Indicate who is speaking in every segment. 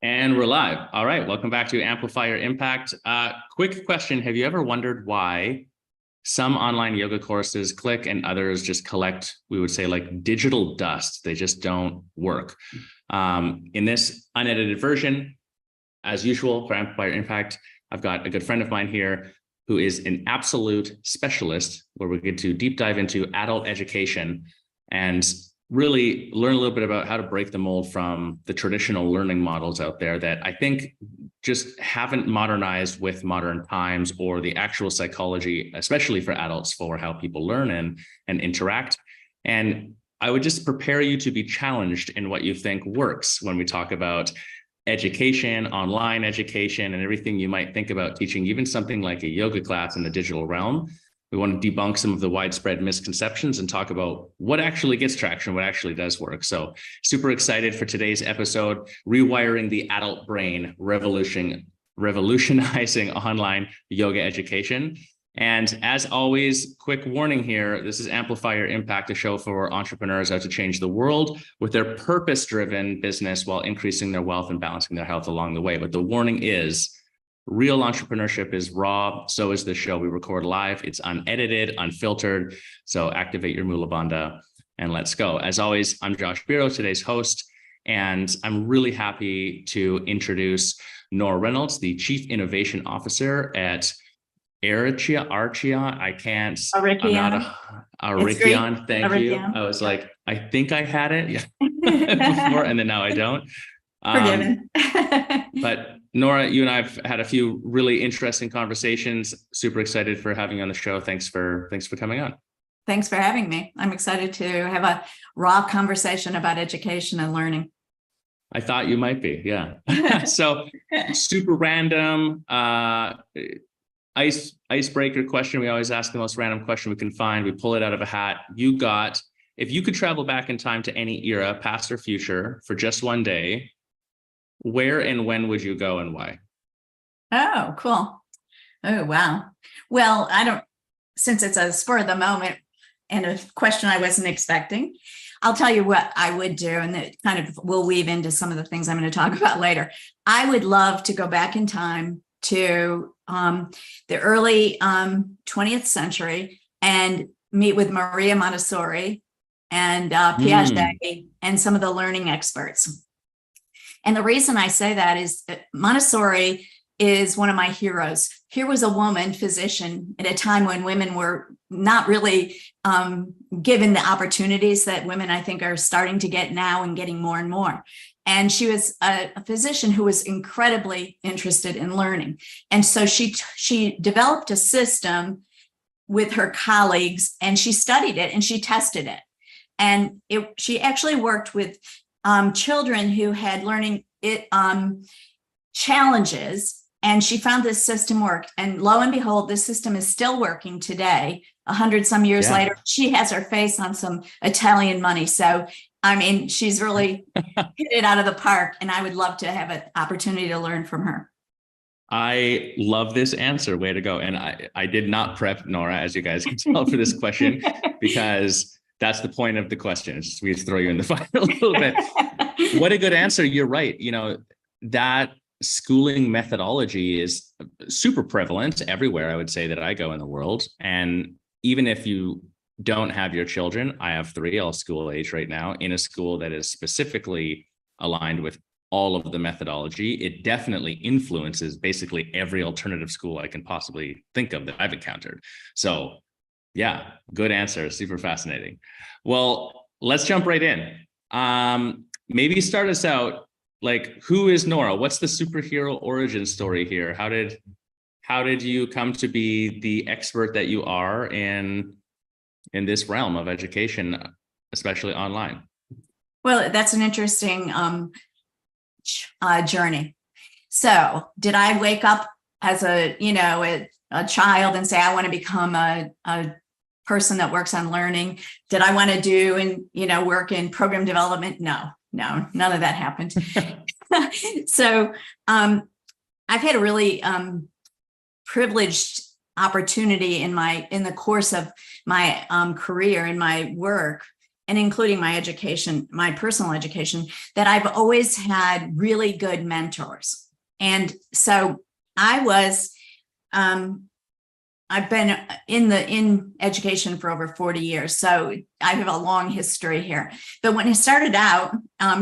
Speaker 1: And we're live. All right. Welcome back to Amplify Your Impact. Quick question. Have you ever wondered why some online yoga courses click and others just collect, we would say, like digital dust? They just don't work. In this unedited version, as usual for Amplify Your Impact, I've got a good friend of mine here who is an absolute specialist where we get to deep dive into adult education and really learn a little bit about how to break the mold from the traditional learning models out there that I think just haven't modernized with modern times or the actual psychology, especially for adults, for how people learn and interact. And I would just prepare you to be challenged in what you think works when we talk about education, online education, and everything you might think about teaching, even something like a yoga class in the digital realm. We want to debunk some of the widespread misconceptions and talk about what actually gets traction, what actually does work. So super excited for today's episode, Rewiring the Adult Brain, Revolutionizing Online Yoga Education. And as always, quick warning here, this is Amplify Your Impact, a show for entrepreneurs out to change the world with their purpose-driven business while increasing their wealth and balancing their health along the way. But the warning is, real entrepreneurship is raw. So is the show. We record live. It's unedited, unfiltered. So activate your Mula Bandha and let's go. As always, I'm Josh Biro, today's host, and I'm really happy to introduce Nora Reynolds, the Chief Innovation Officer at Archia. I can't.
Speaker 2: Arikion.
Speaker 1: I'm not Arikion. Thank you. I was like, I think I had it before, and then now I don't.
Speaker 2: Forgiven.
Speaker 1: But Nora, you and I have had a few really interesting conversations. Super excited for having you on the show. Thanks for coming on.
Speaker 2: Thanks for having me. I'm excited to have a raw conversation about education and learning.
Speaker 1: I thought you might be, yeah. So super random icebreaker question. We always ask the most random question we can find. We pull it out of a hat. If you could travel back in time to any era, past or future, for just one day, where and when would you go and why?
Speaker 2: Oh, cool. Oh, wow. Well, since it's a spur of the moment and a question I wasn't expecting, I'll tell you what I would do, and it kind of will weave into some of the things I'm going to talk about later. I would love to go back in time to the early 20th century and meet with Maria Montessori and Piaget and some of the learning experts. And the reason I say that is that Montessori is one of my heroes. Here was a woman physician at a time when women were not really given the opportunities that women, I think, are starting to get now and getting more and more. And she was a physician who was incredibly interested in learning. And so she developed a system with her colleagues, and she studied it and she tested it. And she actually worked with children who had learning challenges, and she found this system worked. And lo and behold, this system is still working today, 100 some years later. She has her face on some Italian money. So, I mean, she's really hit it out of the park, and I would love to have an opportunity to learn from her.
Speaker 1: I love this answer. Way to go. And I did not prep Nora, as you guys can tell, for this question, because that's the point of the question. It's just we throw you in the fire a little bit. What a good answer. You're right. You know, that schooling methodology is super prevalent everywhere, I would say, that I go in the world. And even if you don't have your children, I have 3, all school age right now, in a school that is specifically aligned with all of the methodology, it definitely influences basically every alternative school I can possibly think of that I've encountered. So yeah, good answer. Super fascinating. Well, let's jump right in. Maybe start us out. Like, who is Nora? What's the superhero origin story here? How did you come to be the expert that you are in this realm of education, especially online?
Speaker 2: Well, that's an interesting journey. So, did I wake up as a child and say, I want to become a person that works on learning? Did I want to do and work in program development? No, none of that happened. So I've had a really privileged opportunity in the course of my career and my work. and including my education, my personal education, that I've always had really good mentors. And so I've been in education for over 40 years, so I have a long history here. But when I started out,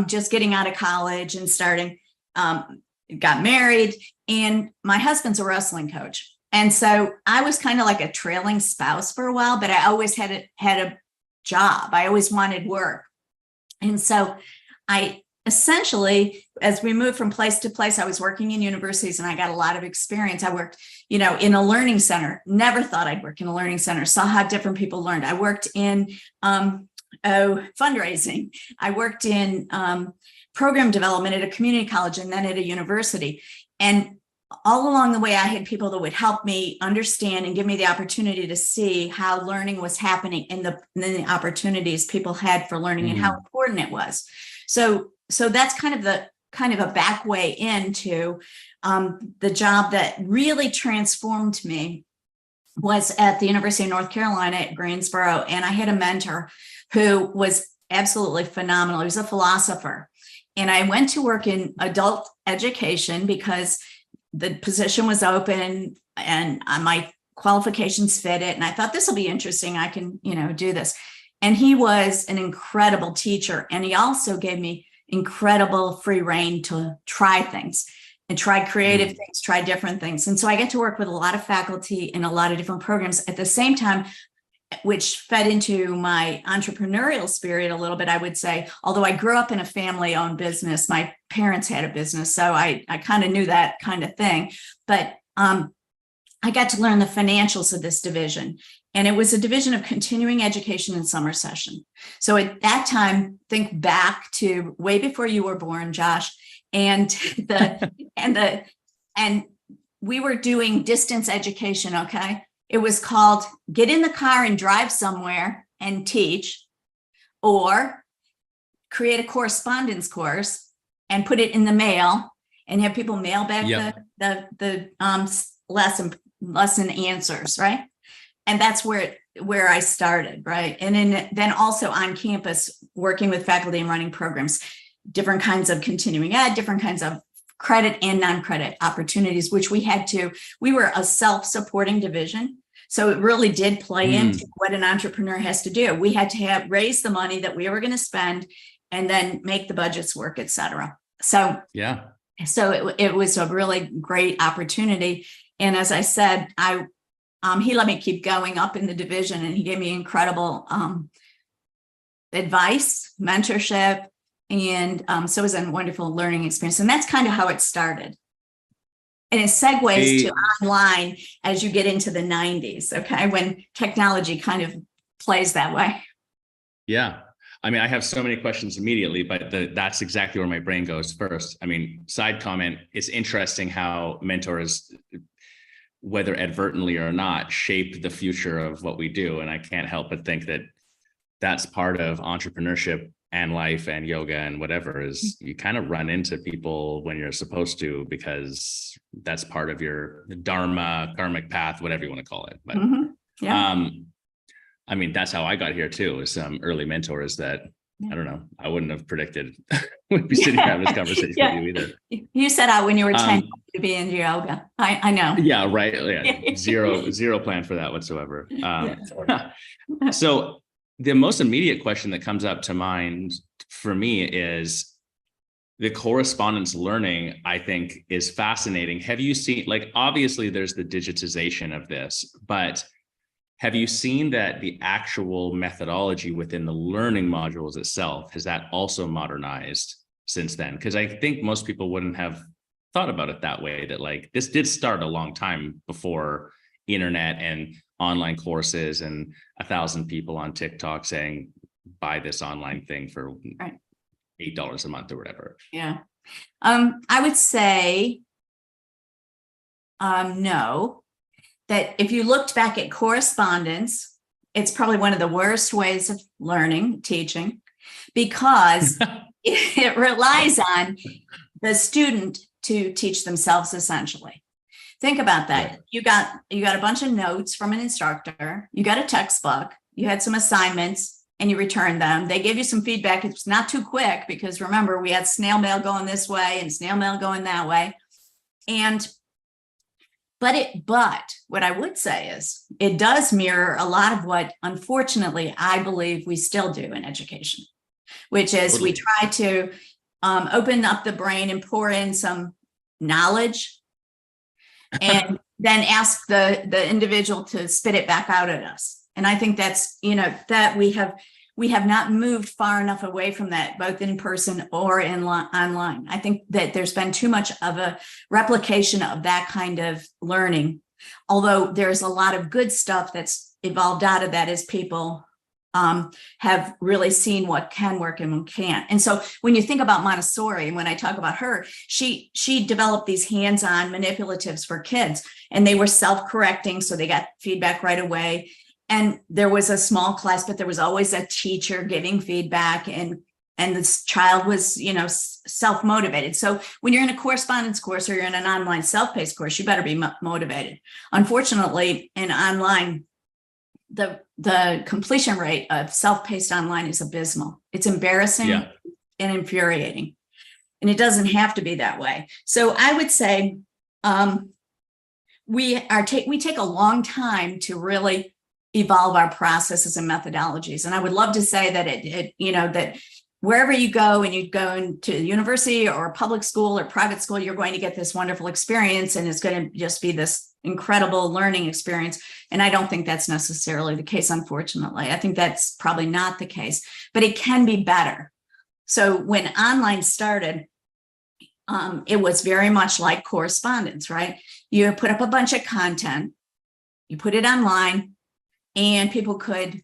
Speaker 2: just getting out of college and starting, got married, and my husband's a wrestling coach. And so I was kind of like a trailing spouse for a while, but I always had a job. I always wanted work. And so I essentially, as we moved from place to place, I was working in universities and I got a lot of experience. I worked, in a learning center. Never thought I'd work in a learning center. Saw how different people learned. I worked in fundraising. I worked in program development at a community college and then at a university. And all along the way, I had people that would help me understand and give me the opportunity to see how learning was happening and the opportunities people had for learning and how important it was. So that's kind of a back way into the job that really transformed me was at the University of North Carolina at Greensboro. And I had a mentor who was absolutely phenomenal. He was a philosopher. And I went to work in adult education because the position was open and my qualifications fit it. And I thought, this will be interesting. I can, do this. And he was an incredible teacher. And he also gave me incredible free rein to try things and try creative things, try different things. And so I get to work with a lot of faculty in a lot of different programs at the same time, which fed into my entrepreneurial spirit a little bit, I would say. Although I grew up in a family-owned business, my parents had a business, so I kind of knew that kind of thing. But I got to learn the financials of this division. And it was a division of continuing education and summer session. So at that time, think back to way before you were born, Josh, and and we were doing distance education, okay? It was called get in the car and drive somewhere and teach, or create a correspondence course and put it in the mail and have people mail back the lesson answers, right? And that's where I started, right? And then also on campus, working with faculty and running programs, different kinds of continuing ed, different kinds of credit and non-credit opportunities, which we were a self-supporting division. So it really did play into what an entrepreneur has to do. We had to raise the money that we were going to spend and then make the budgets work, et cetera. So it was a really great opportunity. And as I said, he let me keep going up in the division, and he gave me incredible advice, mentorship, and so it was a wonderful learning experience. And that's kind of how it started. And it segues to online as you get into the 90s, okay, when technology kind of plays that way.
Speaker 1: Yeah. I mean, I have so many questions immediately, but that's exactly where my brain goes first. I mean, side comment, it's interesting how mentors, whether advertently or not, shape the future of what we do. And I can't help but think that that's part of entrepreneurship and life and yoga and whatever, is you kind of run into people when you're supposed to, because that's part of your dharma, karmic path, whatever you want to call it. But I mean, that's how I got here too, is some early mentors that I don't know, I wouldn't have predicted we'd be sitting having this conversation with you either.
Speaker 2: You set out when you were 10 to be in yoga. I know.
Speaker 1: Yeah, right. Yeah. Zero plan for that whatsoever. So the most immediate question that comes up to mind for me is the correspondence learning, I think, is fascinating. Have you seen, like, obviously there's the digitization of this, but have you seen that the actual methodology within the learning modules itself, has that also modernized since then? Because I think most people wouldn't have thought about it that way, that like this did start a long time before internet and online courses and 1,000 people on TikTok saying, buy this online thing for $8 a month or whatever.
Speaker 2: Yeah. I would say no. That if you looked back at correspondence, it's probably one of the worst ways of learning, teaching, because it relies on the student to teach themselves, essentially. Think about that. You got a bunch of notes from an instructor, you got a textbook, you had some assignments, and you return them. They give you some feedback. It's not too quick because remember, we had snail mail going this way and snail mail going that way. But what I would say is it does mirror a lot of what, unfortunately, I believe we still do in education, which is we try to open up the brain and pour in some knowledge and then ask the individual to spit it back out at us. And I think that's, that we have not moved far enough away from that, both in person or online. I think that there's been too much of a replication of that kind of learning, although there's a lot of good stuff that's evolved out of that as people have really seen what can work and what can't. And so when you think about Montessori, and when I talk about her, she developed these hands-on manipulatives for kids, and they were self-correcting, so they got feedback right away. And there was a small class, but there was always a teacher giving feedback, and this child was, self-motivated. So when you're in a correspondence course or you're in an online self-paced course, you better be motivated. Unfortunately, in online, the completion rate of self-paced online is abysmal. It's embarrassing and infuriating, and it doesn't have to be that way. So I would say we take a long time to really evolve our processes and methodologies. And I would love to say that that wherever you go, and you go into university or public school or private school, you're going to get this wonderful experience, and it's going to just be this incredible learning experience. And I don't think that's necessarily the case, unfortunately. I think that's probably not the case, but it can be better. So when online started, it was very much like correspondence, right? You put up a bunch of content, you put it online, and people could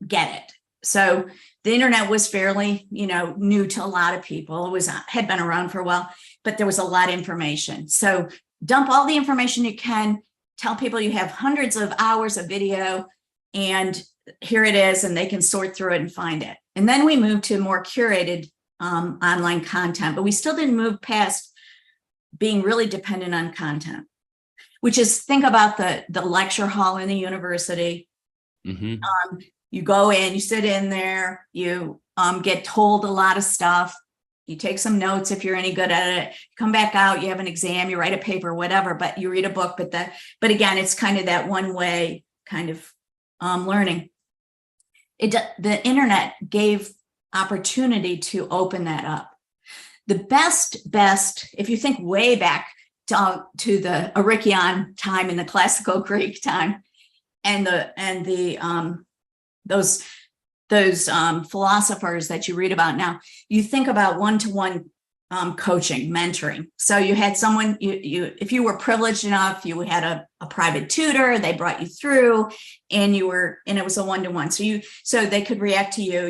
Speaker 2: get it. So the internet was fairly, new to a lot of people. It had been around for a while, but there was a lot of information. So dump all the information you can, tell people you have hundreds of hours of video, and here it is, and they can sort through it and find it. And then we moved to more curated online content, but we still didn't move past being really dependent on content, which is, think about the lecture hall in the university. Mm-hmm. You go in, you sit in there, you get told a lot of stuff. You take some notes if you're any good at it. Come back out, you have an exam, you write a paper, whatever, but you read a book. But again, it's kind of that one way kind of learning. The internet gave opportunity to open that up. The best, if you think way back to the Archean time and the classical Greek time, and those philosophers that you read about now, you think about one-to-one coaching, mentoring. So you had someone, if you were privileged enough, you had a private tutor, they brought you through, and it was a one-to-one. So they could react to you,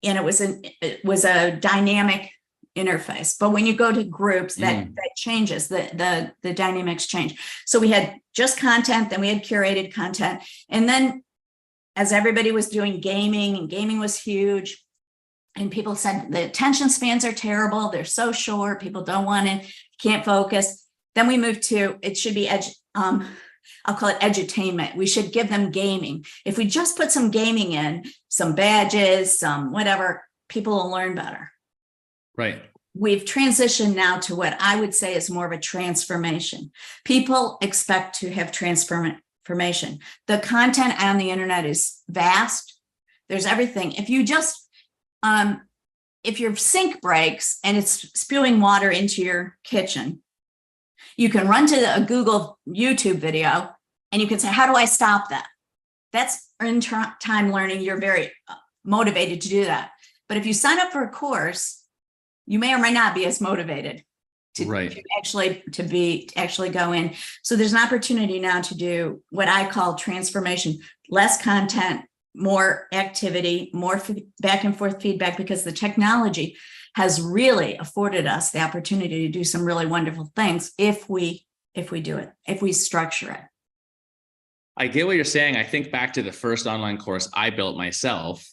Speaker 2: and it was a dynamic interface. But when you go to groups, that changes, the dynamics change. So we had just content, then we had curated content, and then as everybody was doing gaming, and gaming was huge, and people said the attention spans are terrible, they're so short, people don't want it, can't focus. Then we moved to, it should be I'll call it edutainment. We should give them gaming. If we just put some gaming in, some badges, some whatever, people will learn better.
Speaker 1: Right.
Speaker 2: We've transitioned now to what I would say is more of a transformation. People expect to have transformation. The content on the internet is vast. There's everything. If you just, if your sink breaks and it's spewing water into your kitchen, you can run to a Google YouTube video and you can say, how do I stop that? That's in time learning. You're very motivated to do that. But if you sign up for a course, you may or may not be as motivated to actually go in. So there's an opportunity now to do what I call transformation, less content, more activity, more back and forth feedback, because the technology has really afforded us the opportunity to do some really wonderful things if we do it, if we structure it.
Speaker 1: I get what you're saying. I think back to the first online course I built myself,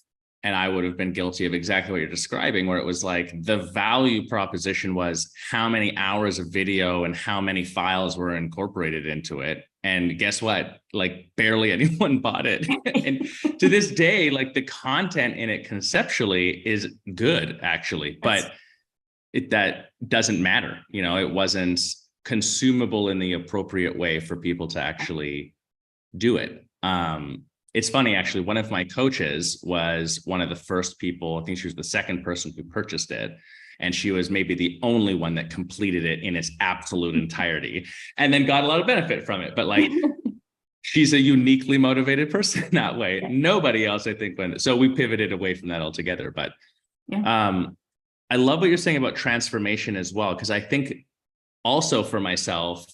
Speaker 1: and I would have been guilty of exactly what you're describing, where it was like the value proposition was how many hours of video and how many files were incorporated into it. And guess what? Like barely anyone bought it. And to this day, like the content in it conceptually is good, actually, but that doesn't matter. You know, it wasn't consumable in the appropriate way for people to actually do it. It's funny, actually, one of my coaches was one of the first people, I think she was the second person who purchased it. And she was maybe the only one that completed it in its absolute entirety and then got a lot of benefit from it. But like, she's a uniquely motivated person that way. Yeah. Nobody else, I think, went. So we pivoted away from that altogether. But I love what you're saying about transformation as well, because I think also for myself,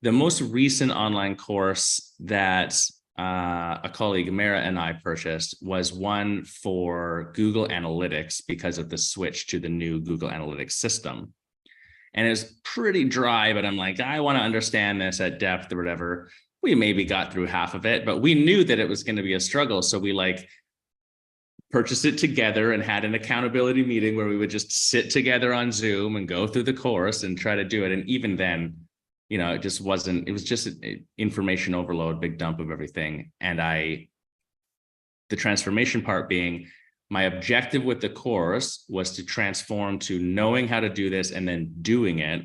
Speaker 1: the most recent online course that a colleague, Mara, and I purchased was one for Google Analytics because of the switch to the new Google Analytics system. And it was pretty dry, but I'm like, I want to understand this at depth or whatever. We maybe got through half of it, but we knew that it was going to be a struggle. So we like purchased it together and had an accountability meeting where we would just sit together on Zoom and go through the course and try to do it. And even then, you know, it just wasn't, it was just information overload, big dump of everything. And the transformation part being, my objective with the course was to transform to knowing how to do this and then doing it.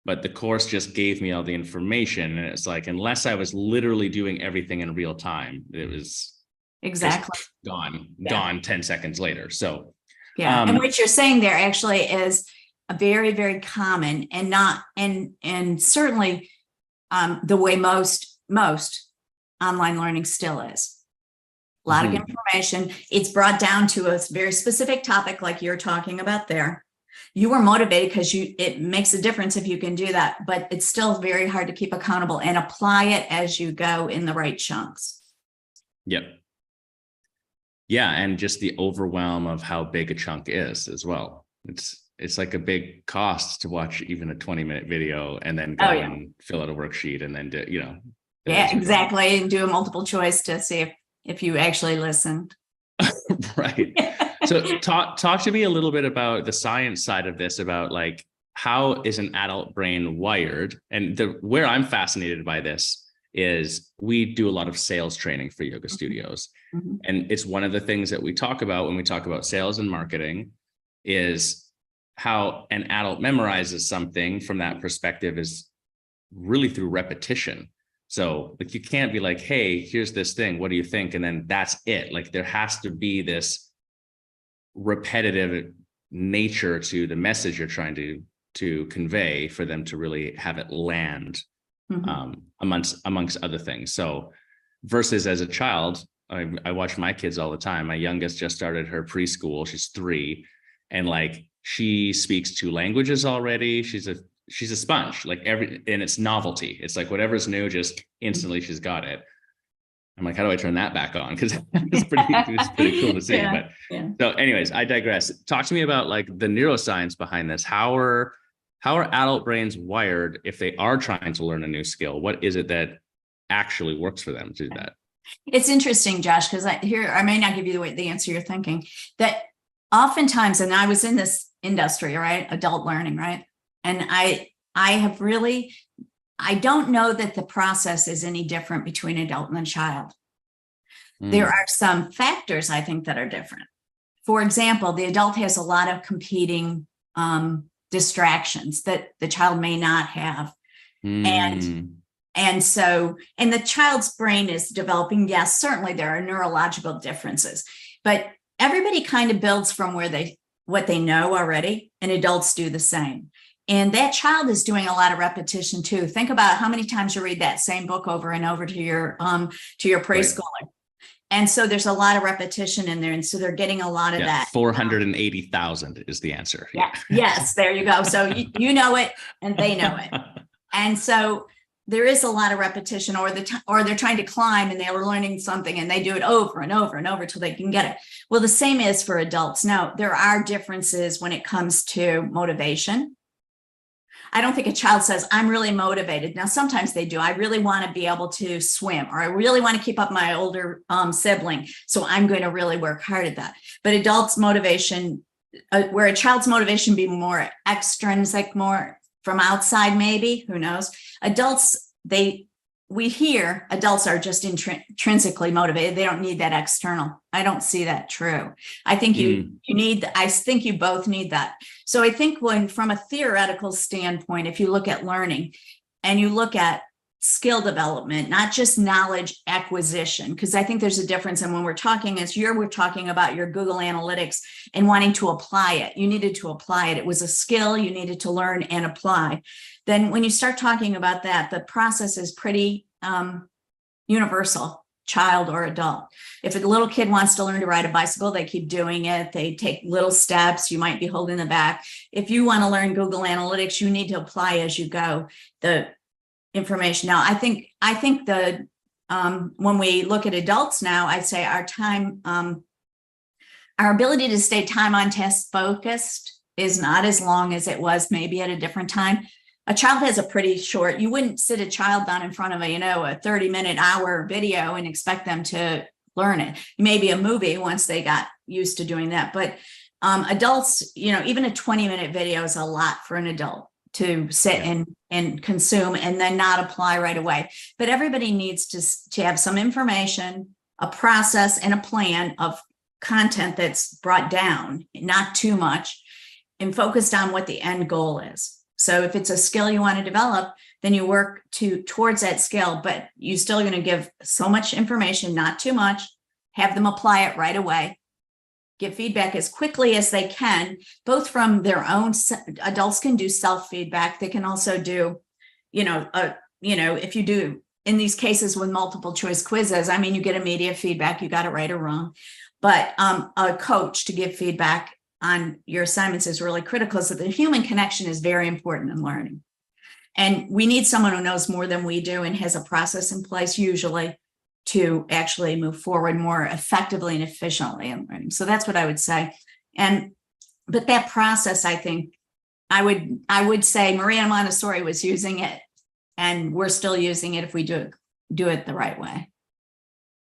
Speaker 1: But the course just gave me all the information. And it's like, unless I was literally doing everything in real time, it was
Speaker 2: exactly
Speaker 1: gone 10 seconds later. So,
Speaker 2: and what you're saying there actually is a very, very common and not, and certainly the way most online learning still is. A lot of information. It's brought down to a very specific topic like you're talking about there. You were motivated because it makes a difference if you can do that, but it's still very hard to keep accountable and apply it as you go in the right chunks.
Speaker 1: Yep. Yeah, and just the overwhelm of how big a chunk is as well. It's like a big cost to watch even a 20-minute video and then go and fill out a worksheet and then do, you know.
Speaker 2: Yeah, exactly. And do a multiple choice to see if you actually listened.
Speaker 1: Right. So talk to me a little bit about the science side of this, about like, how is an adult brain wired? And where I'm fascinated by this is we do a lot of sales training for yoga studios. And it's one of the things that we talk about when we talk about sales and marketing is how an adult memorizes something from that perspective is really through repetition. So like, you can't be like, hey, here's this thing, what do you think? And then that's it. Like there has to be this repetitive nature to the message you're trying to convey for them to really have it land amongst other things. So versus as a child, I watch my kids all the time. My youngest just started her preschool. She's 3. And like, she speaks 2 languages already. She's a sponge, like and it's novelty. It's like whatever's new, just instantly she's got it. I'm like, how do I turn that back on? Because it's pretty cool to see. So anyways, I digress. Talk to me about like the neuroscience behind this. How are adult brains wired if they are trying to learn a new skill? What is it that actually works for them to do that?
Speaker 2: It's interesting, Josh, because I may not give you the answer you're thinking, that oftentimes, and I was in this industry, right? Adult learning, right? And I don't know that the process is any different between adult and child. There are some factors I think that are different. For example, the adult has a lot of competing distractions that the child may not have. And so the child's brain is developing. Yes, certainly there are neurological differences, but everybody kind of builds from what they know already, and adults do the same. And that child is doing a lot of repetition too. Think about how many times you read that same book over and over to your preschooler. Right. And so there's a lot of repetition in there. And so they're getting a lot of that.
Speaker 1: 480,000 is the answer.
Speaker 2: Yeah. Yes, there you go. So you know it and they know it. And so there is a lot of repetition, or they're trying to climb and they're learning something and they do it over and over and over till they can get it. Well, the same is for adults. Now, there are differences when it comes to motivation. I don't think a child says, I'm really motivated. Now, sometimes they do. I really want to be able to swim, or I really want to keep up my older sibling. So I'm going to really work hard at that. But adults' motivation, where a child's motivation be more extrinsic, more from outside, maybe, who knows? Adults, we hear adults are just intrinsically motivated. They don't need that external. I don't see that true. I think you need, I think you both need that. So I think when, from a theoretical standpoint, if you look at learning and you look at skill development, not just knowledge acquisition, because I think there's a difference. And when we're talking, we're talking about your Google Analytics and wanting to apply it. You needed to apply it. It was a skill you needed to learn and apply. Then when you start talking about that, the process is pretty universal, child or adult. If a little kid wants to learn to ride a bicycle, they keep doing it. They take little steps. You might be holding them back. If you want to learn Google Analytics, you need to apply as you go the information. Now, I think the when we look at adults now, I'd say our time, our ability to stay time on task focused is not as long as it was maybe at a different time. A child has a pretty short, you wouldn't sit a child down in front of a 30-minute hour video and expect them to learn it. Maybe a movie once they got used to doing that. But adults, even a 20-minute video is a lot for an adult to sit and consume and then not apply right away. But everybody needs to have some information, a process, and a plan of content that's brought down, not too much, and focused on what the end goal is. So if it's a skill you want to develop, then you work towards that skill, but you're still going to give so much information, not too much, have them apply it right away, give feedback as quickly as they can, both from their own. Adults can do self-feedback. They can also do, if you do in these cases with multiple choice quizzes, you get immediate feedback, you got it right or wrong, but a coach to give feedback on your assignments is really critical. So the human connection is very important in learning. And we need someone who knows more than we do and has a process in place usually to actually move forward more effectively and efficiently in learning. So that's what I would say. But that process, I think, I would say Maria Montessori was using it, and we're still using it if we do it the right way.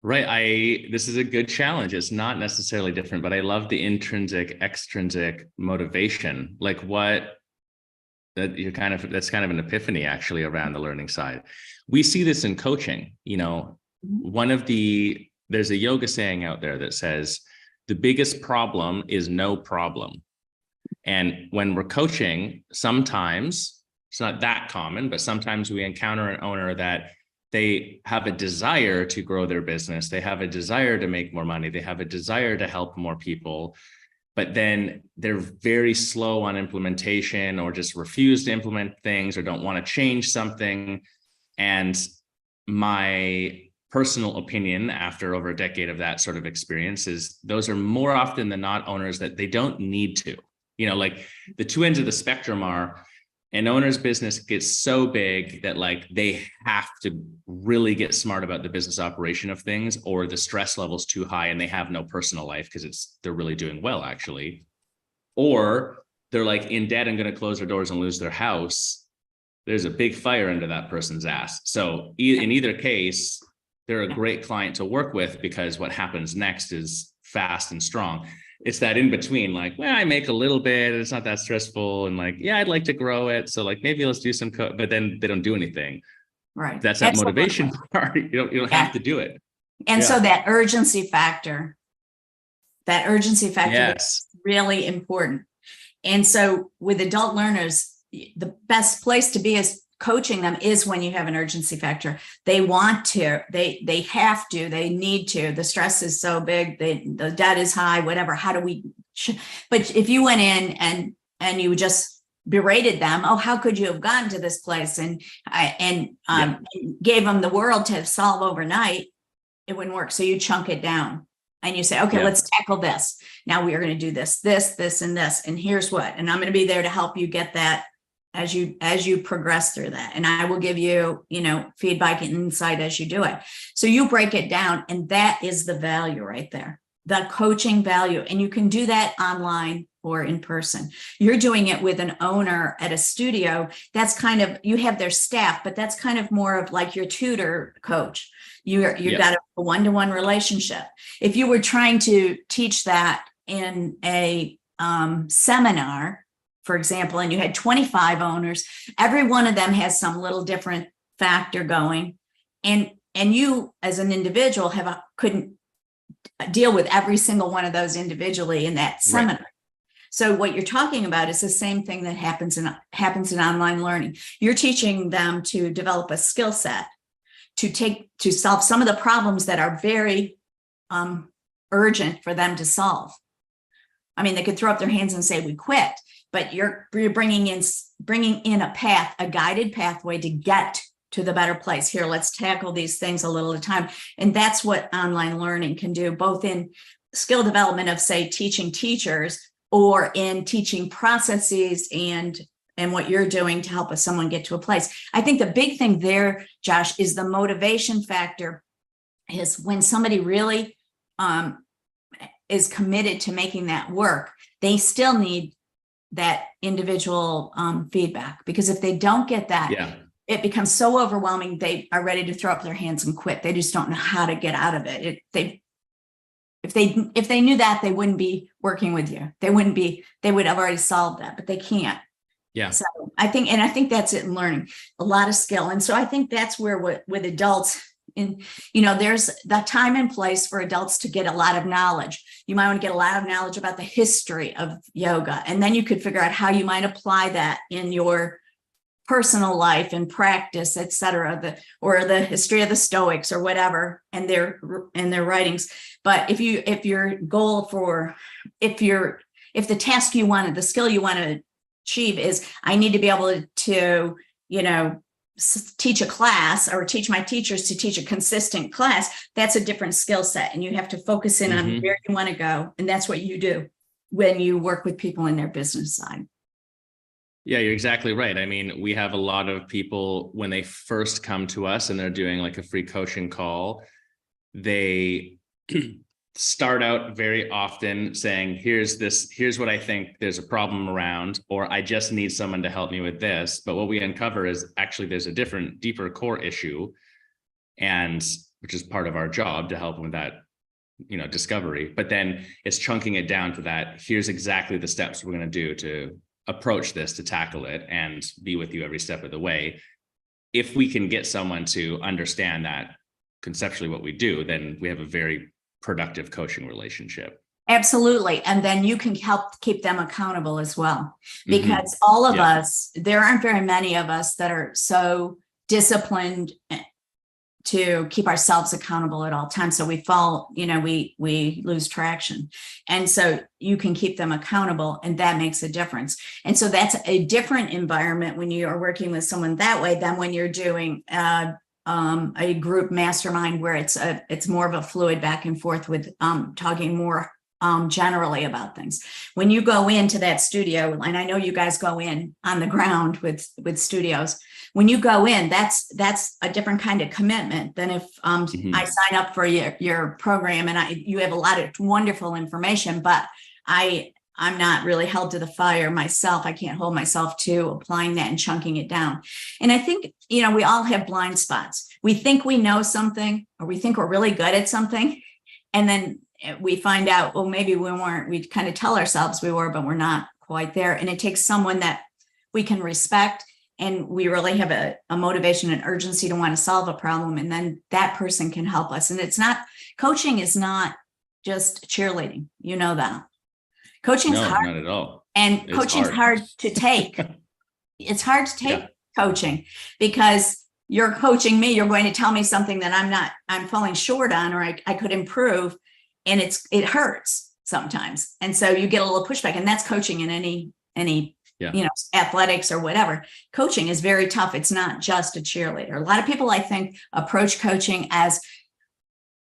Speaker 1: Right. This is a good challenge. It's not necessarily different, but I love the intrinsic, extrinsic motivation. Like that's kind of an epiphany actually around the learning side. We see this in coaching. There's a yoga saying out there that says the biggest problem is no problem. And when we're coaching, sometimes it's not that common, but sometimes we encounter an owner that they have a desire to grow their business. They have a desire to make more money. They have a desire to help more people, but then they're very slow on implementation or just refuse to implement things or don't want to change something. And my personal opinion after over a decade of that sort of experience is those are more often than not owners that they don't need to, like the two ends of the spectrum are an owner's business gets so big that they have to really get smart about the business operation of things, or the stress level's too high and they have no personal life because they're really doing well actually. Or they're in debt and going to close their doors and lose their house. There's a big fire under that person's ass. So in either case, they're a great client to work with because what happens next is fast and strong. It's that in between, I make a little bit, it's not that stressful. And I'd like to grow it. So maybe let's do some but then they don't do anything. Right. That's that motivation part. You don't have to do it.
Speaker 2: And so that urgency factor
Speaker 1: yes.
Speaker 2: is really important. And so with adult learners, the best place to be is coaching them is when you have an urgency factor. They want to, they have to, they need to. The stress is so big, the debt is high, whatever. How do we? But if you went in and you just berated them, oh, how could you have gotten to this place? And gave them the world to solve overnight, it wouldn't work. So you chunk it down and you say, okay, let's tackle this. Now we are going to do this, and this, and here's what, and I'm going to be there to help you get that as you progress through that. And I will give you, feedback and insight as you do it. So you break it down, and that is the value right there, the coaching value. And you can do that online or in person. You're doing it with an owner at a studio. That's kind of, you have their staff, but that's kind of more of like your tutor coach. You've got a one-to-one relationship. If you were trying to teach that in a seminar, for example, and you had 25 owners, every one of them has some little different factor going. and you as an individual couldn't deal with every single one of those individually in that seminar. Right. So what you're talking about is the same thing that happens in online learning. You're teaching them to develop a skill set to solve some of the problems that are very urgent for them to solve. I mean, they could throw up their hands and say, we quit, but you're bringing in a guided pathway to get to the better place. Here, let's tackle these things a little at a time. And that's what online learning can do, both in skill development of, say, teaching teachers, or in teaching processes and what you're doing to help someone get to a place. I think the big thing there, Josh, is the motivation factor. Is when somebody really is committed to making that work, they still need that individual feedback, because if they don't get that, it becomes so overwhelming, they are ready to throw up their hands and quit. They just don't know how to get out of it. If they knew that, they wouldn't be working with you. They would have already solved that, but they can't.
Speaker 1: Yeah.
Speaker 2: So I think that's it in learning, a lot of skill. And so I think that's where with adults, there's that time and place for adults to get a lot of knowledge. You might want to get a lot of knowledge about the history of yoga, and then you could figure out how you might apply that in your personal life and practice, et cetera, or the history of the Stoics or whatever, and their writings. But if the task you wanted, the skill you want to achieve is, I need to be able to, teach a class, or teach my teachers to teach a consistent class, that's a different skill set. And you have to focus in on where you want to go. And that's what you do when you work with people in their business side.
Speaker 1: Yeah, you're exactly right. I mean, we have a lot of people when they first come to us and they're doing like a free coaching call, they start out very often saying, here's what I think there's a problem around, or I just need someone to help me with this. But what we uncover is actually there's a different, deeper core issue, and which is part of our job to help them with that, discovery. But then it's chunking it down to that. Here's exactly the steps we're going to do to approach this, to tackle it, and be with you every step of the way. If we can get someone to understand that conceptually what we do, then we have a very productive coaching relationship.
Speaker 2: Absolutely. And then you can help keep them accountable as well, because all of us, there aren't very many of us that are so disciplined to keep ourselves accountable at all times. So we fall, we lose traction. And so you can keep them accountable, and that makes a difference. And so that's a different environment when you are working with someone that way than when you're doing a group mastermind, where it's more of a fluid back and forth with talking more generally about things. When you go into that studio, and I know you guys go in on the ground with studios, when you go in, that's a different kind of commitment than if I sign up for your program and you have a lot of wonderful information, but I'm not really held to the fire myself. I can't hold myself to applying that and chunking it down. And I think, we all have blind spots. We think we know something, or we think we're really good at something. And then we find out, well, maybe we weren't. We kind of tell ourselves we were, but we're not quite there. And it takes someone that we can respect, and we really have a motivation and urgency to want to solve a problem. And then that person can help us. And coaching is not just cheerleading. You know that. Coaching is hard.
Speaker 1: Not at all.
Speaker 2: And coaching is hard to take. It's hard to take coaching, because you're coaching me. You're going to tell me something that I'm falling short on, or I could improve. And it hurts sometimes. And so you get a little pushback, and that's coaching in any athletics or whatever. Coaching is very tough. It's not just a cheerleader. A lot of people, I think, approach coaching as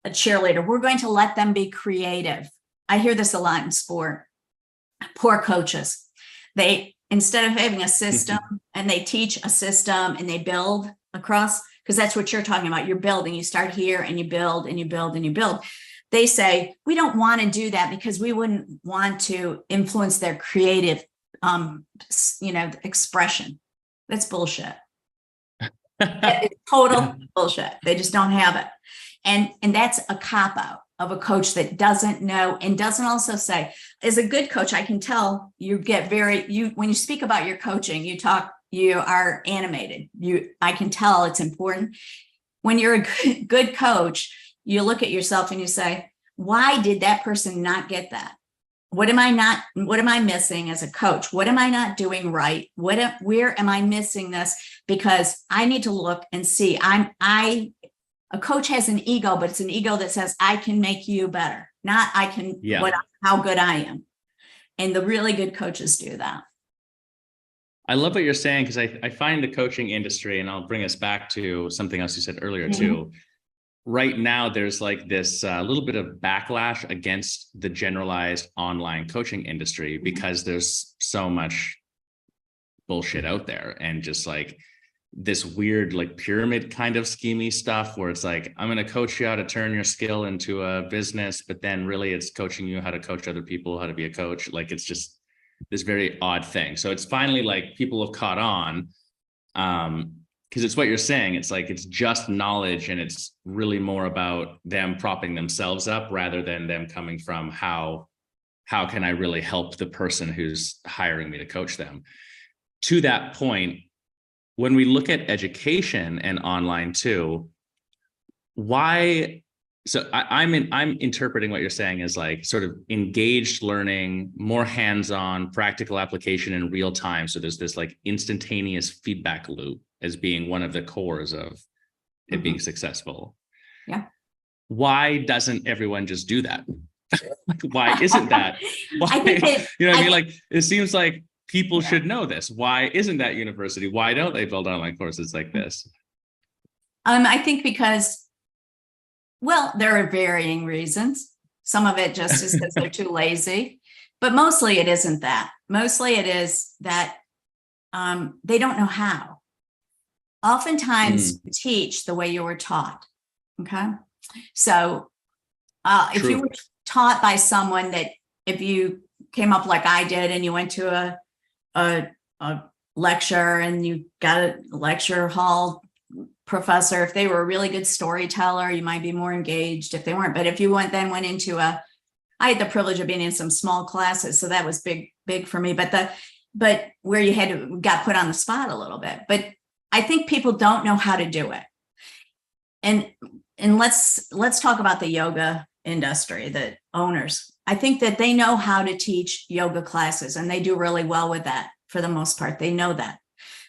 Speaker 2: a cheerleader. We're going to let them be creative. I hear this a lot in sport. Poor coaches. They, instead of having a system and they teach a system and they build across, because that's what you're talking about. You're building, you start here and you build and you build and you build. They say, we don't want to do that because we wouldn't want to influence their creative, expression. That's bullshit. It's total bullshit. They just don't have it. And that's a cop-out of a coach that doesn't know and doesn't also say, as a good coach, I can tell you get when you speak about your coaching, you are animated. I can tell it's important. when you're a good coach, you look at yourself and you say, why did that person not get that? What am I missing as a coach? What am I not doing right? Where am I missing this? Because I need to look and see. A coach has an ego, but it's an ego that says, I can make you better, not I can, how good I am. And the really good coaches do that.
Speaker 1: I love what you're saying, because I find the coaching industry, and I'll bring us back to something else you said earlier too. Right now, there's like this little bit of backlash against the generalized online coaching industry because there's so much bullshit out there, and just like this weird like pyramid kind of schemey stuff where it's like, I'm going to coach you how to turn your skill into a business, but then really it's coaching you how to coach other people, how to be a coach. Like, it's just this very odd thing. So it's finally like people have caught on, because it's what you're saying. It's like, it's just knowledge, and it's really more about them propping themselves up rather than them coming from how can I really help the person who's hiring me to coach them. To that point, when we look at education and online too, why? So I'm interpreting what you're saying as like sort of engaged learning, more hands-on, practical application in real time. So there's this like instantaneous feedback loop as being one of the cores of it being successful.
Speaker 2: Yeah.
Speaker 1: Why doesn't everyone just do that? Like, why isn't that? Why?
Speaker 2: I think
Speaker 1: You know what I mean? Like, it seems like people should know this. Why isn't that university? Why don't they build online courses like this?
Speaker 2: I think because, well, there are varying reasons. Some of it just is because they're too lazy, but mostly it isn't that. Mostly it is that they don't know how. Oftentimes you teach the way you were taught. Okay. So if you were taught by someone that, if you came up like I did and you went to a lecture and you got a lecture hall professor, if they were a really good storyteller, you might be more engaged. If they weren't, but if you went into I had the privilege of being in some small classes, so that was big for me, but where you got put on the spot a little bit. But I think people don't know how to do it. And let's talk about the yoga industry, the owners. I think that they know how to teach yoga classes, and they do really well with that for the most part. They know that.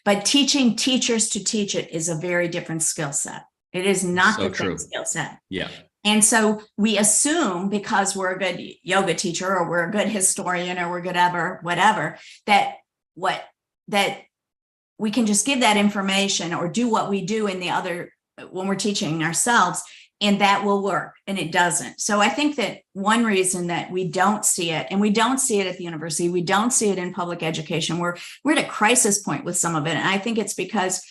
Speaker 2: But teaching teachers to teach it is a very different skill set. It is not the same skill set. Yeah. And so we assume, because we're a good yoga teacher, or we're a good historian, or we're good whatever, that we can just give that information or do what we do in the other when we're teaching ourselves, and that will work, and it doesn't. So I think that one reason that we don't see it, and we don't see it at the university, we don't see it in public education, we're at a crisis point with some of it. And I think it's because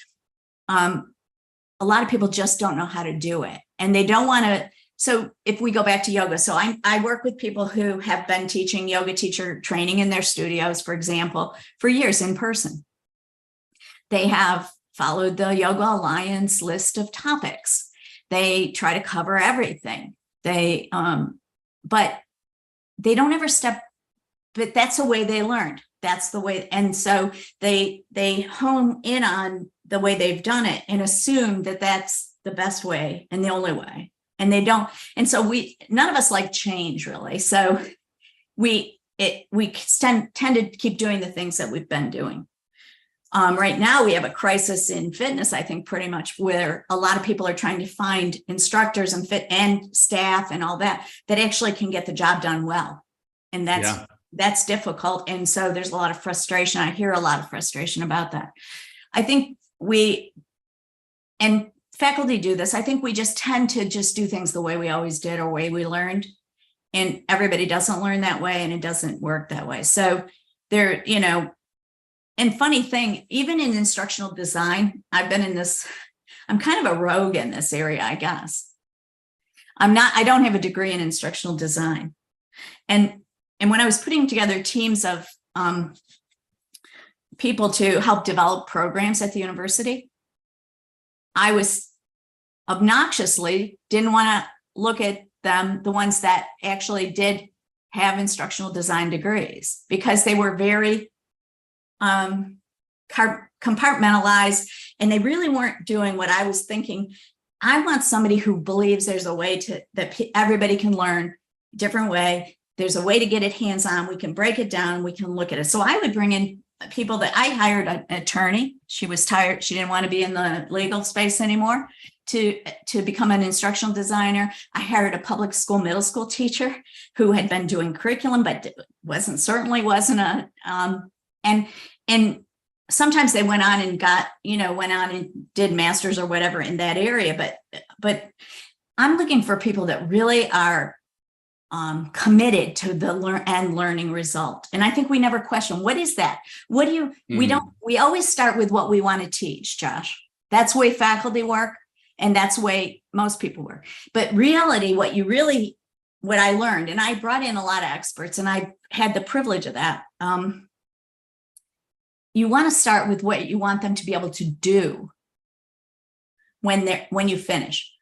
Speaker 2: a lot of people just don't know how to do it, and they don't want to. So if we go back to yoga, so I work with people who have been teaching yoga teacher training in their studios, for example, for years in person. They have followed the Yoga Alliance list of topics. They try to cover everything. But they don't ever step, but that's the way they learned. That's the way. And so they hone in on the way they've done it and assume that that's the best way and the only way. And they don't. And so none of us like change, really. So we tend to keep doing the things that we've been doing. Right now, we have a crisis in fitness, I think, pretty much, where a lot of people are trying to find instructors and staff and all that actually can get the job done well. And that's difficult. And so there's a lot of frustration. I hear a lot of frustration about that. I think and faculty do this, I think we just tend to just do things the way we always did or way we learned. And everybody doesn't learn that way, and it doesn't work that way. So there, and funny thing, even in instructional design, I've been in this, I'm kind of a rogue in this area, I guess. I don't have a degree in instructional design. And when I was putting together teams of people to help develop programs at the university, I was obnoxiously didn't want to look at them, the ones that actually did have instructional design degrees, because they were very compartmentalized, and they really weren't doing what I was thinking I want somebody who believes there's a way that everybody can learn different way. There's a way to get it hands-on. We can break it down. We can look at it. So I would bring in people that I hired an attorney. She was tired. She didn't want to be in the legal space anymore to become an instructional designer. I hired a public school, middle school teacher who had been doing curriculum, but certainly wasn't a, and sometimes they went on and did masters or whatever in that area. But I'm looking for people that really are committed to the learning result. And I think we never question, what is that? We always start with what we want to teach, Josh. That's the way faculty work. And that's the way most people work. But reality, what I learned, and I brought in a lot of experts, and I had the privilege of that. You want to start with what you want them to be able to do when you finish.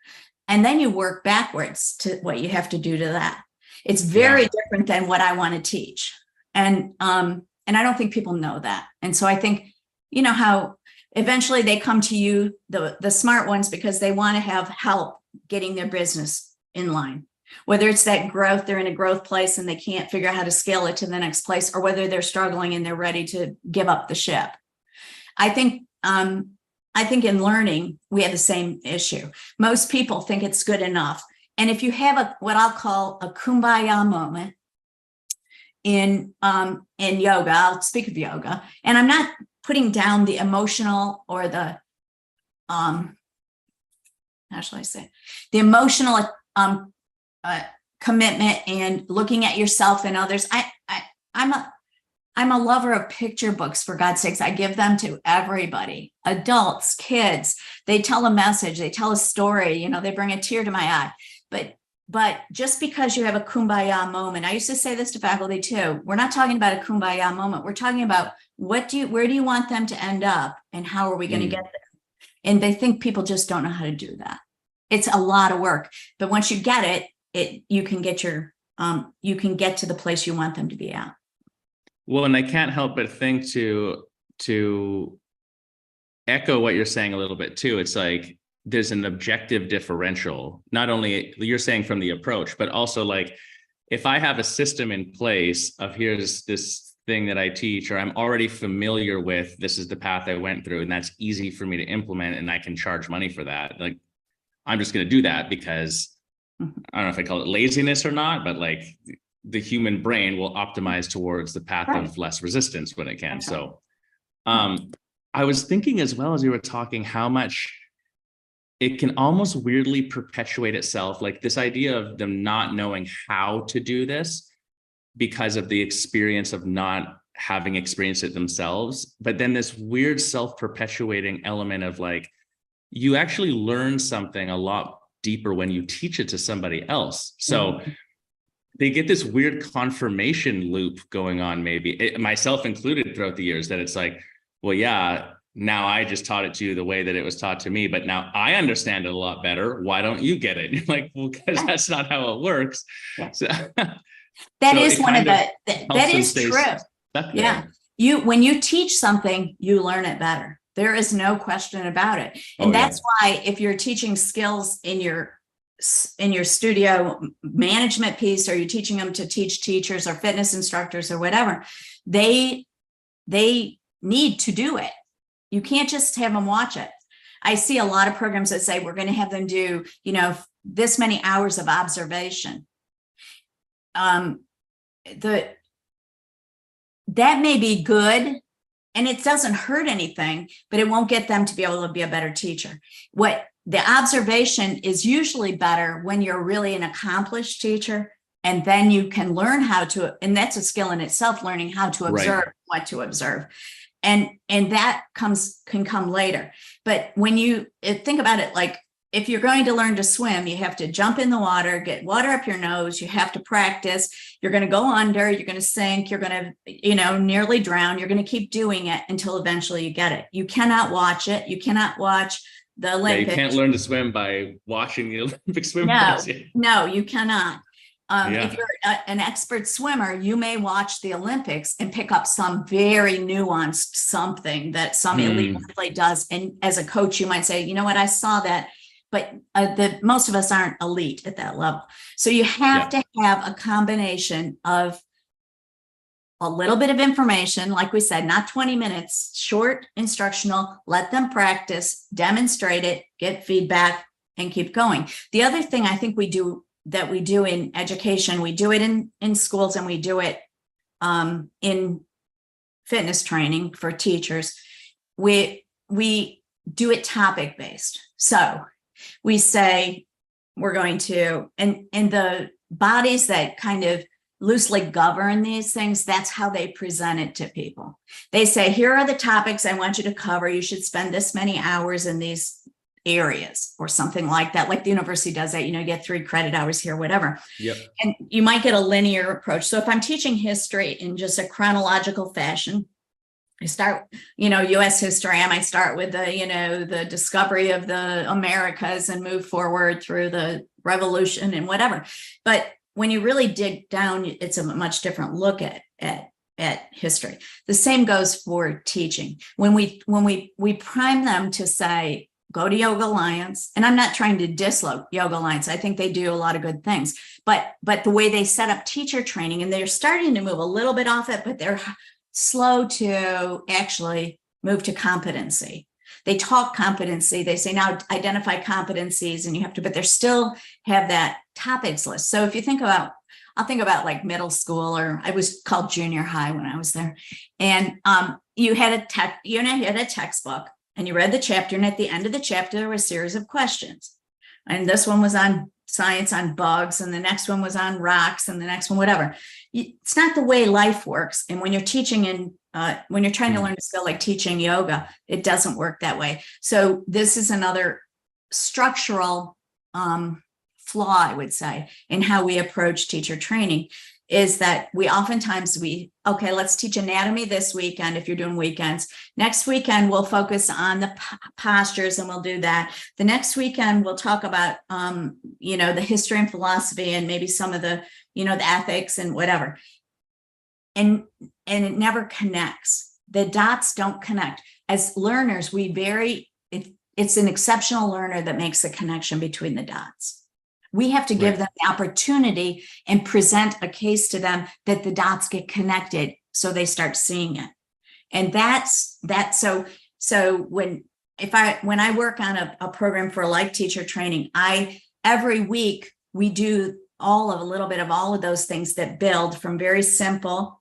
Speaker 2: And then you work backwards to what you have to do to that. It's very different than what I want to teach. And I don't think people know that. And so I think, how eventually they come to you, the smart ones, because they want to have help getting their business in line. Whether it's that growth, they're in a growth place and they can't figure out how to scale it to the next place, or whether they're struggling and they're ready to give up the ship. I think in learning, we have the same issue. Most people think it's good enough. And if you have what I'll call a kumbaya moment in yoga, I'll speak of yoga, and I'm not putting down the emotional or the, how shall I say, the emotional commitment and looking at yourself and others. I'm a lover of picture books, for God's sakes. I give them to everybody, adults, kids. They tell a message, they tell a story, they bring a tear to my eye. But just because you have a kumbaya moment, I used to say this to faculty too, we're not talking about a kumbaya moment. We're talking about where do you want them to end up and how are we going to get there? And they think people just don't know how to do that. It's a lot of work, but once you get it, you can get to the place you want them to be at.
Speaker 1: Well, and I can't help but think to echo what you're saying a little bit too. It's like there's an objective differential, not only you're saying from the approach, but also like if I have a system in place of here's this thing that I teach, or I'm already familiar with, this is the path I went through, and that's easy for me to implement, and I can charge money for that. Like, I'm just going to do that because I don't know if I call it laziness or not, but like the human brain will optimize towards the path of less resistance when it can. So I was thinking as well as you were talking, how much it can almost weirdly perpetuate itself. Like this idea of them not knowing how to do this because of the experience of not having experienced it themselves. But then this weird self-perpetuating element of like, you actually learn something a lot deeper when you teach it to somebody else. So they get this weird confirmation loop going on, maybe myself included throughout the years, that it's like, well, yeah, now I just taught it to you the way that it was taught to me, but now I understand it a lot better. Why don't you get it? You're like, well, because that's not how it works. Yeah. So,
Speaker 2: that is one of that is true. Yeah. When you teach something, you learn it better. There is no question about it. And that's why if you're teaching skills in your studio management piece, or you're teaching them to teach teachers or fitness instructors or whatever, they need to do it. You can't just have them watch it. I see a lot of programs that say we're going to have them do, this many hours of observation. That may be good, and it doesn't hurt anything, but it won't get them to be able to be a better teacher. What the observation is usually better when you're really an accomplished teacher, and then you can learn how to, and that's a skill in itself, learning how to observe, what to observe. And that can come later. But when you think about it, like if you're going to learn to swim, you have to jump in the water, get water up your nose, you have to practice, you're going to go under, you're going to sink, you're going to, nearly drown, you're going to keep doing it until eventually you get it. You cannot watch it. You cannot watch the Olympics.
Speaker 1: You can't learn to swim by watching the Olympic swim.
Speaker 2: No, you cannot. If you're an expert swimmer, you may watch the Olympics and pick up some very nuanced something that some elite athlete does. And as a coach, you might say, you know what, I saw that, but most of us aren't elite at that level. So you have to have a combination of a little bit of information, like we said, not 20 minutes, short, instructional, let them practice, demonstrate it, get feedback, and keep going. The other thing I think we do in education, we do it in schools, and we do it in fitness training for teachers. We do it topic based. So we say we're going to, and the bodies that kind of loosely govern these things, that's how they present it to people. They say, here are the topics I want you to cover. You should spend this many hours in these areas, or something like that. Like the university does that, you get 3 credit hours here, whatever.
Speaker 1: Yep.
Speaker 2: And you might get a linear approach. So if I'm teaching history in just a chronological fashion, I start, U.S. history, I might start with the discovery of the Americas and move forward through the Revolution and whatever. But when you really dig down, it's a much different look at history. The same goes for teaching. When we prime them to say, go to Yoga Alliance, and I'm not trying to diss Yoga Alliance. I think they do a lot of good things, but the way they set up teacher training, and they're starting to move a little bit off it, but they're slow to actually move to competency. They talk competency. They say now identify competencies, and you have to, but they still have that topics list. So if you think about, I'll think about like middle school, or I was called junior high when I was there, and you had a textbook, and you read the chapter, and at the end of the chapter there was a series of questions, and this one was on science on bugs, and the next one was on rocks, and the next one whatever. It's not the way life works. And when you're teaching when you're trying to learn a skill like teaching yoga, it doesn't work that way. So this is another structural flaw, I would say, in how we approach teacher training, is that we oftentimes let's teach anatomy this weekend if you're doing weekends. Next weekend, we'll focus on the postures, and we'll do that. The next weekend, we'll talk about, the history and philosophy, and maybe some of the, the ethics and whatever. And it never connects. The dots don't connect. As learners, it's an exceptional learner that makes the connection between the dots. We have to give them the opportunity and present a case to them that the dots get connected, so they start seeing it. And that's that. So when I work on a program for like teacher training, every week we do a little bit of all of those things that build from very simple.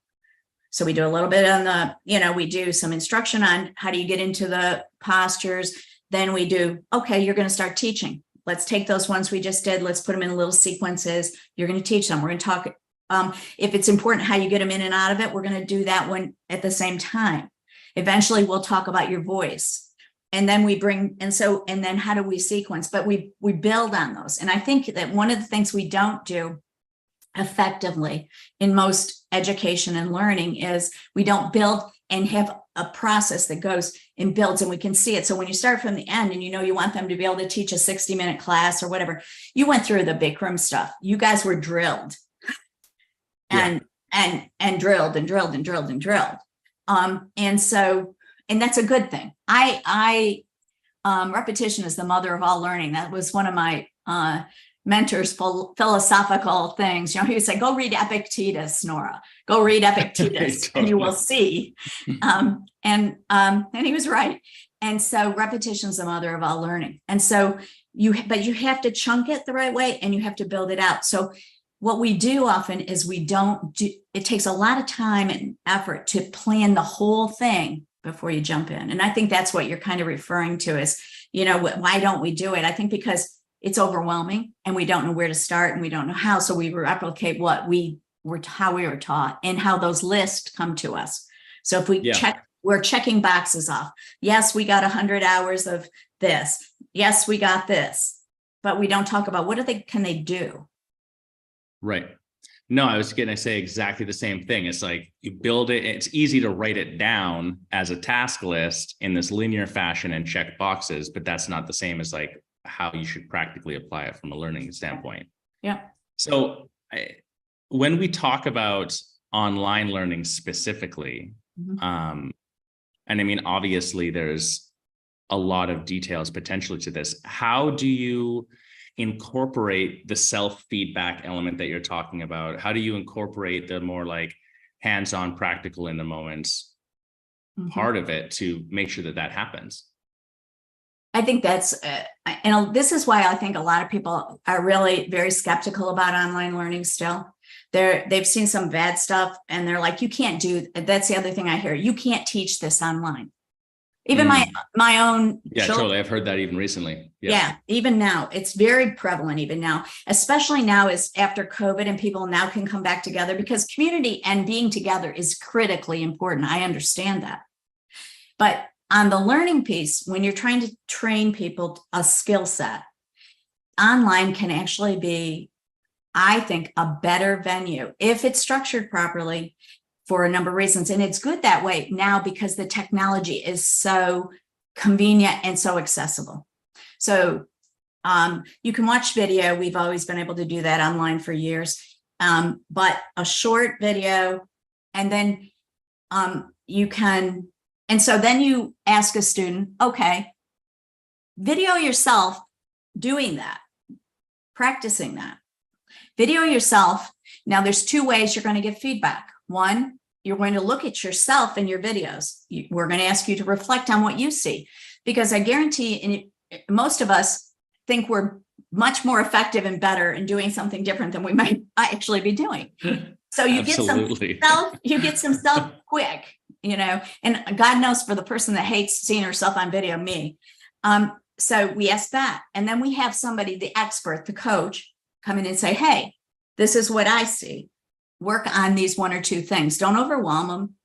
Speaker 2: So we do a little bit on we do some instruction on how do you get into the postures. Then we do, okay, you're going to start teaching. Let's take those ones we just did. Let's put them in little sequences. You're going to teach them. We're going to talk. If it's important how you get them in and out of it, we're going to do that one at the same time. Eventually, we'll talk about your voice. And then and then how do we sequence? But we build on those. And I think that one of the things we don't do effectively in most education and learning is we don't build and have a process that goes and builds, and we can see it. So when you start from the end and you want them to be able to teach a 60-minute class or whatever, you went through the Bikram stuff. You guys were drilled and drilled and drilled and drilled and drilled. And that's a good thing. Repetition is the mother of all learning. That was one of my mentors' philosophical things. He would say, go read Epictetus, Nora. Go read Epictetus, and you will see. And he was right. And so repetition is the mother of all learning. And so you have to chunk it the right way, and you have to build it out. So what we do often is it takes a lot of time and effort to plan the whole thing before you jump in. And I think that's what you're kind of referring to is, why don't we do it? I think because it's overwhelming and we don't know where to start and we don't know how. So we replicate how we were taught and how those lists come to us. So if we we're checking boxes off. Yes, we got 100 hours of this. Yes, we got this, but we don't talk about can they do?
Speaker 1: Right. No, I was going to say exactly the same thing. It's like you build it. It's easy to write it down as a task list in this linear fashion and check boxes, but that's not the same as like how you should practically apply it from a learning standpoint.
Speaker 2: Yeah.
Speaker 1: So when we talk about online learning specifically, and I mean, obviously there's a lot of details potentially to this. How do you incorporate the self-feedback element that you're talking about? How do you incorporate the more like hands-on, practical in the moments part of it to make sure that that happens?
Speaker 2: I think that's, and this is why I think a lot of people are really very skeptical about online learning still. They've seen some bad stuff and they're like, you can't do, that's the other thing I hear. You can't teach this online. Even my own
Speaker 1: children. Totally. I've heard that even recently.
Speaker 2: Yeah, even now, it's very prevalent even now, especially now as after COVID and people now can come back together, because community and being together is critically important. I understand that. But on the learning piece, when you're trying to train people a skill set, online can actually be, I think, a better venue if it's structured properly for a number of reasons. And it's good that way now because the technology is so convenient and so accessible. So you can watch video. We've always been able to do that online for years, but a short video, and then you can, and so then you ask a student, okay, video yourself doing that, practicing that. Video yourself. Now there's two ways you're going to get feedback. One, you're going to look at yourself in your videos. We're going to ask you to reflect on what you see, because I guarantee most of us think we're much more effective and better in doing something different than we might actually be doing. So you get some self quick, and God knows for the person that hates seeing herself on video, me. So we ask that. And then we have somebody, the expert, the coach, come in and say, hey, this is what I see. Work on these one or two things. Don't overwhelm them,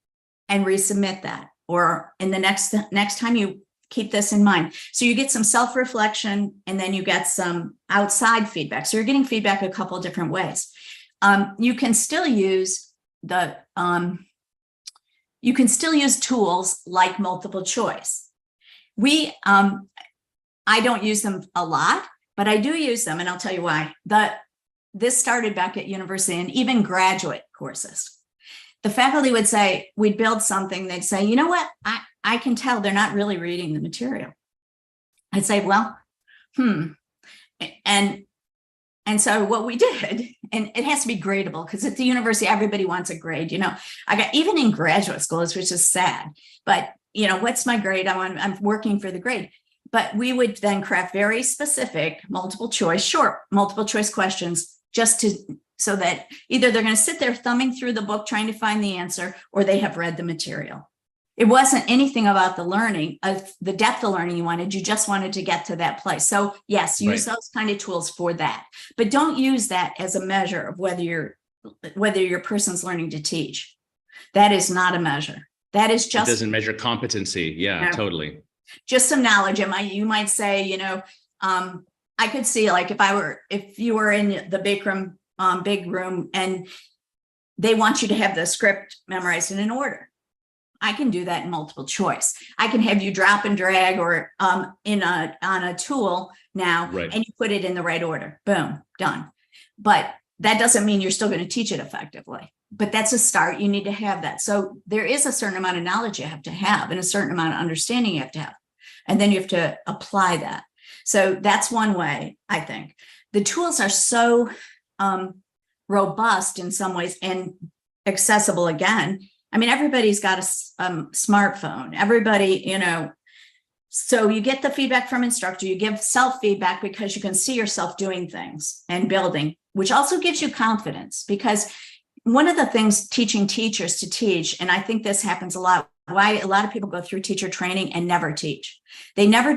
Speaker 2: and resubmit that. Or in the next time, you keep this in mind. So you get some self-reflection, and then you get some outside feedback. So you're getting feedback a couple of different ways. You can still use tools like multiple choice. I don't use them a lot, but I do use them, and I'll tell you why. This started back at university and even graduate courses. The faculty would say, we'd build something, they'd say, you know what, I can tell they're not really reading the material. I'd say, well, and so what we did, and it has to be gradable, because at the university, everybody wants a grade. I got, even in graduate schools, which is sad, but what's my grade? I'm working for the grade. But we would then craft very specific short multiple choice questions, so that either they're going to sit there thumbing through the book trying to find the answer, or they have read the material. It wasn't anything about the learning, the depth of learning you wanted. You just wanted to get to that place. So yes, use those kind of tools for that, but don't use that as a measure of whether your person's learning to teach. That is not a measure. That is just, it doesn't
Speaker 1: measure competency. Yeah, totally.
Speaker 2: Just some knowledge. You might say, I could see, like, if you were in the big room and they want you to have the script memorized in an order. I can do that in multiple choice. I can have you drop and drag or on a tool now, and you put it in the right order. Boom, done. But that doesn't mean you're still going to teach it effectively. But that's a start. You need to have that. So there is a certain amount of knowledge you have to have, and a certain amount of understanding you have to have. And then you have to apply that. So that's one way, I think. The tools are so robust in some ways and accessible again. Everybody's got a smartphone. Everybody, so you get the feedback from instructor. You give self-feedback because you can see yourself doing things and building, which also gives you confidence. Because one of the things teaching teachers to teach, and I think this happens a lot, why a lot of people go through teacher training and never teach. They never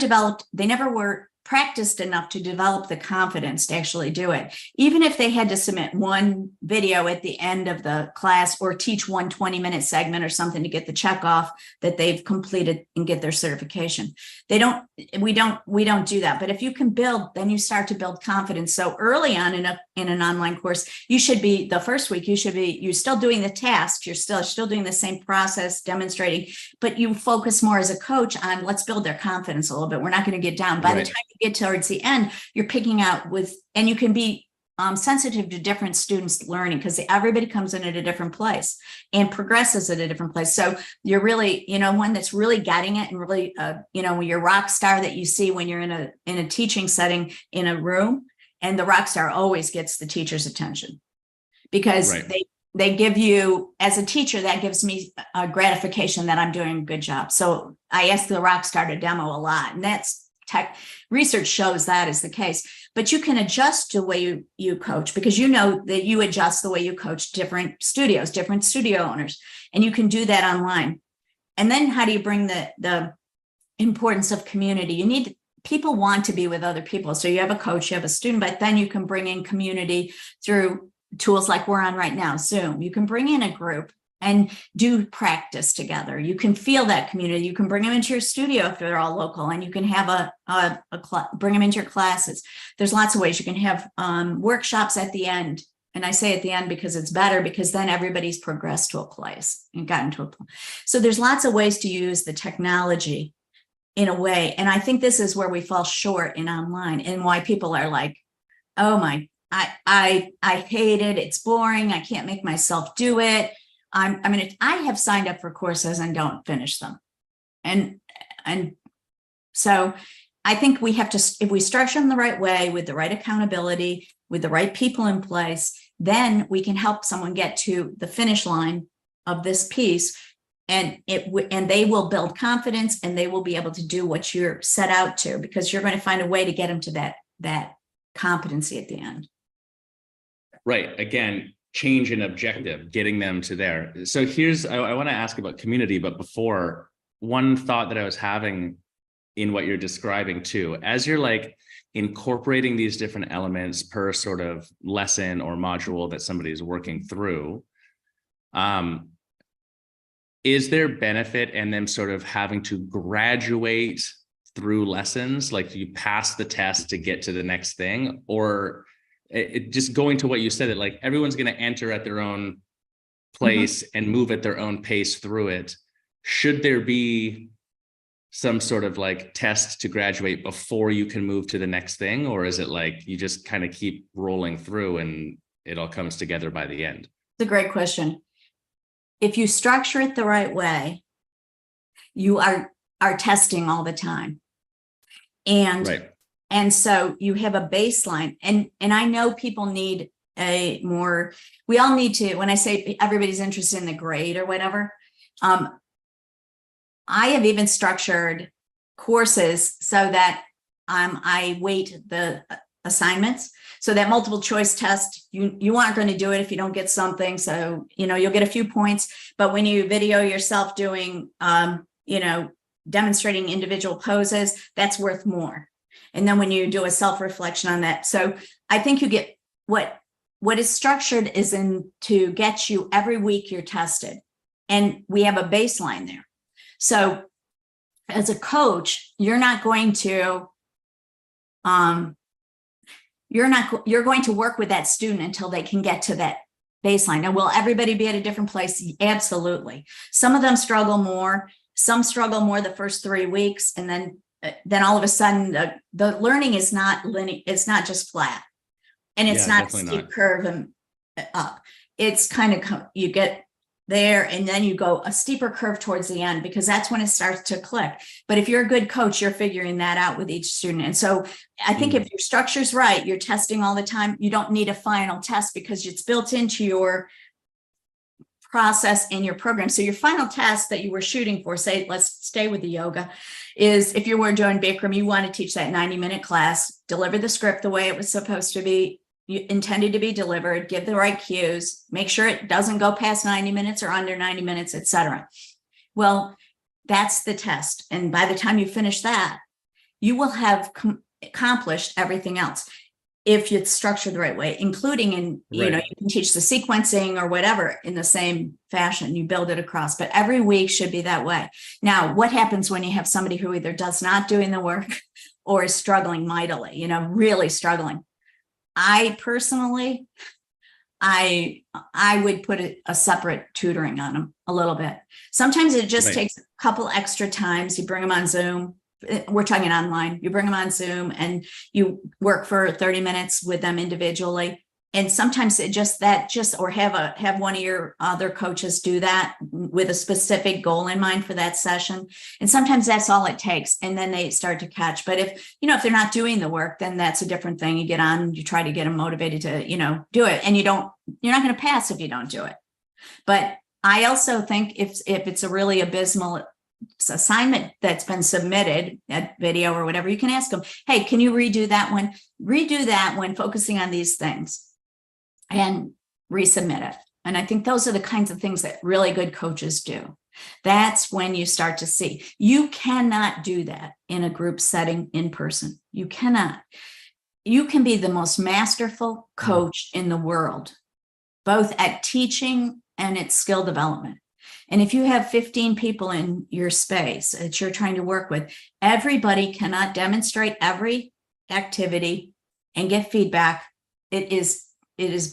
Speaker 2: were practiced enough to develop the confidence to actually do it. Even if they had to submit one video at the end of the class or teach one 20-minute segment or something to get the check off that they've completed and get their certification. We don't do that. But if you can build, then you start to build confidence. So early on in an online course, you should be, the first week, you're still doing the tasks, you're still doing the same process, demonstrating, but you focus more as a coach on, let's build their confidence a little bit. We're not going to get down. By the time you get towards the end, you're picking out and you can be sensitive to different students learning, because everybody comes in at a different place and progresses at a different place. So you're really, one that's really getting it and really, your rock star that you see when you're in a teaching setting in a room, and the rock star always gets the teacher's attention, because they give you, as a teacher, that gives me a gratification that I'm doing a good job. So I ask the rock star to demo a lot, and that's research shows that is the case. But you can adjust the way you coach, because that you adjust the way you coach different studios, different studio owners, and you can do that online. And then how do you bring the importance of community? People want to be with other people. So you have a coach, you have a student, but then you can bring in community through tools like we're on right now, Zoom. You can bring in a group and do practice together. You can feel that community. You can bring them into your studio if they're all local, and you can have bring them into your classes. There's lots of ways. You can have workshops at the end. And I say at the end because it's better, because then everybody's progressed to a place and gotten to a place. So there's lots of ways to use the technology in a way. And I think this is where we fall short in online, and why people are like, oh my, I hate it. It's boring. I can't make myself do it. I have signed up for courses and don't finish them. And so I think we have to, if we structure them the right way, with the right accountability, with the right people in place, then we can help someone get to the finish line of this piece. And they will build confidence, and they will be able to do what you're set out to, because you're going to find a way to get them to that competency at the end.
Speaker 1: Right. Again, change in objective, getting them to there. So I want to ask about community, but before, one thought that I was having in what you're describing too, as you're like incorporating these different elements per sort of lesson or module that somebody is working through, is there benefit in them sort of having to graduate through lessons, like you pass the test to get to the next thing? Or just going to what you said, that like everyone's going to enter at their own place and move at their own pace through it. Should there be some sort of like test to graduate before you can move to the next thing? Or is it like you just kind of keep rolling through and it all comes together by the end?
Speaker 2: It's a great question. If you structure it the right way, you are testing all the time. And so you have a baseline, and I know people need we all need to, when I say everybody's interested in the grade or whatever, I have even structured courses so that I weight the assignments, so that multiple choice test, you aren't going to do it if you don't get something. So, you'll get a few points, but when you video yourself doing, demonstrating individual poses, that's worth more. And then when you do a self-reflection on that. So I think you get what is structured is to get you every week you're tested, and we have a baseline there. So as a coach, you're going to work with that student until they can get to that baseline. Now, will everybody be at a different place? Absolutely. Some of them struggle more. Some struggle more the first 3 weeks, and then all of a sudden the learning is not linear. It's not just flat, and it's not a steep curve and up. It's kind of, you get there and then you go a steeper curve towards the end, because that's when it starts to click. But if you're a good coach, you're figuring that out with each student. And so I think if your structure's right, you're testing all the time. You don't need a final test, because it's built into your process in your program. So your final test that you were shooting for, say, let's stay with the yoga, is if you were doing Bikram, you want to teach that 90-minute class, deliver the script the way it was supposed to be, intended to be delivered, give the right cues, make sure it doesn't go past 90 minutes or under 90 minutes, etc. Well, that's the test. And by the time you finish that, you will have accomplished everything else, if it's structured the right way, including in, you can teach the sequencing or whatever in the same fashion, you build it across, but every week should be that way. Now, what happens when you have somebody who either does not doing the work or is struggling mightily, really struggling? I personally, I would put a separate tutoring on them a little bit. Sometimes it just takes a couple extra times. You bring them on Zoom. We're talking online. You bring them on Zoom and you work for 30 minutes with them individually. And sometimes or have one of your other coaches do that with a specific goal in mind for that session. And sometimes that's all it takes. And then they start to catch. But if they're not doing the work, then that's a different thing. You get on, you try to get them motivated to, do it. And you're not going to pass if you don't do it. But I also think if it's a really abysmal assignment that's been submitted, that video or whatever, you can ask them, hey, can you redo that one focusing on these things, and resubmit it. And I think those are the kinds of things that really good coaches do. That's when you start to see. You cannot do that in a group setting in person. You cannot. You can be the most masterful coach in the world, both at teaching and at skill development. And if you have 15 people in your space that you're trying to work with, everybody cannot demonstrate every activity and get feedback. It is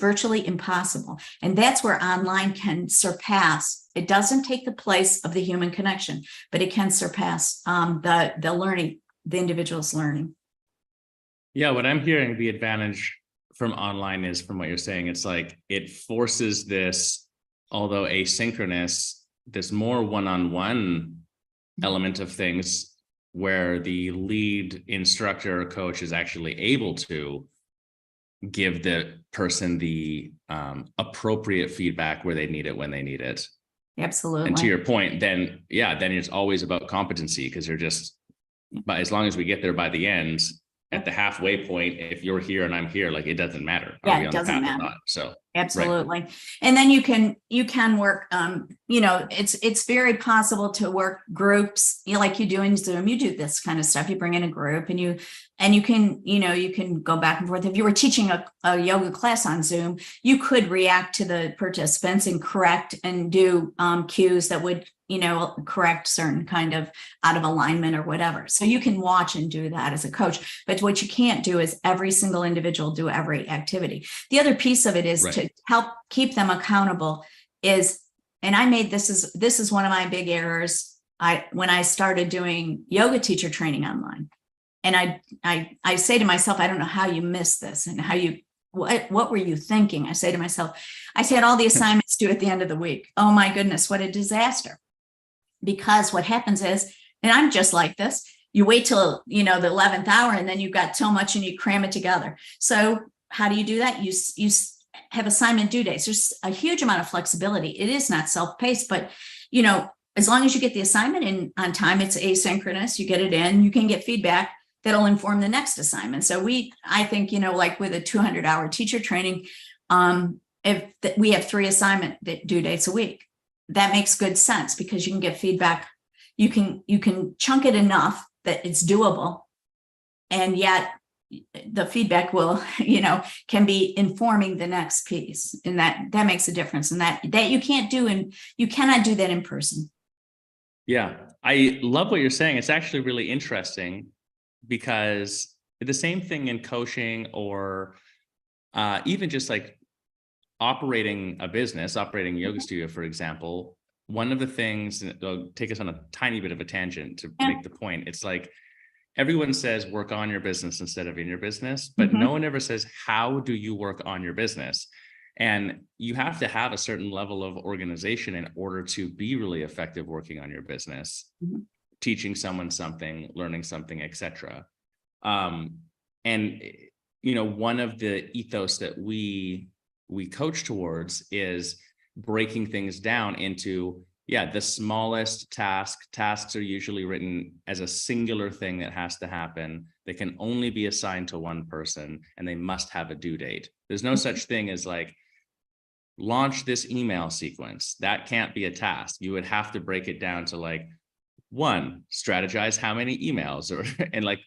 Speaker 2: virtually impossible. And that's where online can surpass. It doesn't take the place of the human connection, but it can surpass the learning, the individual's learning.
Speaker 1: Yeah, what I'm hearing the advantage from online is, from what you're saying, it's like it forces this, although asynchronous, this more one-on-one element of things where the lead instructor or coach is actually able to give the person the appropriate feedback where they need it, when they need it.
Speaker 2: Absolutely.
Speaker 1: And to your point, then it's always about competency, because but as long as we get there by the end, at the halfway point, if you're here and I'm here, like, it doesn't matter.
Speaker 2: Yeah, it doesn't matter. Or not?
Speaker 1: So
Speaker 2: absolutely. Right. And then you can work, it's very possible to work groups, like you do in Zoom. You do this kind of stuff. You bring in a group and you can go back and forth. If you were teaching a yoga class on Zoom, you could react to the participants and correct and do cues that would correct certain kind of out of alignment or whatever. So you can watch and do that as a coach. But what you can't do is every single individual do every activity. The other piece of it is to help keep them accountable is, and this is one of my big errors. When I started doing yoga teacher training online, and I say to myself, I don't know how you missed this and what were you thinking? I say to myself, I had all the assignments due at the end of the week. Oh my goodness, what a disaster. Because what happens is, and I'm just like this, you wait till, the 11th hour and then you've got so much and you cram it together. So how do you do that? You have assignment due dates. There's a huge amount of flexibility. It is not self-paced, but, as long as you get the assignment in on time, it's asynchronous, you get it in, you can get feedback that'll inform the next assignment. So I think, like with a 200-hour teacher training, if we have 3 assignment due dates a week. That makes good sense because you can get feedback. You can chunk it enough that it's doable, and yet the feedback will, can be informing the next piece, and that makes a difference. And that you can't do, and you cannot do that in person.
Speaker 1: Yeah, I love what you're saying. It's actually really interesting because the same thing in coaching or even just like operating a business, operating a yoga studio, for example, one of the things, it'll take us on a tiny bit of a tangent to make the point. It's like everyone says work on your business instead of in your business, but no one ever says, how do you work on your business? And you have to have a certain level of organization in order to be really effective working on your business, teaching someone something, learning something, etc. And one of the ethos that we coach towards is breaking things down into, the smallest tasks are usually written as a singular thing that has to happen. They can only be assigned to one person and they must have a due date. There's no such thing as like, launch this email sequence. That can't be a task. You would have to break it down to like, 1, strategize how many emails, and like,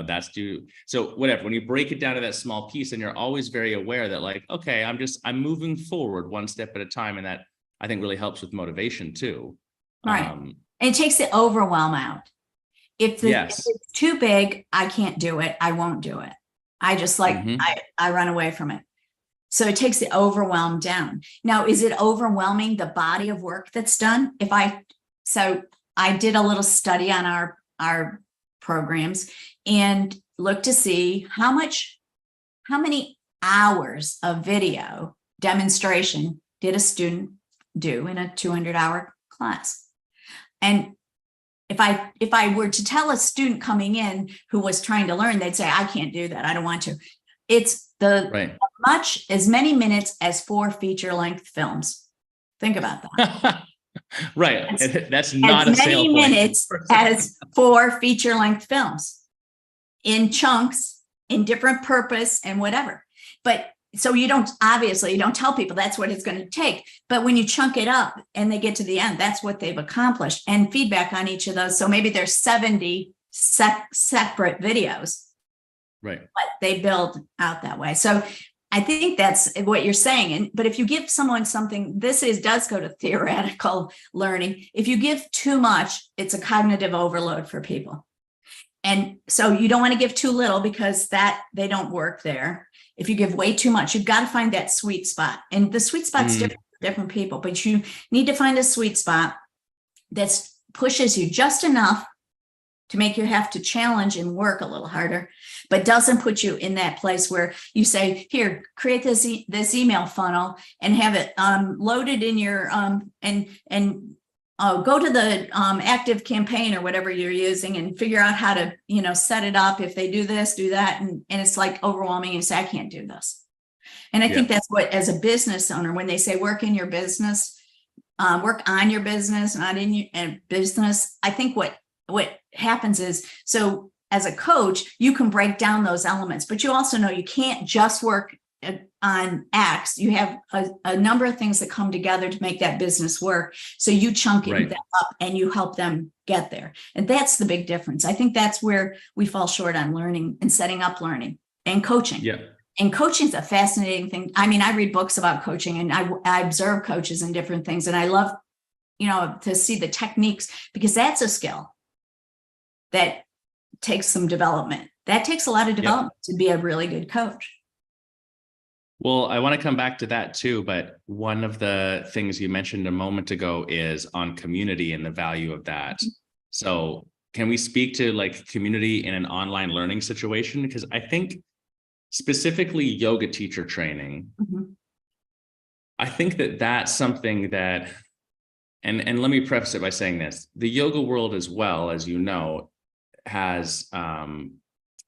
Speaker 1: that's due. So whatever, when you break it down to that small piece, and you're always very aware that like, okay, I'm moving forward one step at a time. And that I think really helps with motivation too.
Speaker 2: Right. And it takes the overwhelm out. If it's too big, I can't do it. I won't do it. I just like, I run away from it. So it takes the overwhelm down. Now, is it overwhelming the body of work that's done? So I did a little study on our programs and looked to see how many hours of video demonstration did a student do in a 200-hour class? And if I were to tell a student coming in who was trying to learn, they'd say, I can't do that. I don't want to. It's as many minutes as 4 feature-length films. Think about that.
Speaker 1: Right. That's not
Speaker 2: as
Speaker 1: a sale
Speaker 2: many
Speaker 1: point.
Speaker 2: minutes as 4 feature-length films in chunks, in different purpose and whatever. But so you don't tell people that's what it's going to take. But when you chunk it up and they get to the end, that's what they've accomplished, and feedback on each of those. So maybe there's 70 separate videos,
Speaker 1: right?
Speaker 2: But they build out that way. So I think that's what you're saying. But if you give someone something, does go to theoretical learning. If you give too much, it's a cognitive overload for people. And so you don't want to give too little, because they don't work there. If you give way too much, you've got to find that sweet spot. And the sweet spot's different for different people, but you need to find a sweet spot that pushes you just enough to make you have to challenge and work a little harder, but doesn't put you in that place where you say, here, create this email funnel and have it loaded in your go to the active campaign or whatever you're using and figure out how to, set it up. If they do this, do that. And it's like overwhelming, and you say, I can't do this. And I think that's what, as a business owner, when they say work in your business, work on your business, not in your business, I think what happens is, so as a coach, you can break down those elements, but you also know you can't just work on X. You have a number of things that come together to make that business work. So you chunk them up and you help them get there. And that's the big difference. I think that's where we fall short on learning and setting up learning and coaching.
Speaker 1: Yeah.
Speaker 2: And coaching is a fascinating thing. I mean, I read books about coaching, and I observe coaches and different things. And I love, to see the techniques, because that's a skill that takes some development. That takes a lot of development to be a really good coach.
Speaker 1: Well, I want to come back to that too, but one of the things you mentioned a moment ago is on community and the value of that. So can we speak to like community in an online learning situation? Because I think specifically yoga teacher training, I think that's something that, and let me preface it by saying this, the yoga world as well, as you know, has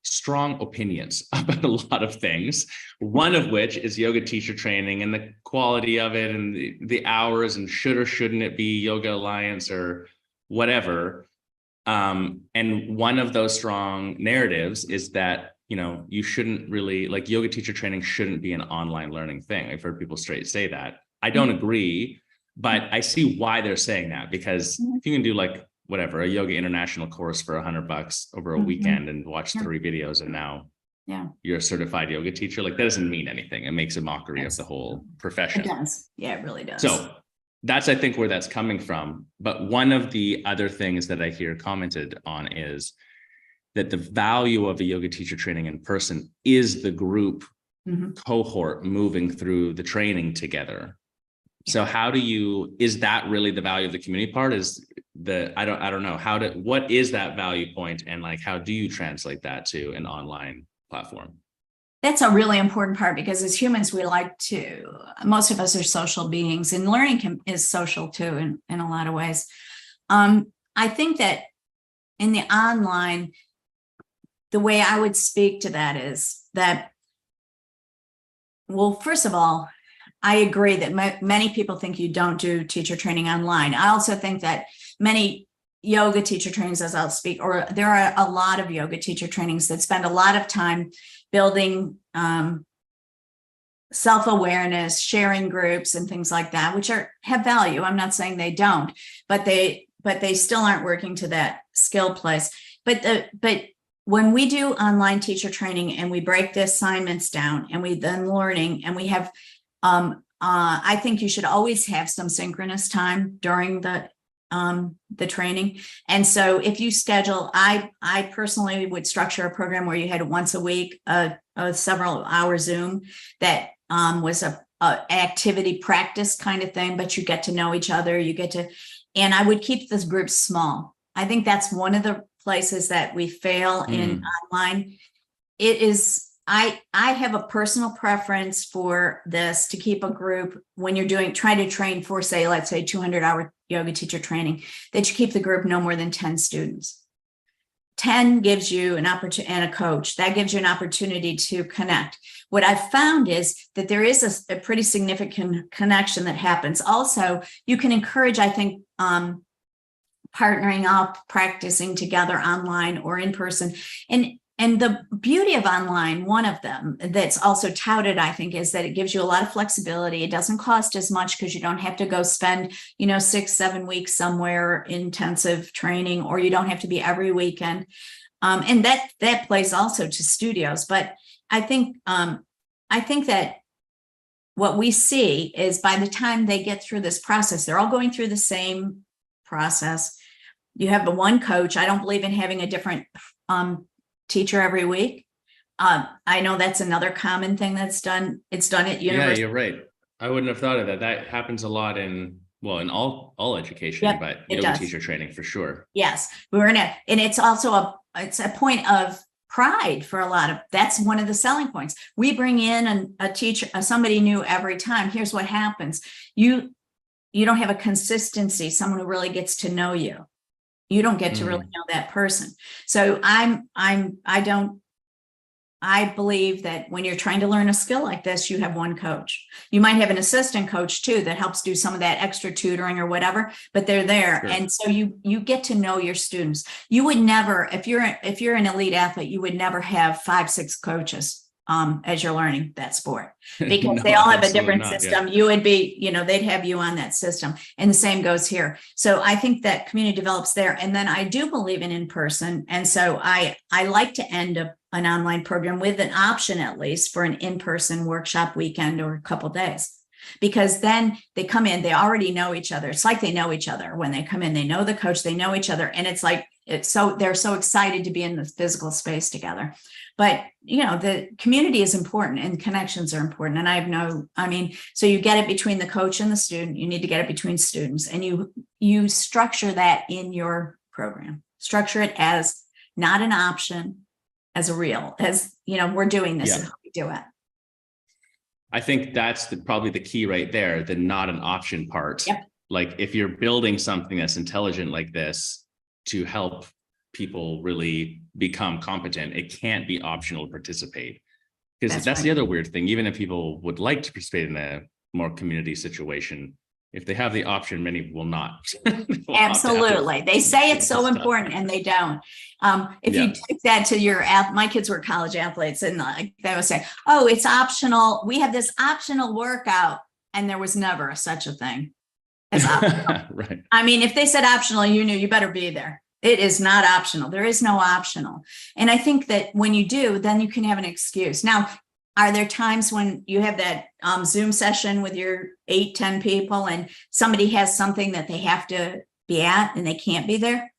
Speaker 1: strong opinions about a lot of things, one of which is yoga teacher training and the quality of it and the hours and should or shouldn't it be Yoga Alliance or whatever. And one of those strong narratives is that, you shouldn't really, like, yoga teacher training shouldn't be an online learning thing. I've heard people straight say that. I don't agree, but I see why they're saying that, because if you can do like whatever, a yoga international course for $100 over a weekend and watch 3 videos, and now you're a certified yoga teacher, like that doesn't mean anything. It makes a mockery of the whole profession.
Speaker 2: It does. Yeah, it really does.
Speaker 1: So that's, I think, where that's coming from. But one of the other things that I hear commented on is that the value of a yoga teacher training in person is the group cohort moving through the training together. So is that really the value of the community part? I don't know what is that value point, and like, how do you translate that to an online platform?
Speaker 2: That's a really important part, because as humans, most of us are social beings, and learning is social too, in a lot of ways. I think that in the online, the way I would speak to that is that, well, first of all, I agree that many people think you don't do teacher training online. I also think that many yoga teacher trainings, as I'll speak, or there are a lot of yoga teacher trainings that spend a lot of time building self-awareness, sharing groups and things like that, which have value. I'm not saying they don't, but they still aren't working to that skill place. But when we do online teacher training and we break the assignments down and we then learning, and we have I think you should always have some synchronous time during the training. And so if you schedule, I personally would structure a program where you had once a week, a several hour Zoom that was a activity practice kind of thing, but you get to know each other, and I would keep this group small. I think that's one of the places that we fail in online. It is I have a personal preference for this to keep a group when you're trying to train for, say, let's say 200-hour yoga teacher training, that you keep the group no more than 10 students. 10 gives you an opportunity, and a coach, that gives you an opportunity to connect. What I've found is that there is a pretty significant connection that happens. Also, you can encourage, I think, partnering up, practicing together online or in person. And the beauty of online, one of them that's also touted, I think, is that it gives you a lot of flexibility. It doesn't cost as much because you don't have to go spend, 6-7 weeks somewhere intensive training, or you don't have to be every weekend. And that plays also to studios. But I think that what we see is by the time they get through this process, they're all going through the same process. You have the one coach. I don't believe in having a different teacher every week. I know that's another common thing that's done. It's done at university.
Speaker 1: Yeah, you're right. I wouldn't have thought of that. That happens a lot in all education,
Speaker 2: Yep,
Speaker 1: but
Speaker 2: it
Speaker 1: yoga
Speaker 2: does.
Speaker 1: teacher training for sure.
Speaker 2: Yes, and it's also it's a point of pride for a lot of. That's one of the selling points. We bring in a teacher, somebody new every time. Here's what happens: you don't have a consistency. Someone who really gets to know you. You don't get to really know that person. So I believe that when you're trying to learn a skill like this, you have one coach. You might have an assistant coach too that helps do some of that extra tutoring or whatever, but they're there.
Speaker 1: Sure.
Speaker 2: And so you get to know your students. You would never, if you're an elite athlete, you would never have 5-6 coaches as you're learning that sport, because
Speaker 1: No,
Speaker 2: they all have a different
Speaker 1: not,
Speaker 2: system.
Speaker 1: yeah.
Speaker 2: You would be, they'd have you on that system, and the same goes here. So I think that community develops there. And then I do believe in person. And so I like to end up an online program with an option, at least for an in-person workshop weekend or a couple days, because then they come in, they already know each other. It's like they know each other when they come in, they know the coach, they know each other. And it's like, they're so excited to be in the physical space together. But, the community is important and connections are important. And so you get it between the coach and the student, you need to get it between students, and you structure that in your program, structure it as not an option, as we're doing this,
Speaker 1: Yeah.
Speaker 2: and how we do it.
Speaker 1: I think that's probably the key right there, the not an option part.
Speaker 2: Yep.
Speaker 1: Like if you're building something that's intelligent like this to help people really become competent, it can't be optional to participate. Because that's
Speaker 2: right.
Speaker 1: the other weird thing. Even if people would like to participate in a more community situation, if they have the option, many will not.
Speaker 2: Absolutely. They say it's so important and they don't. You take that to my kids were college athletes, and they would say, oh, it's optional. We have this optional workout. And there was never such a thing as optional.
Speaker 1: Right.
Speaker 2: If they said optional, you knew you better be there. It is not optional. There is no optional. And I think that when you do, then you can have an excuse. Now, are there times when you have that Zoom session with your 8-10 people and somebody has something that they have to be at and they can't be there?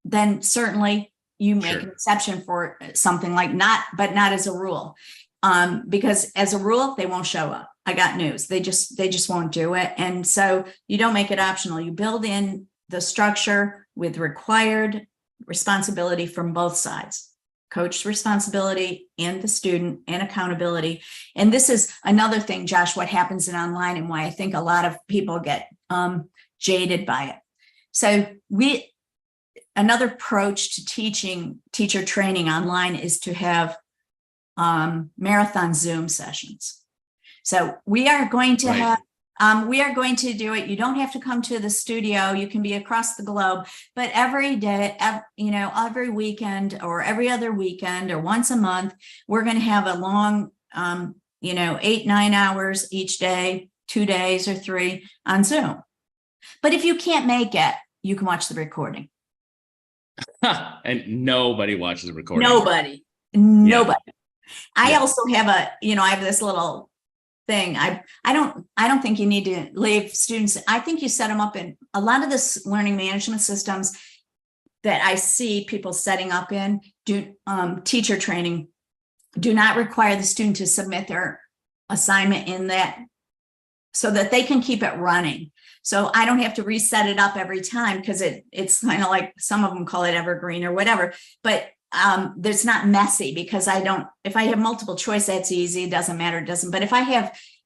Speaker 2: Then certainly you make an exception for something like but not as a rule. Because as a rule, they won't show up. I got news. They just won't do it. And so you don't make it optional. You build in the structure with required responsibility from both sides. Coach responsibility and the student, and accountability. And this is another thing, Josh, what happens in online and why I think a lot of people get jaded by it. So another approach to teacher training online is to have marathon Zoom sessions. So we are going to have we are going to do it. You don't have to come to the studio. You can be across the globe, but every day, every weekend or every other weekend or once a month, we're going to have a long, 8-9 hours each day, 2 days or 3 on Zoom. But if you can't make it, you can watch the recording.
Speaker 1: And nobody watches the recording.
Speaker 2: Nobody.
Speaker 1: Yeah.
Speaker 2: I also have I have this little thing. I don't think you need to leave students. I think you set them up in a lot of this learning management systems that I see people setting up in teacher training do not require the student to submit their assignment in that so that they can keep it running. So I don't have to reset it up every time, because it's kind of like some of them call it evergreen or whatever. But There's not messy because if I have multiple choice, that's easy. It doesn't matter. It doesn't. But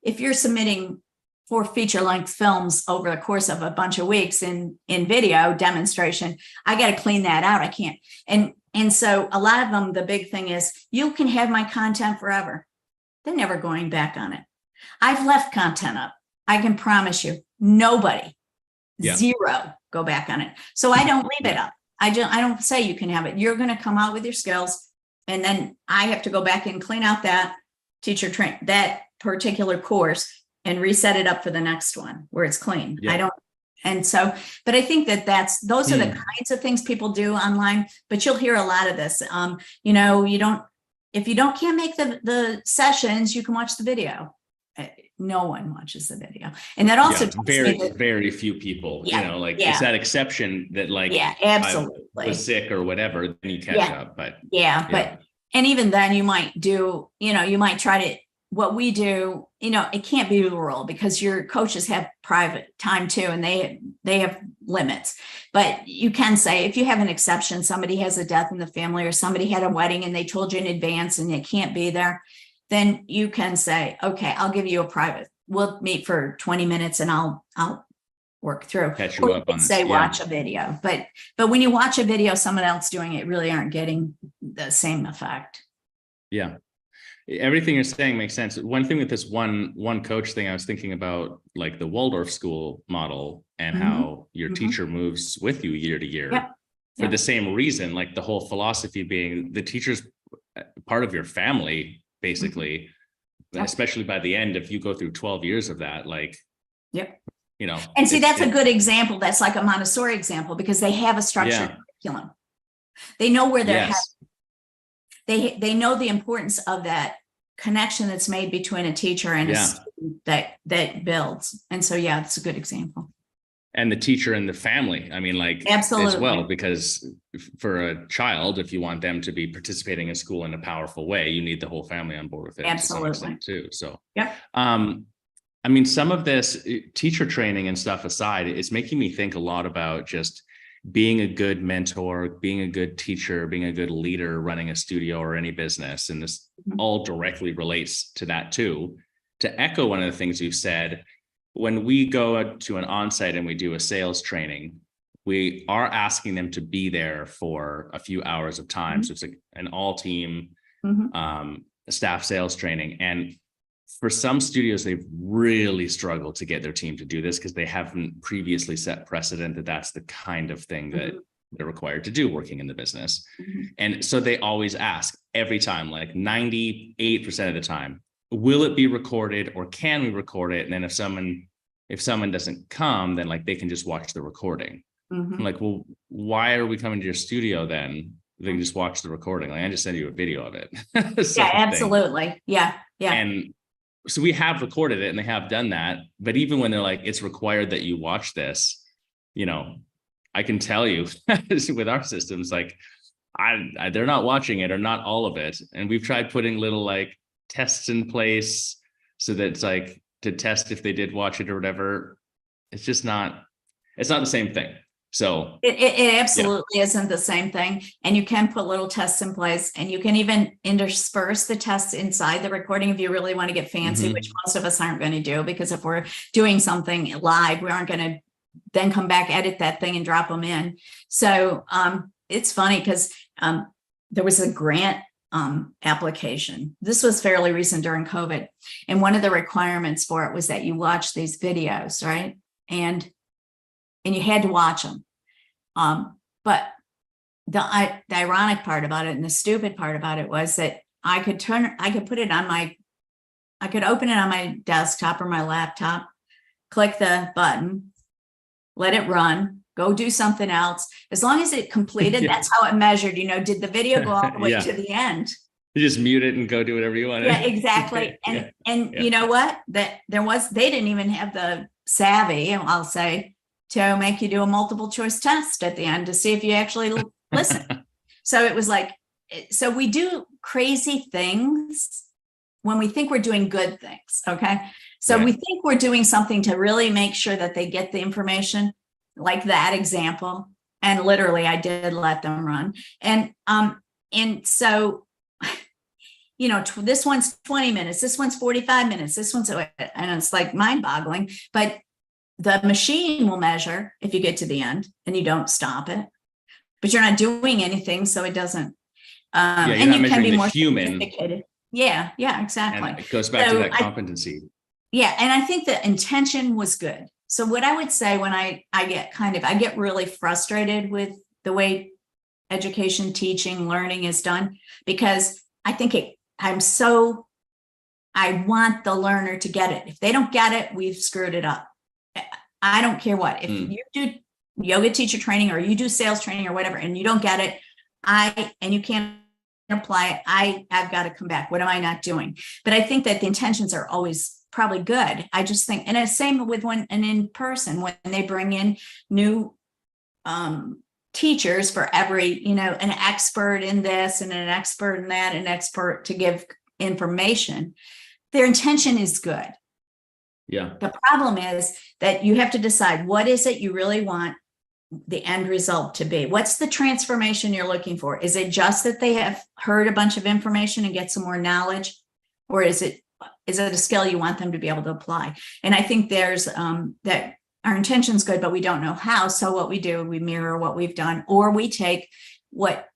Speaker 2: if you're submitting 4 feature-length films over the course of a bunch of weeks in video demonstration, I got to clean that out. I can't. And so a lot of them, the big thing is you can have my content forever. They're never going back on it. I've left content up. I can promise you, nobody, zero, go back on it. So I don't leave it up. I don't say you can have it. You're going to come out with your skills, and then I have to go back and clean out that that particular course and reset it up for the next one where it's clean.
Speaker 1: Yeah.
Speaker 2: But I think those are the kinds of things people do online, but you'll hear a lot of this. If you can't make the sessions, you can watch the video. No one watches the video. And that also
Speaker 1: very few people, it's that exception that
Speaker 2: absolutely
Speaker 1: I was sick or whatever, then you catch up. But
Speaker 2: and even then you might try to, what we do, it can't be the rule because your coaches have private time too, and they have limits. But you can say, if you have an exception, somebody has a death in the family or somebody had a wedding and they told you in advance and they can't be there, then you can say, okay, I'll give you a private. We'll meet for 20 minutes and I'll work through.
Speaker 1: Catch you up on
Speaker 2: say watch a video. But when you watch a video, someone else doing it, really aren't getting the same effect.
Speaker 1: Yeah. Everything you're saying makes sense. One thing with this one coach thing, I was thinking about like the Waldorf school model and how your teacher moves with you year to year for the same reason, like the whole philosophy being the teacher's part of your family, basically, especially by the end, if you go through 12 years of that,
Speaker 2: and see, that's a good example. That's like a Montessori example because they have a structured curriculum. They know where they're headed. They know the importance of that connection that's made between a teacher and a student that builds. And so, it's a good example.
Speaker 1: And the teacher and the family,
Speaker 2: absolutely,
Speaker 1: as well, because for a child, if you want them to be participating in school in a powerful way, you need the whole family on board with it.
Speaker 2: Absolutely.
Speaker 1: To some extent too. So, some of this teacher training and stuff aside, it's making me think a lot about just being a good mentor, being a good teacher, being a good leader, running a studio or any business. And this all directly relates to that too. To echo one of the things you said, when we go to an onsite and we do a sales training, we are asking them to be there for a few hours of time. So it's like an all team staff sales training. And for some studios, they've really struggled to get their team to do this because they haven't previously set precedent that that's the kind of thing that they're required to do working in the business. And so they always ask every time, like 98% of the time, will it be recorded or can we record it? And then if someone doesn't come, then they can just watch the recording. I'm like, well, why are we coming to your studio then? They can just watch the recording. I just send you a video of it.
Speaker 2: Absolutely. Yeah.
Speaker 1: And so we have recorded it and they have done that. But even when they're like, it's required that you watch this, I can tell you with our systems, they're not watching it or not all of it. And we've tried putting little tests in place so that it's to test if they did watch it or whatever. It's not the same thing. So
Speaker 2: it absolutely isn't the same thing. And you can put little tests in place and you can even intersperse the tests inside the recording if you really want to get fancy, which most of us aren't going to do, because if we're doing something live, we aren't going to then come back, edit that thing and drop them in. So it's funny because there was a grant application. This was fairly recent during COVID. And one of the requirements for it was that you watch these videos, right? And you had to watch them. But the ironic part about it and the stupid part about it was that I could open it on my desktop or my laptop, click the button, let it run, go do something else. As long as it completed, that's how it measured, did the video go all the way to the end?
Speaker 1: You just mute it and go do whatever you want.
Speaker 2: Yeah, exactly. And you know what? They didn't even have the savvy, I'll say, to make you do a multiple choice test at the end to see if you actually listen. So it was so we do crazy things when we think we're doing good things. Okay. So we think we're doing something to really make sure that they get the information, like that example. And literally I did let them run. And and so, this one's 20 minutes, this one's 45 minutes, this one's, and it's like mind boggling, but the machine will measure if you get to the end and you don't stop it, but you're not doing anything. So it doesn't, and you can be more sophisticated. Yeah, exactly.
Speaker 1: And it goes back to that competency.
Speaker 2: And I think the intention was good. So what I would say when I get really frustrated with the way education, teaching, learning is done, because I think I want the learner to get it. If they don't get it, we've screwed it up. I don't care what, if you do yoga teacher training or you do sales training or whatever, and you don't get it, and you can't apply it, I've got to come back. What am I not doing? But I think that the intentions are always probably good. I just think, and it's same with an in-person, when they bring in new teachers for every, an expert in this and an expert in that, an expert to give information, their intention is good.
Speaker 1: Yeah.
Speaker 2: The problem is that you have to decide, what is it you really want the end result to be? What's the transformation you're looking for? Is it just that they have heard a bunch of information and get some more knowledge? Or is it a skill you want them to be able to apply? And I think there's that our intention's good, but we don't know how. So what we do, we mirror what we've done, or we take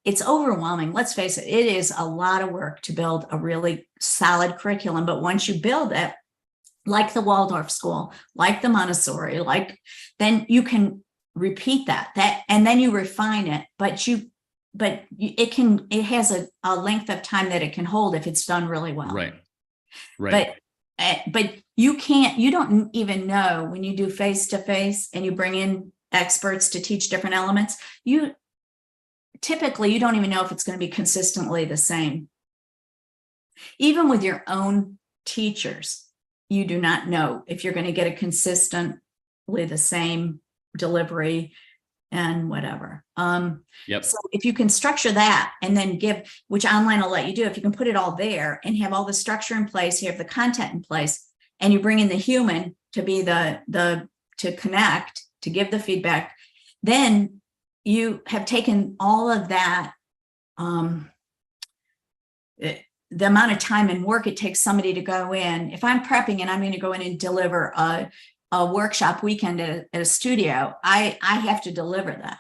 Speaker 2: it's overwhelming. Let's face it, it is a lot of work to build a really solid curriculum. But once you build it, like the Waldorf school, like the Montessori, then you can repeat that, and then you refine it, it has a length of time that it can hold if it's done really well.
Speaker 1: Right.
Speaker 2: But you don't even know, when you do face-to-face and you bring in experts to teach different elements, typically you don't even know if it's going to be consistently the same. Even with your own teachers, you do not know if you're going to get a consistently the same delivery and whatever. So if you can structure that and then which online will let you do, if you can put it all there and have all the structure in place, you have the content in place, and you bring in the human to be to connect, to give the feedback, then you have taken all of that, the amount of time and work it takes somebody to go in. If I'm prepping and I'm going to go in and deliver a workshop weekend at a studio, I have to deliver that.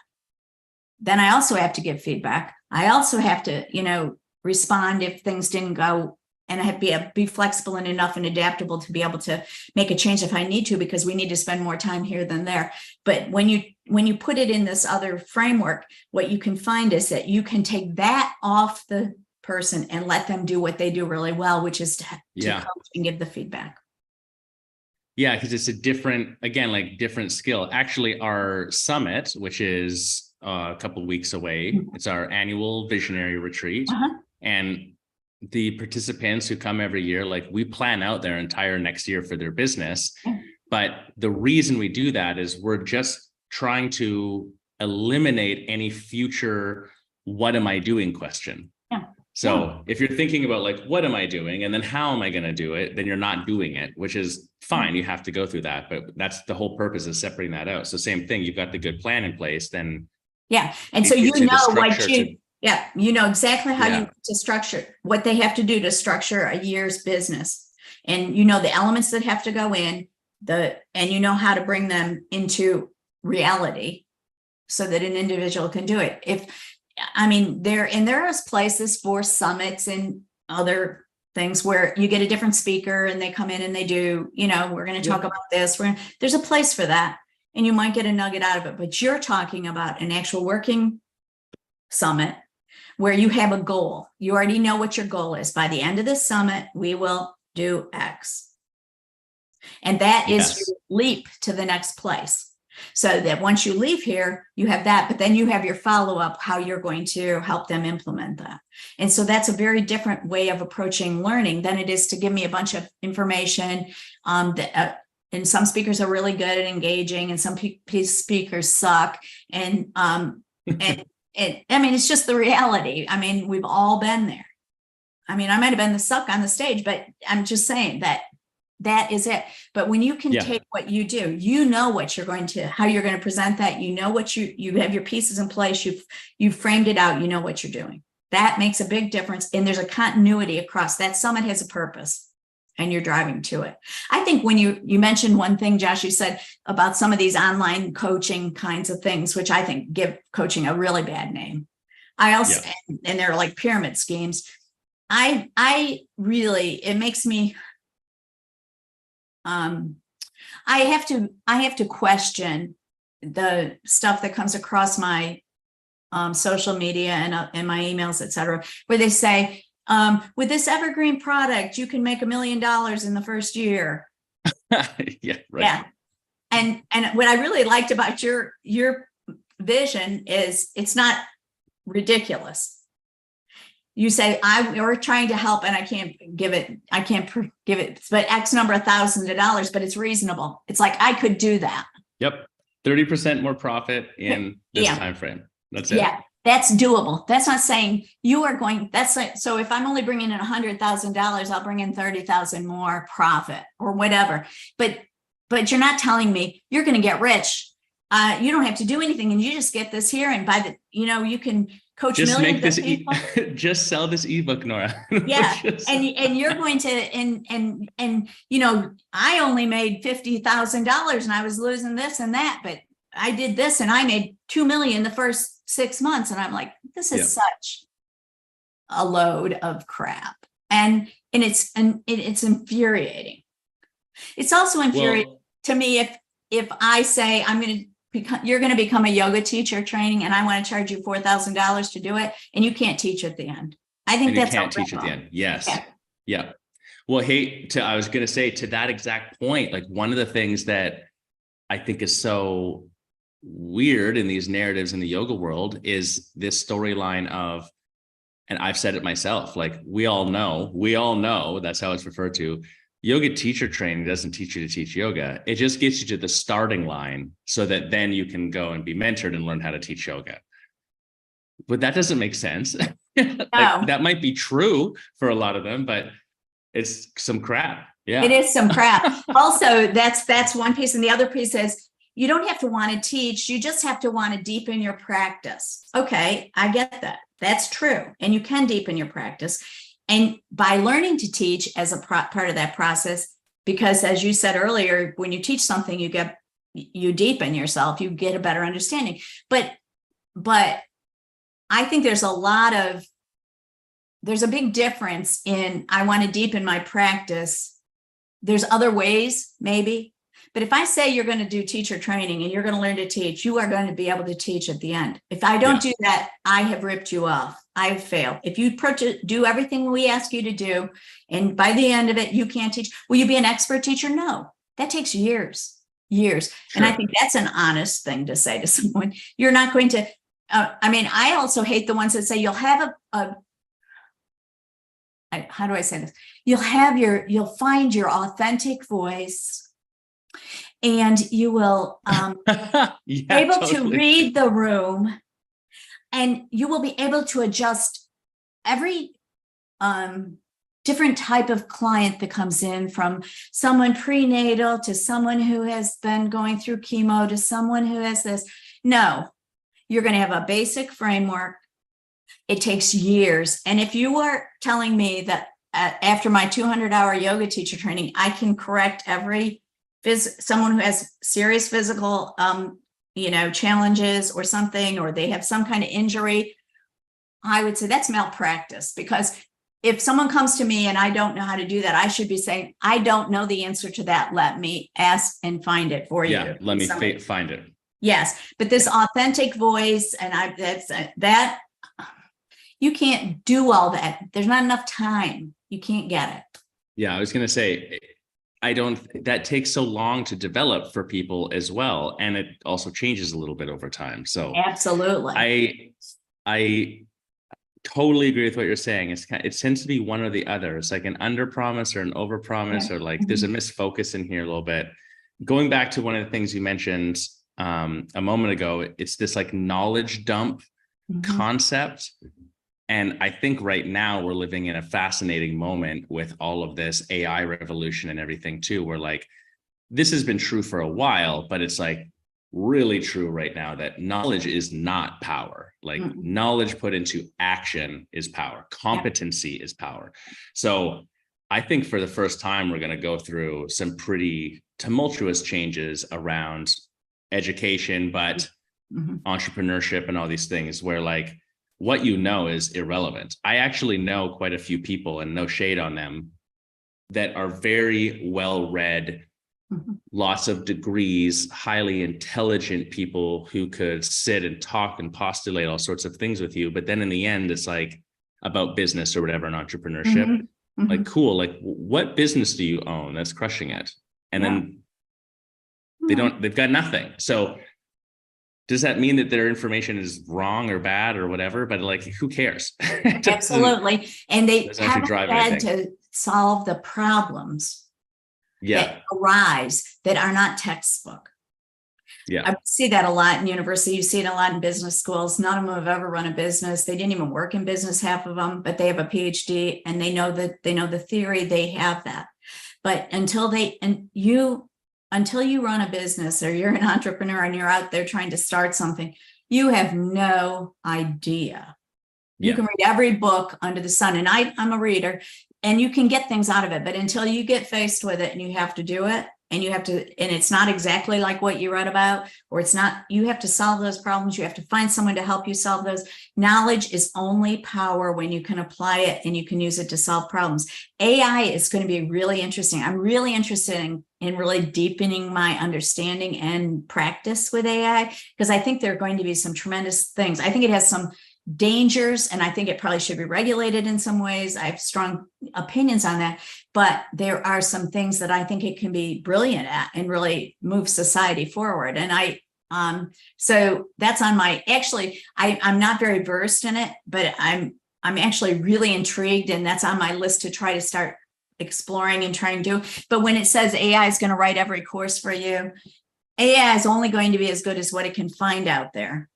Speaker 2: Then I also have to give feedback. I also have to, respond if things didn't go, and I have to be flexible and enough and adaptable to be able to make a change if I need to, because we need to spend more time here than there. But when you put it in this other framework, what you can find is that you can take that off the person and let them do what they do really well, which is to coach and give the feedback.
Speaker 1: Yeah, because it's a different skill. Actually, our summit, which is a couple of weeks away, it's our annual visionary retreat. And the participants who come every year, we plan out their entire next year for their business. But the reason we do that is we're just trying to eliminate any future "what am I doing" question. So if you're thinking about what am I doing, and then how am I going to do it, then you're not doing it, which is fine. You have to go through that, but that's the whole purpose, is separating that out. So same thing, you've got the good plan in place, then.
Speaker 2: And so you know exactly how you need to structure, what they have to do to structure a year's business. And the elements that have to go in, and how to bring them into reality so that an individual can do it. There is places for summits and other things where you get a different speaker and they come in and they do, we're going to talk about this. There's a place for that, and you might get a nugget out of it, but you're talking about an actual working summit where you have a goal. You already know what your goal is. By the end of this summit, we will do X. And that is your leap to the next place. So that once you leave here, you have that, but then you have your follow-up, how you're going to help them implement that. And so that's a very different way of approaching learning than it is to give me a bunch of information. And some speakers are really good at engaging, and some speakers suck. And it's just the reality. We've all been there. I might have been the suck on the stage, but I'm just saying that is it. But when you can take what you do, what you're going to, how you're going to present that, what you have your pieces in place, you've framed it out, what you're doing. That makes a big difference. And there's a continuity across that summit has a purpose and you're driving to it. I think when you mentioned one thing, Josh, you said about some of these online coaching kinds of things, which I think give coaching a really bad name. I also, and they're like pyramid schemes. I really, it makes me, I have to question the stuff that comes across my social media and my emails, et cetera, where they say, with this evergreen product, you can make $1 million in the first year.
Speaker 1: Yeah, right. Yeah.
Speaker 2: And what I really liked about your vision is it's not ridiculous. You say, we're trying to help and I can't give it, but X number of thousands of dollars, but it's reasonable. It's like, I could do that.
Speaker 1: Yep. 30% more profit in this time frame. That's it.
Speaker 2: Yeah. That's doable. That's not saying you are going, that's like, so if I'm only bringing in $100,000, I'll bring in 30,000 more profit or whatever. But you're not telling me you're going to get rich. You don't have to do anything and you just get this here and by the, you can coach
Speaker 1: just
Speaker 2: millions
Speaker 1: make this
Speaker 2: of people.
Speaker 1: Just sell this ebook, Nora.
Speaker 2: Yeah. And you're going to, and I only made $50,000 and I was losing this and that, but I did this and I made 2 million the first 6 months. And I'm like, this is such a load of crap. And it's infuriating. It's also infuriating to me if I say you're going to become a yoga teacher training and I want to charge you $4,000 to do it and you can't teach at the end. I think that's
Speaker 1: can't teach at the end. Yes. Yeah. Well, I was going to say to that exact point, like one of the things that I think is so weird in these narratives in the yoga world is this storyline of, and I've said it myself, like we all know that's how it's referred to. Yoga teacher training doesn't teach you to teach yoga. It just gets you to the starting line so that then you can go and be mentored and learn how to teach yoga. But that doesn't make sense. Like, that might be true for a lot of them, but it's some crap. Yeah,
Speaker 2: it is some crap. Also, that's one piece. And the other piece is you don't have to want to teach. You just have to want to deepen your practice. Okay, I get that. That's true. And you can deepen your practice. And by learning to teach as a part of that process, because as you said earlier, when you teach something, you deepen yourself, you get a better understanding. But I think there's a big difference in, I want to deepen my practice. There's other ways, maybe. But if I say you're going to do teacher training and you're going to learn to teach, you are going to be able to teach at the end. If I don't do that, I have ripped you off. I've failed. If you do everything we ask you to do, and by the end of it, you can't teach, will you be an expert teacher? No, that takes years. Sure. And I think that's an honest thing to say to someone. You're not going to, I also hate the ones that say you'll have how do I say this? You'll find your authentic voice. And you will be able to read the room and you will be able to adjust every different type of client that comes in, from someone prenatal to someone who has been going through chemo to someone who has this. No, you're going to have a basic framework. It takes years. And if you are telling me that after my 200-hour yoga teacher training, I can correct someone who has serious physical, challenges or something, or they have some kind of injury, I would say that's malpractice. Because if someone comes to me and I don't know how to do that, I should be saying, I don't know the answer to that. Let me ask and find it for you.
Speaker 1: Yeah, let me find it.
Speaker 2: Yes, but this authentic voice, and that you can't do all that. There's not enough time. You can't get it.
Speaker 1: Yeah, I was going to say, that takes so long to develop for people as well. And it also changes a little bit over time. So
Speaker 2: absolutely.
Speaker 1: I totally agree with what you're saying. It tends to be one or the other. It's like an under promise or an over promise, or like there's a misfocus in here a little bit. Going back to one of the things you mentioned a moment ago, it's this like knowledge dump concept. And I think right now we're living in a fascinating moment with all of this AI revolution and everything too, where like, this has been true for a while, but it's like, really true right now that knowledge is not power. Like knowledge put into action is power. Competency is power. So I think for the first time, we're going to go through some pretty tumultuous changes around education, but entrepreneurship and all these things where like what you know is irrelevant. I actually know quite a few people, and no shade on them, that are very well read, lots of degrees, highly intelligent people who could sit and talk and postulate all sorts of things with you. But then in the end, it's like about business or whatever, and entrepreneurship. Like, cool. Like, what business do you own that's crushing it? And then they've got nothing. So does that mean that their information is wrong or bad or whatever? But like, who cares?
Speaker 2: Absolutely. And they haven't
Speaker 1: drive
Speaker 2: had
Speaker 1: anything.
Speaker 2: to solve the problems that arise that are not textbook. I see that a lot in university. You see it a lot in business schools. None of them have ever run a business. They didn't even work in business, half of them, but they have a PhD and they know the theory, they have that. But until you run a business or you're an entrepreneur and you're out there trying to start something, you have no idea. You can read every book under the sun. And I'm a reader, and you can get things out of it. But until you get faced with it and you have to do it, and it's not exactly like what you read about, or it's not, you have to solve those problems. You have to find someone to help you solve those. Knowledge is only power when you can apply it and you can use it to solve problems. AI is going to be really interesting. I'm really interested in really deepening my understanding and practice with AI, because I think there are going to be some tremendous things. I think it has some dangers, and I think it probably should be regulated in some ways. I have strong opinions on that, but there are some things that I think it can be brilliant at and really move society forward. And so that's on my, actually, I'm not very versed in it, but I'm actually really intrigued, and that's on my list to try to start exploring and trying to do. But when it says AI is going to write every course for you, AI is only going to be as good as what it can find out there.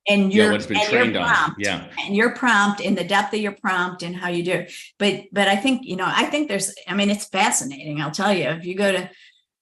Speaker 2: And
Speaker 1: what's been trained on.
Speaker 2: And your prompt, in the depth of your prompt and how you do it. But I think, it's fascinating. I'll tell you, if you go to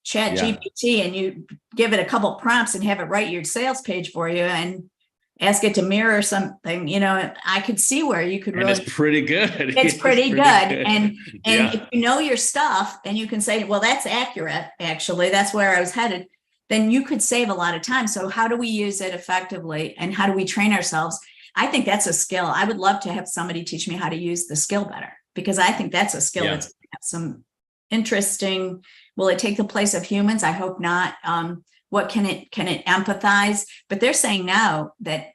Speaker 2: Chat GPT and you give it a couple prompts and have it write your sales page for you and ask it to mirror something, I could see where you could really.
Speaker 1: And it's pretty good.
Speaker 2: It's pretty good. And if you know your stuff and you can say, well, that's accurate, actually, that's where I was headed, then you could save a lot of time. So how do we use it effectively, and how do we train ourselves? I think that's a skill. I would love to have somebody teach me how to use the skill better, because I think that's a skill that's some interesting. Will it take the place of humans? I hope not. What can it empathize? But they're saying now that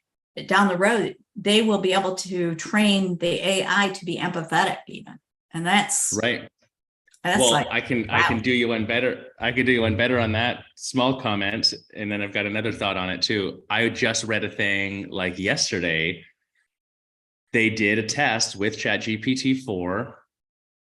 Speaker 2: down the road, they will be able to train the AI to be empathetic even. And that's
Speaker 1: right. Well, I can do you one better. I could do you one better on that small comment. And then I've got another thought on it too. I just read a thing like yesterday. They did a test with ChatGPT 4,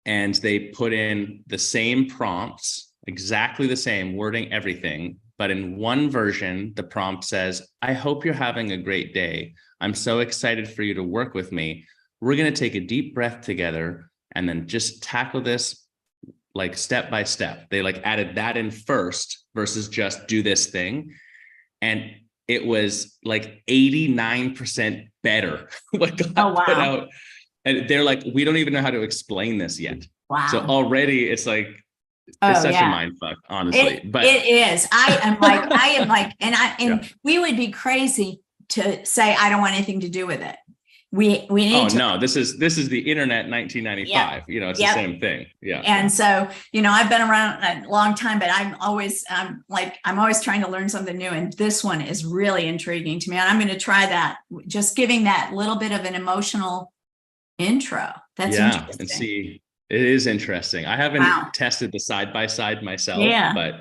Speaker 1: and they put in the same prompts, exactly the same wording, everything. But in one version, the prompt says, "I hope you're having a great day. I'm so excited for you to work with me. We're going to take a deep breath together and then just tackle this like step by step." They like added that in first versus just do this thing. And it was like 89% better what got put out. And they're like, we don't even know how to explain this yet.
Speaker 2: Wow.
Speaker 1: So already it's like, it's such a mind fuck, honestly.
Speaker 2: But it is. I am like, and we would be crazy to say, I don't want anything to do with it. We need
Speaker 1: no, this is the internet 1995. It's the same thing.
Speaker 2: And so, I've been around a long time, but I'm always trying to learn something new. And this one is really intriguing to me. And I'm going to try that, just giving that little bit of an emotional intro. That's interesting.
Speaker 1: And see, it is interesting. I haven't tested the side by side myself, but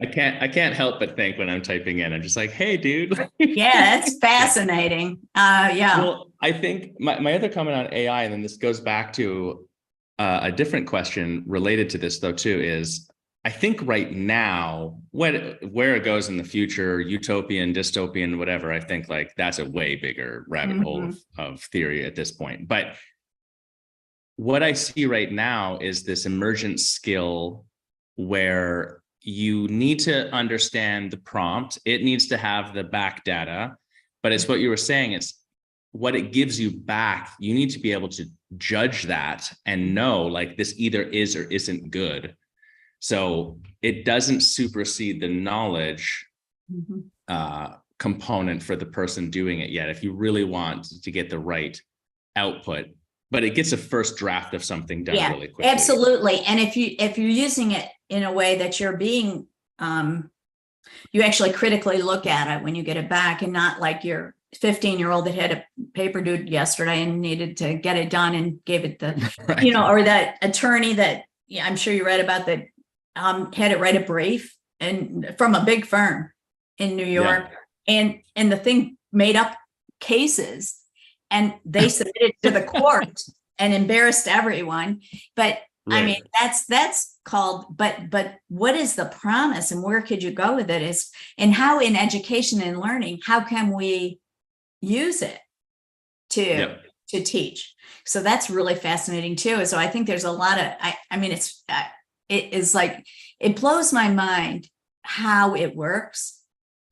Speaker 1: I can't help but think when I'm typing in, I'm just like, hey, dude.
Speaker 2: That's fascinating.
Speaker 1: Well, I think my other comment on AI, and then this goes back to a different question related to this though, too, is I think right now, where it goes in the future, utopian, dystopian, whatever, I think like that's a way bigger rabbit hole of theory at this point. But what I see right now is this emergent skill where you need to understand the prompt. It needs to have the back data, but it's what you were saying. It's what it gives you back. You need to be able to judge that and know like this either is or isn't good. So it doesn't supersede the knowledge component for the person doing it yet, if you really want to get the right output. But it gets a first draft of something done really quickly.
Speaker 2: Absolutely. And if you're using it in a way that you're being, you actually critically look at it when you get it back, and not like your 15-year-old that had a paper due yesterday and needed to get it done and gave it the, right. Or that attorney that I'm sure you read about that had it write a brief and from a big firm in New York, and the thing made up cases. And they submitted to the court and embarrassed everyone. But right. I mean, that's called, but what is the promise and where could you go with it is, and how in education and learning, how can we use it to teach? So that's really fascinating too. So I think there's a lot of, I mean, it is like, it blows my mind how it works.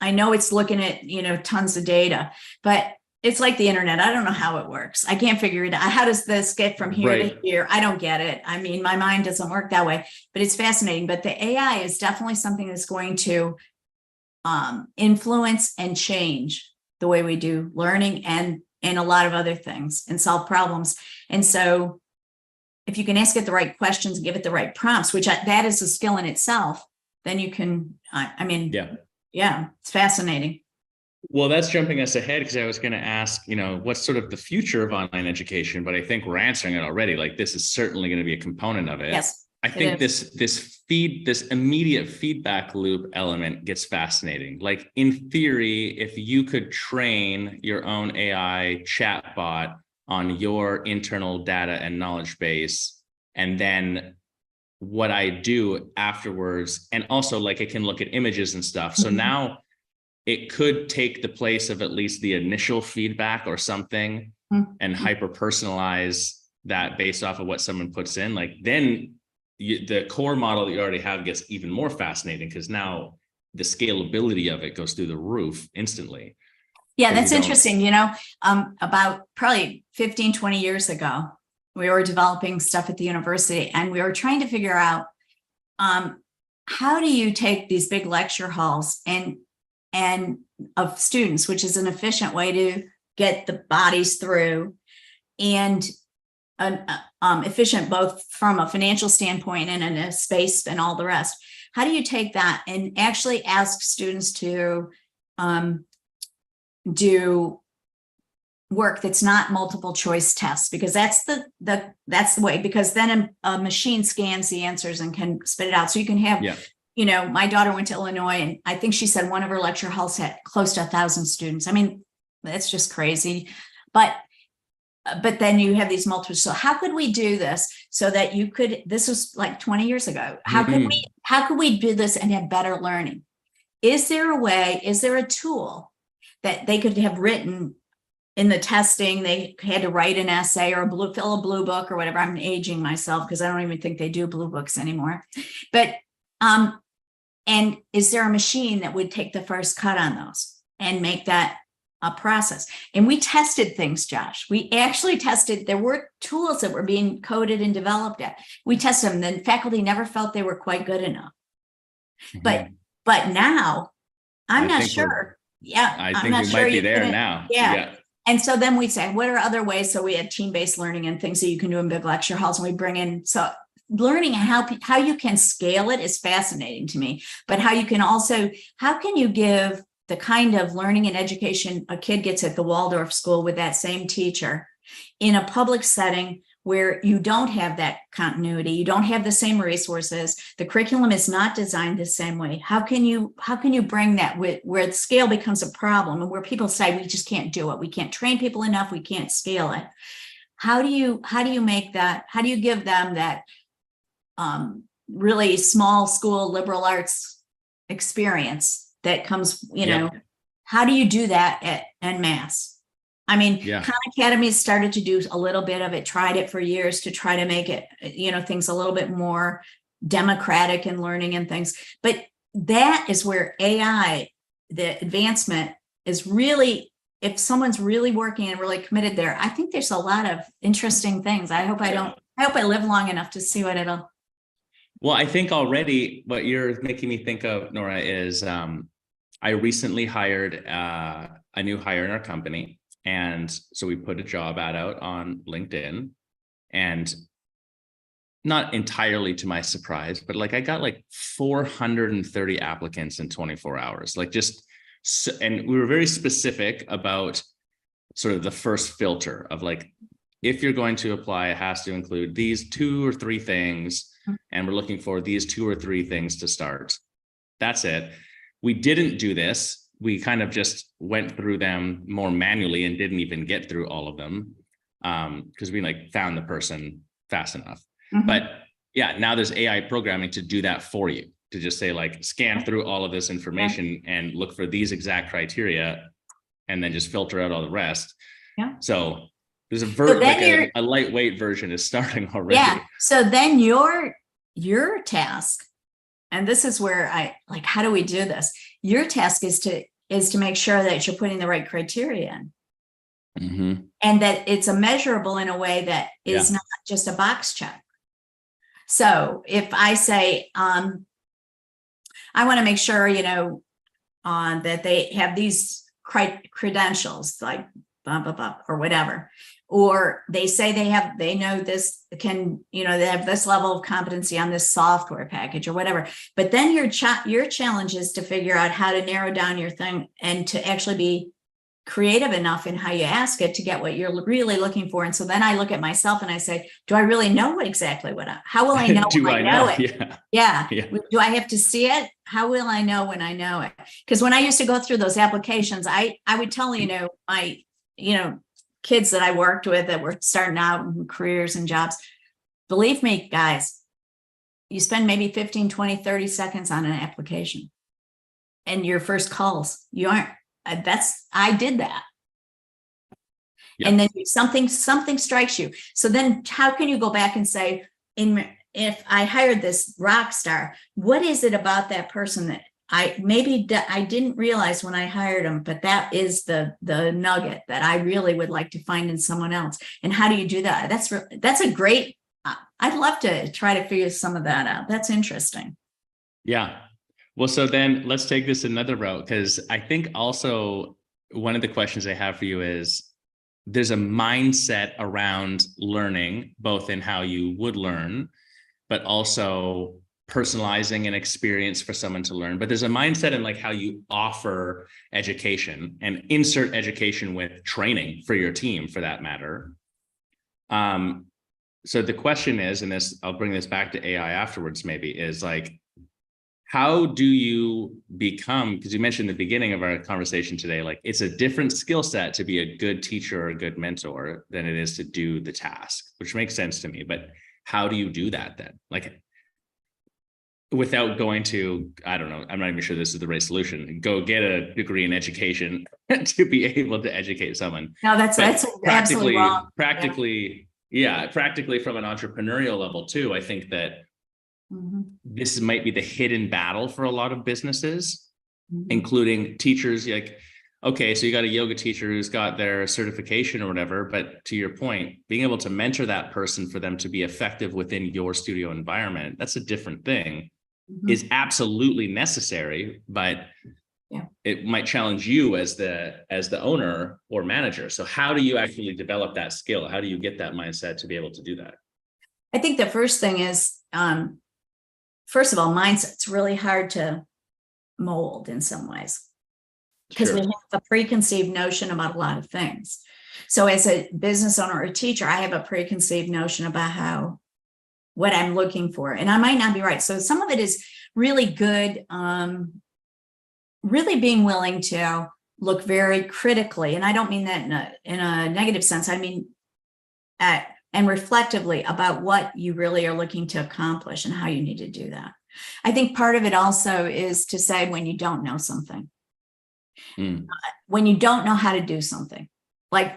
Speaker 2: I know it's looking at, tons of data, but it's like the internet. I don't know how it works. I can't figure it out. How does this get from here to here? I don't get it. I mean, my mind doesn't work that way, but it's fascinating. But the AI is definitely something that's going to influence and change the way we do learning and a lot of other things and solve problems. And so if you can ask it the right questions and give it the right prompts, which that is a skill in itself, then you can, it's fascinating.
Speaker 1: Well, that's jumping us ahead, because I was going to ask, what's sort of the future of online education, but I think we're answering it already. Like, this is certainly going to be a component of it.
Speaker 2: Yes,
Speaker 1: I think this immediate feedback loop element gets fascinating. Like, in theory, if you could train your own AI chatbot on your internal data and knowledge base, and then what I do afterwards, and also like it can look at images and stuff. So now it could take the place of at least the initial feedback or something and hyper personalize that based off of what someone puts in. Like, then the core model that you already have gets even more fascinating, because now the scalability of it goes through the roof instantly.
Speaker 2: Yeah, that's interesting. About probably 15, 20 years ago, we were developing stuff at the university, and we were trying to figure out how do you take these big lecture halls and of students, which is an efficient way to get the bodies through, and efficient both from a financial standpoint and in a space and all the rest. How do you take that and actually ask students to do work that's not multiple choice tests? Because that's the way, because then a machine scans the answers and can spit it out. So you can have my daughter went to Illinois, and I think she said one of her lecture halls had close to 1,000 students. I mean, that's just crazy. But then you have these multiple. So how could we do this so that you could, this was like 20 years ago. How could we do this and have better learning? Is there a way, is there a tool that they could have written in the testing? They had to write an essay or fill a blue book or whatever. I'm aging myself because I don't even think they do blue books anymore. But and is there a machine that would take the first cut on those and make that a process? And we tested things, Josh. We actually tested, there were tools that were being coded and developed at. We tested them, then faculty never felt they were quite good enough. But now, I'm not sure.
Speaker 1: I think we might be there now.
Speaker 2: Yeah. And so then we say, what are other ways? So we had team-based learning and things that you can do in big lecture halls, and we bring in, so learning how you can scale it is fascinating to me, but how you can also, how can you give the kind of learning and education a kid gets at the Waldorf school with that same teacher in a public setting where you don't have that continuity, you don't have the same resources, the curriculum is not designed the same way. How can you bring that where the scale becomes a problem and where people say we just can't do it, we can't train people enough, we can't scale it? How do you make that, how do you give them that really small school liberal arts experience that comes, how do you do that en masse? I mean, Khan Academy started to do a little bit of it, tried it for years to try to make it, things a little bit more democratic in learning and things. But that is where AI, the advancement is really, if someone's really working and really committed there, I think there's a lot of interesting things. I hope I live long enough to see what it'll.
Speaker 1: Well, I think already what you're making me think of, Nora, is I recently hired a new hire in our company. And so we put a job ad out on LinkedIn, and not entirely to my surprise, but like I got like 430 applicants in 24 hours, like just, and we were very specific about sort of the first filter of like, if you're going to apply, it has to include these 2 or 3 things. And we're looking for these 2 or 3 things to start. That's it. We didn't do this. We kind of just went through them more manually and didn't even get through all of them because we like found the person fast enough. But yeah, now there's AI programming to do that for you, to just say like, scan through all of this information and look for these exact criteria and then just filter out all the rest. Yeah. So there's a lightweight version is starting already.
Speaker 2: Yeah. So then your task, and this is where I like, how do we do this? Your task is to make sure that you're putting the right criteria in, and that it's a measurable in a way that is not just a box check. So if I say, I want to make sure, that they have these credentials, like blah, blah, blah, or whatever, or they say they know this they have this level of competency on this software package or whatever. But then your challenge is to figure out how to narrow down your thing and to actually be creative enough in how you ask it to get what you're really looking for. And so then I look at myself and I say, do I really know how will I know when I know it? Yeah. Do I have to see it? How will I know when I know it? Because when I used to go through those applications, I would tell, my, kids that I worked with that were starting out in careers and jobs, believe me, guys, you spend maybe 15, 20, 30 seconds on an application and your first calls, I did that. Yep. And then something strikes you. So then how can you go back and say, if I hired this rock star, what is it about that person that I didn't realize when I hired them, but that is the nugget that I really would like to find in someone else. And how do you do that? That's a great, I'd love to try to figure some of that out. That's interesting.
Speaker 1: Yeah. Well, so then let's take this another route, because I think also one of the questions I have for you is there's a mindset around learning, both in how you would learn, but also personalizing an experience for someone to learn. But there's a mindset in like how you offer education and insert education with training for your team, for that matter. So the question is, and I'll bring this back to AI afterwards, maybe, is like, how do you become, because you mentioned at the beginning of our conversation today, like it's a different skill set to be a good teacher or a good mentor than it is to do the task, which makes sense to me. But how do you do that then? Like, without going to, I don't know, I'm not even sure this is the right solution, go get a degree in education to be able to educate someone.
Speaker 2: No, that's absolutely wrong.
Speaker 1: Practically from an entrepreneurial level too, I think that this might be the hidden battle for a lot of businesses, including teachers. Like, okay, so you got a yoga teacher who's got their certification or whatever, but to your point, being able to mentor that person for them to be effective within your studio environment, that's a different thing. Is absolutely necessary, but it might challenge you as the owner or manager. So how do you actually develop that skill? How do you get that mindset to be able to do that?
Speaker 2: I think the first thing is, first of all, mindset's really hard to mold in some ways, because we have a preconceived notion about a lot of things. So as a business owner or a teacher, I have a preconceived notion about what I'm looking for, and I might not be right. So some of it is really good, really being willing to look very critically, and I don't mean that in a negative sense. I mean, and reflectively about what you really are looking to accomplish and how you need to do that. I think part of it also is to say when you don't know something, when you don't know how to do something, like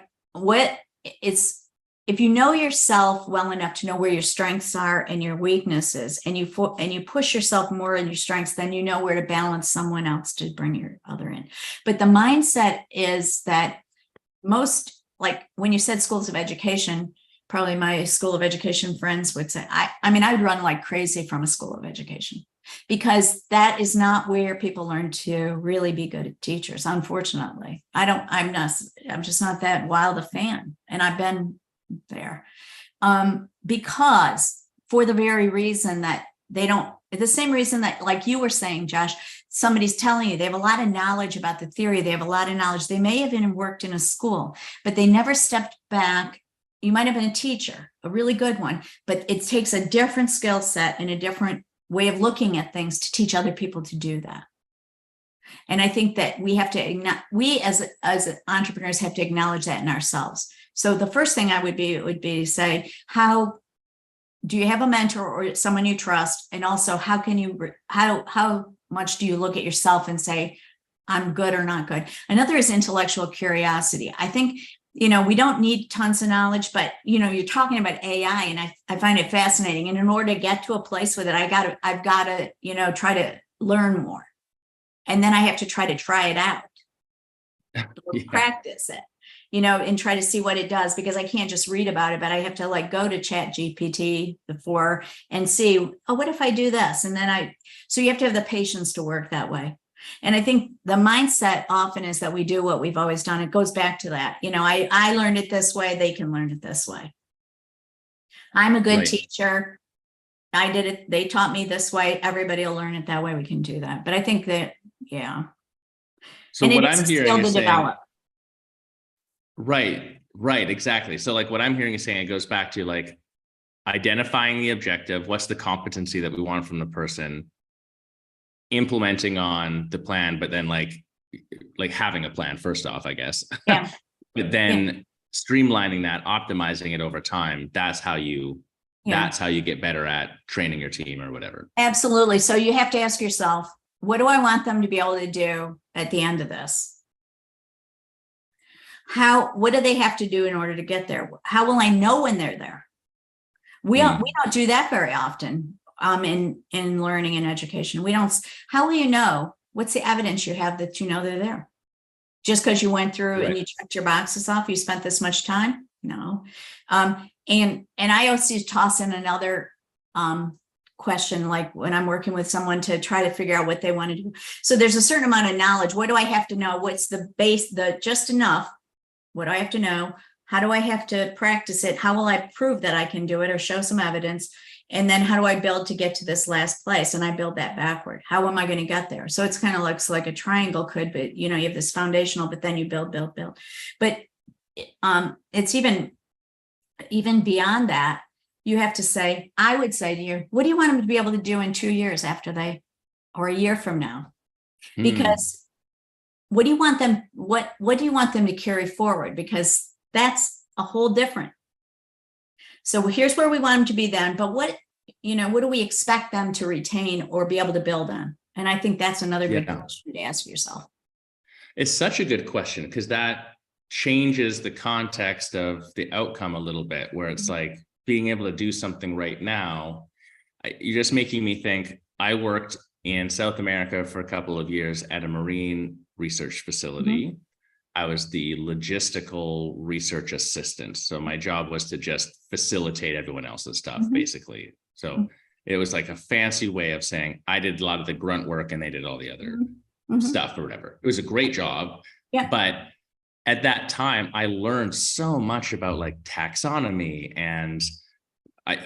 Speaker 2: if you know yourself well enough to know where your strengths are and your weaknesses, and you push yourself more in your strengths, then you know where to balance someone else to bring your other in. But the mindset is that most, like when you said schools of education, probably my school of education friends would say, I mean, I would run like crazy from a school of education, because that is not where people learn to really be good teachers. Unfortunately, I'm just not that wild a fan. And I've been there, because for the very reason that they don't, the same reason that, like you were saying, Josh, somebody's telling you they have a lot of knowledge about the theory, they have a lot of knowledge, they may have even worked in a school, but they never stepped back. You might have been a teacher, a really good one, but it takes a different skill set and a different way of looking at things to teach other people to do that. And I think that we have to, we as entrepreneurs have to acknowledge that in ourselves. So the first thing would be to say, how do you have a mentor or someone you trust? And also, how can you, how much do you look at yourself and say, I'm good or not good? Another is intellectual curiosity. I think, we don't need tons of knowledge, but, you're talking about AI, and I find it fascinating. And in order to get to a place with it, I've got to, try to learn more. And then I have to try it out, practice it, and try to see what it does, because I can't just read about it, but I have to like go to Chat GPT before and see, oh, what if I do this? And then so you have to have the patience to work that way. And I think the mindset often is that we do what we've always done. It goes back to that. I learned it this way. They can learn it this way. I'm a good teacher. I did it. They taught me this way. Everybody will learn it that way. We can do that. But I think that, yeah.
Speaker 1: So what I'm hearing is saying, right, exactly. So like what I'm hearing is saying, it goes back to like identifying the objective. What's the competency that we want from the person? Implementing on the plan, but then like having a plan first off, I guess.
Speaker 2: Yeah.
Speaker 1: But then streamlining that, optimizing it over time. That's how you get better at training your team or whatever.
Speaker 2: Absolutely. So you have to ask yourself, what do I want them to be able to do at the end of this? What do they have to do in order to get there? How will I know when they're there? We don't do that very often. In learning and education, how will you know? What's the evidence you have that you know they're there? Just because you went through and you checked your boxes off, you spent this much time? No. And I also toss in another question, like when I'm working with someone to try to figure out what they want to do. So there's a certain amount of knowledge. What do I have to know? What's the base, just enough? What do I have to know? How do I have to practice it? How will I prove that I can do it or show some evidence? And then how do I build to get to this last place? And I build that backward. How am I going to get there? So it's kind of looks like a triangle but you have this foundational, but then you build. But it's even beyond that. You have to say, I would say to you, what do you want them to be able to do in 2 years or a year from now? Because what do you want them, what do you want them to carry forward? Because that's a whole different. So here's where we want them to be then, but what do we expect them to retain or be able to build on? And I think that's another big question to ask yourself.
Speaker 1: It's such a good question, because that changes the context of the outcome a little bit, where it's like being able to do something right now. You're just making me think. I worked in South America for a couple of years at a marine research facility. I was the logistical research assistant. So my job was to just facilitate everyone else's stuff, basically. So it was like a fancy way of saying I did a lot of the grunt work and they did all the other stuff or whatever. It was a great job.
Speaker 2: Yeah.
Speaker 1: But at that time, I learned so much about like taxonomy and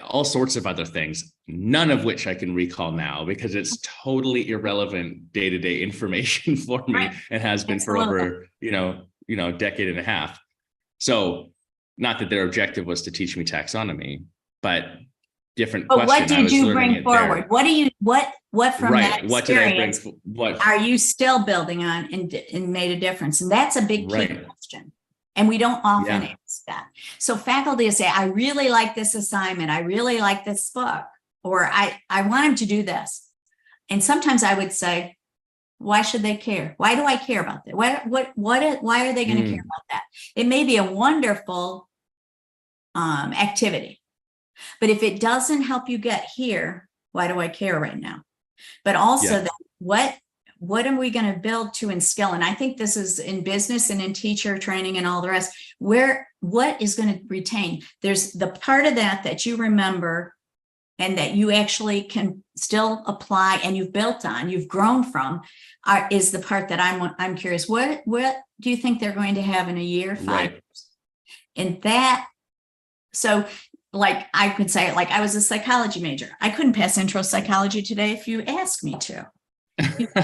Speaker 1: all sorts of other things, none of which I can recall now because it's totally irrelevant day-to-day information for me and has been for over, a decade and a half. So not that their objective was to teach me taxonomy, but different question.
Speaker 2: What did you bring forward? What from that experience are you still building on and made a difference? And that's a big key question. And we don't often ask that. So faculty will say, I really like this assignment. I really like this book, or I want them to do this. And sometimes I would say, why should they care? Why do I care about that? Why are they going to care about that? It may be a wonderful activity. But if it doesn't help you get here, why do I care right now? But also
Speaker 1: Yeah.
Speaker 2: then what are we going to build to instill? And I think this is in business and in teacher training and all the rest, what is going to retain? There's the part of that you remember and that you actually can still apply and you've built on, you've grown from, is the part that I'm curious. What do you think they're going to have in a year, 5 years? And that, so like I could say, like I was a psychology major. I couldn't pass intro psychology today if you asked me to.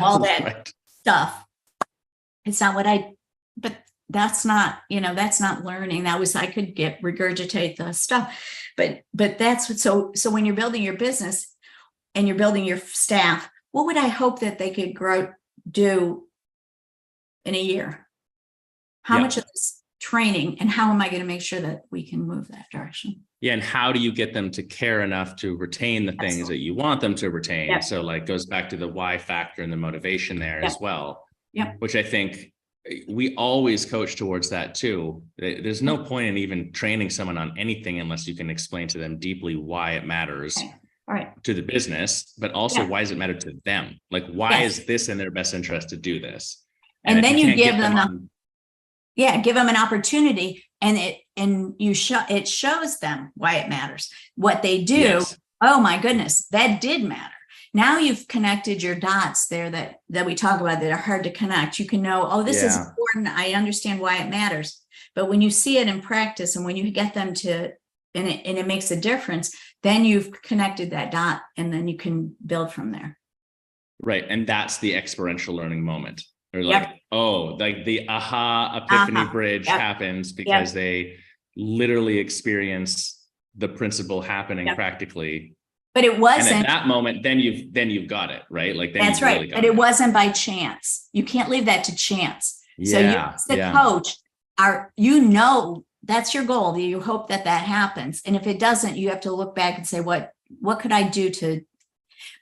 Speaker 2: All that stuff. It's not what but that's not, that's not learning. I could regurgitate the stuff, but that's what, so when you're building your business and you're building your staff, what would I hope that they could do in a year? How much of this training and how am I going to make sure that we can move that direction?
Speaker 1: Yeah. And how do you get them to care enough to retain the things that you want them to retain?
Speaker 2: Yep.
Speaker 1: So like goes back to the why factor and the motivation there as well, which I think we always coach towards that too. There's no point in even training someone on anything unless you can explain to them deeply why it matters to the business, but also why does it matter to them? Like, why is this in their best interest to do this?
Speaker 2: And then you give them give them an opportunity and it shows them why it matters. What they do, oh my goodness, that did matter. Now you've connected your dots there that we talk about that are hard to connect. You can know, oh, this is important. I understand why it matters. But when you see it in practice and when you get them to, and it makes a difference, then you've connected that dot and then you can build from there.
Speaker 1: Right. And that's the experiential learning moment. Or like, like the aha epiphany bridge happens because they literally experience the principle happening practically.
Speaker 2: But it wasn't.
Speaker 1: And at that moment, then you've got it, right? Like then
Speaker 2: that's right. Really but it wasn't by chance. You can't leave that to chance. So you as the coach that's your goal. You hope that happens. And if it doesn't, you have to look back and say, what could I do to,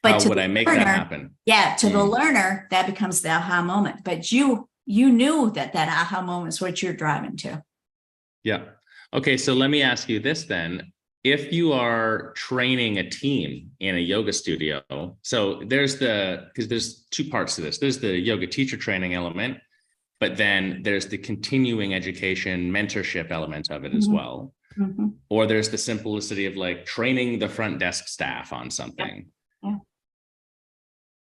Speaker 2: but
Speaker 1: how would I make that happen?
Speaker 2: Yeah. To the learner, that becomes the aha moment, but you knew that aha moment is what you're driving to. Yeah.
Speaker 1: Okay. So let me ask you this then. If you are training a team in a yoga studio, so because there's two parts to this. There's the yoga teacher training element, but then there's the continuing education mentorship element of it as well. Or there's the simplicity of like training the front desk staff on something.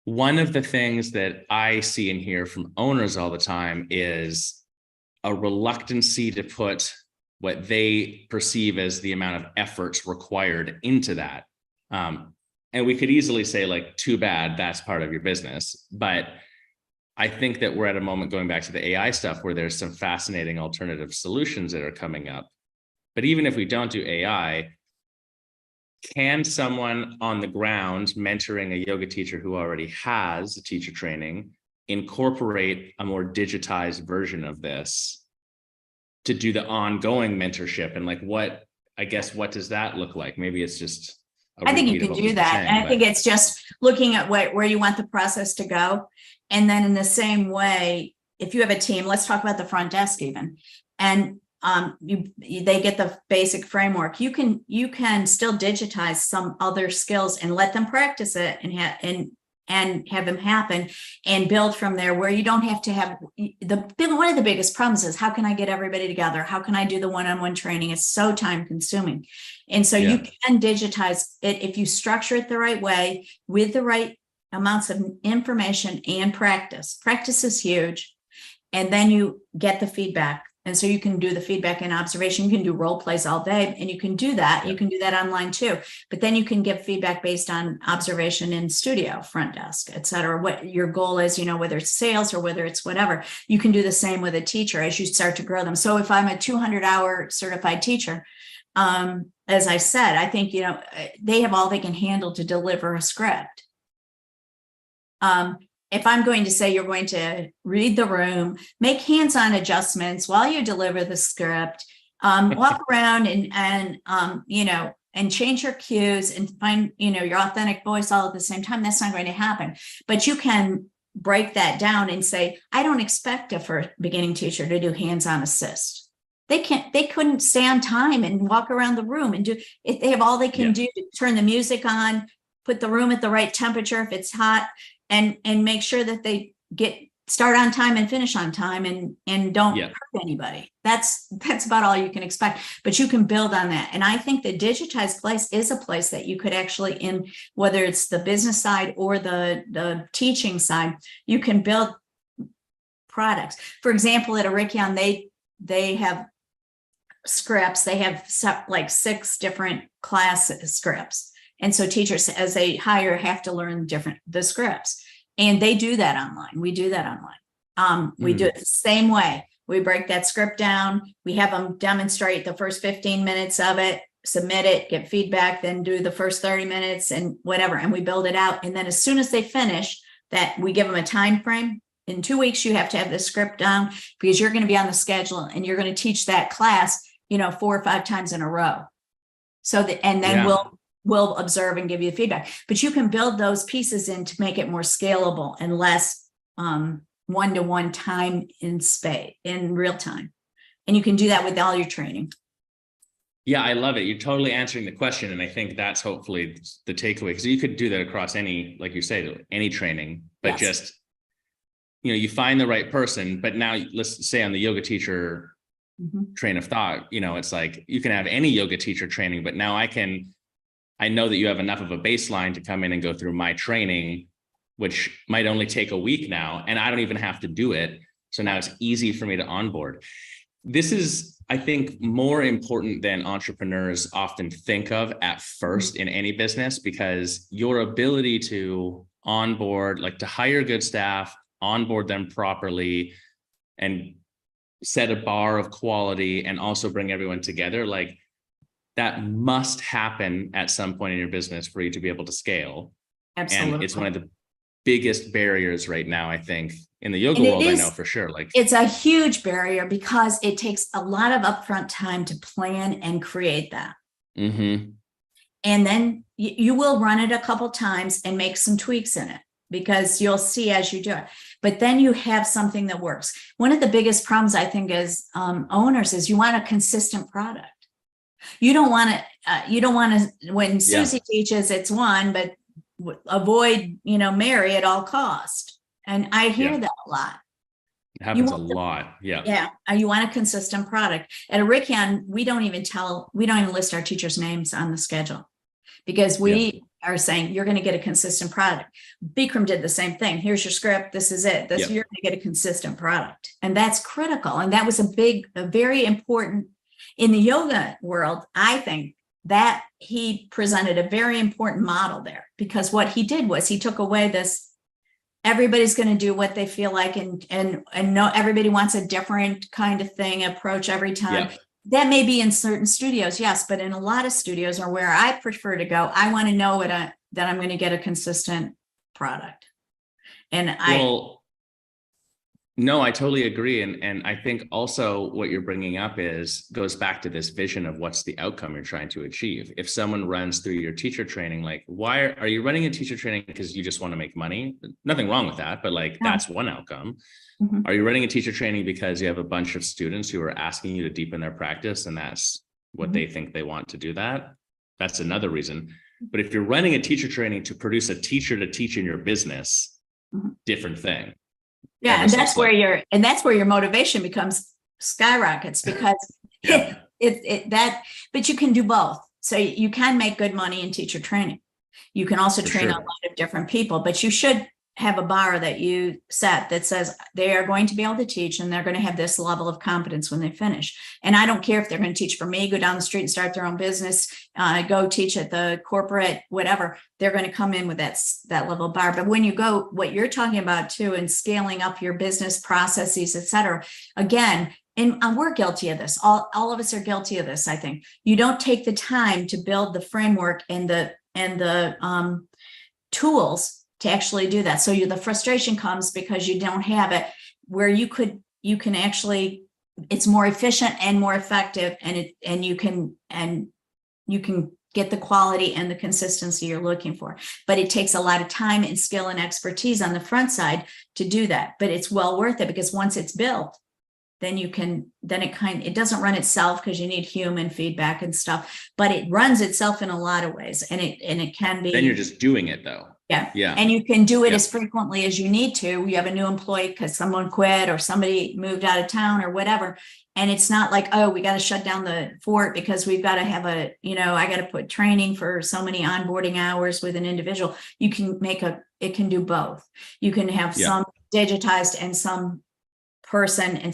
Speaker 1: One of the things that I see and hear from owners all the time is a reluctancy to put what they perceive as the amount of efforts required into that. And we could easily say like, too bad, that's part of your business. But I think that we're at a moment going back to the AI stuff where there's some fascinating alternative solutions that are coming up. But even if we don't do AI, can someone on the ground mentoring a yoga teacher who already has a teacher training incorporate a more digitized version of this to do the ongoing mentorship? And like, what does that look like? Maybe it's just,
Speaker 2: I think you can do that. And I think it's just looking at where you want the process to go. And then in the same way, if you have a team, let's talk about the front desk even, and they get the basic framework. You can still digitize some other skills and let them practice it and have them happen and build from there, where you don't have to have one of the biggest problems is how can I get everybody together? How can I do the one-on-one training? It's so time consuming. And so you can digitize it if you structure it the right way with the right amounts of information and practice. Practice is huge. And then you get the feedback. And so you can do the feedback and observation. You can do role plays all day and you can do that. You can do that online too. But then you can give feedback based on observation in studio, front desk, et cetera. What your goal is, whether it's sales or whether it's whatever. You can do the same with a teacher as you start to grow them. So if I'm a 200-hour certified teacher, as I said, I think, they have all they can handle to deliver a script. If I'm going to say you're going to read the room, make hands-on adjustments while you deliver the script, walk around and change your cues and find, your authentic voice all at the same time, that's not going to happen. But you can break that down and say, I don't expect a beginning teacher to do hands-on assist. They couldn't stay on time and walk around the room and do it. They have all they can do to turn the music on, put the room at the right temperature if it's hot, and make sure that they start on time and finish on time and don't hurt anybody. That's about all you can expect, but you can build on that. And I think the digitized place is a place that you could actually, in whether it's the business side or the teaching side, you can build products. For example, at Arikion, they have scripts. They have like 6 different class scripts. And so teachers, as they hire, have to learn the scripts. And they do that online. We do that online. We do it the same way. We break that script down. We have them demonstrate the first 15 minutes of it, submit it, get feedback, then do the first 30 minutes and whatever. And we build it out. And then as soon as they finish that, we give them a time frame. In 2 weeks, you have to have the script down because you're going to be on the schedule and you're going to teach that class, 4 or 5 times in a row. So then we'll observe and give you feedback. But you can build those pieces in to make it more scalable and less one-to-one time in real time. And you can do that with all your training.
Speaker 1: Yeah, I love it. You're totally answering the question. And I think that's hopefully the takeaway, because you could do that across any, like you say, any training, but just, you find the right person. But now let's say on the yoga teacher train of thought, it's like you can have any yoga teacher training, but now I know that you have enough of a baseline to come in and go through my training, which might only take a week now, and I don't even have to do it. So now it's easy for me to onboard. This is, I think, more important than entrepreneurs often think of at first in any business, because your ability to onboard, like to hire good staff, onboard them properly, and set a bar of quality, and also bring everyone together, like that must happen at some point in your business for you to be able to scale. Absolutely. And it's one of the biggest barriers right now, I think, in the yoga world. I know for sure. Like,
Speaker 2: it's a huge barrier because it takes a lot of upfront time to plan and create that. And then you will run it a couple times and make some tweaks in it, because you'll see as you do it. But then you have something that works. One of the biggest problems, I think, as owners is you want a consistent product. You don't want to, when Susie teaches, it's one, but avoid, Mary at all cost. And I hear that a lot.
Speaker 1: It happens a lot. Yeah.
Speaker 2: You want a consistent product. At Arikion, we don't even list our teachers' names on the schedule, because we are saying you're going to get a consistent product. Bikram did the same thing. Here's your script. This is it. You're going to get a consistent product. And that's critical. And that was a very important in the yoga world. I think that he presented a very important model there, because what he did was he took away this, everybody's going to do what they feel like, and no, everybody wants a different kind of approach every time. That may be in certain studios, yes, but in a lot of studios, or where I prefer to go, I want to know that I'm going to get a consistent product. And
Speaker 1: no, I totally agree. And I think also what you're bringing up goes back to this vision of what's the outcome you're trying to achieve. If someone runs through your teacher training, like, why are you running a teacher training? Because you just want to make money? Nothing wrong with that, but that's one outcome. Are you running a teacher training because you have a bunch of students who are asking you to deepen their practice, and that's what they think they want to do that? That's another reason. But if you're running a teacher training to produce a teacher to teach in your business, different thing.
Speaker 2: Yeah, and that's where your motivation becomes skyrockets, because but you can do both. So you can make good money in teacher training. You can also train a lot of different people, but you should have a bar that you set that says they are going to be able to teach, and they're going to have this level of competence when they finish. And I don't care if they're going to teach for me, go down the street and start their own business, go teach at the corporate, whatever, they're going to come in with that level bar. But when you go, what you're talking about too, and scaling up your business processes, et cetera, again, and we're guilty of this. All of us are guilty of this. I think you don't take the time to build the framework and the tools to actually do that. So the frustration comes because you don't have it where you can actually, it's more efficient and more effective, and you can get the quality and the consistency you're looking for. But it takes a lot of time and skill and expertise on the front side to do that. But it's well worth it, because once it's built, then it doesn't run itself because you need human feedback and stuff, but it runs itself in a lot of ways. And it can be.
Speaker 1: Then you're just doing it though.
Speaker 2: Yeah.
Speaker 1: Yeah.
Speaker 2: And you can do it as frequently as you need to. You have a new employee because someone quit or somebody moved out of town or whatever. And it's not like, oh, we got to shut down the fort because we've got to have I got to put training for so many onboarding hours with an individual. You can it can do both. You can have some digitized and some person and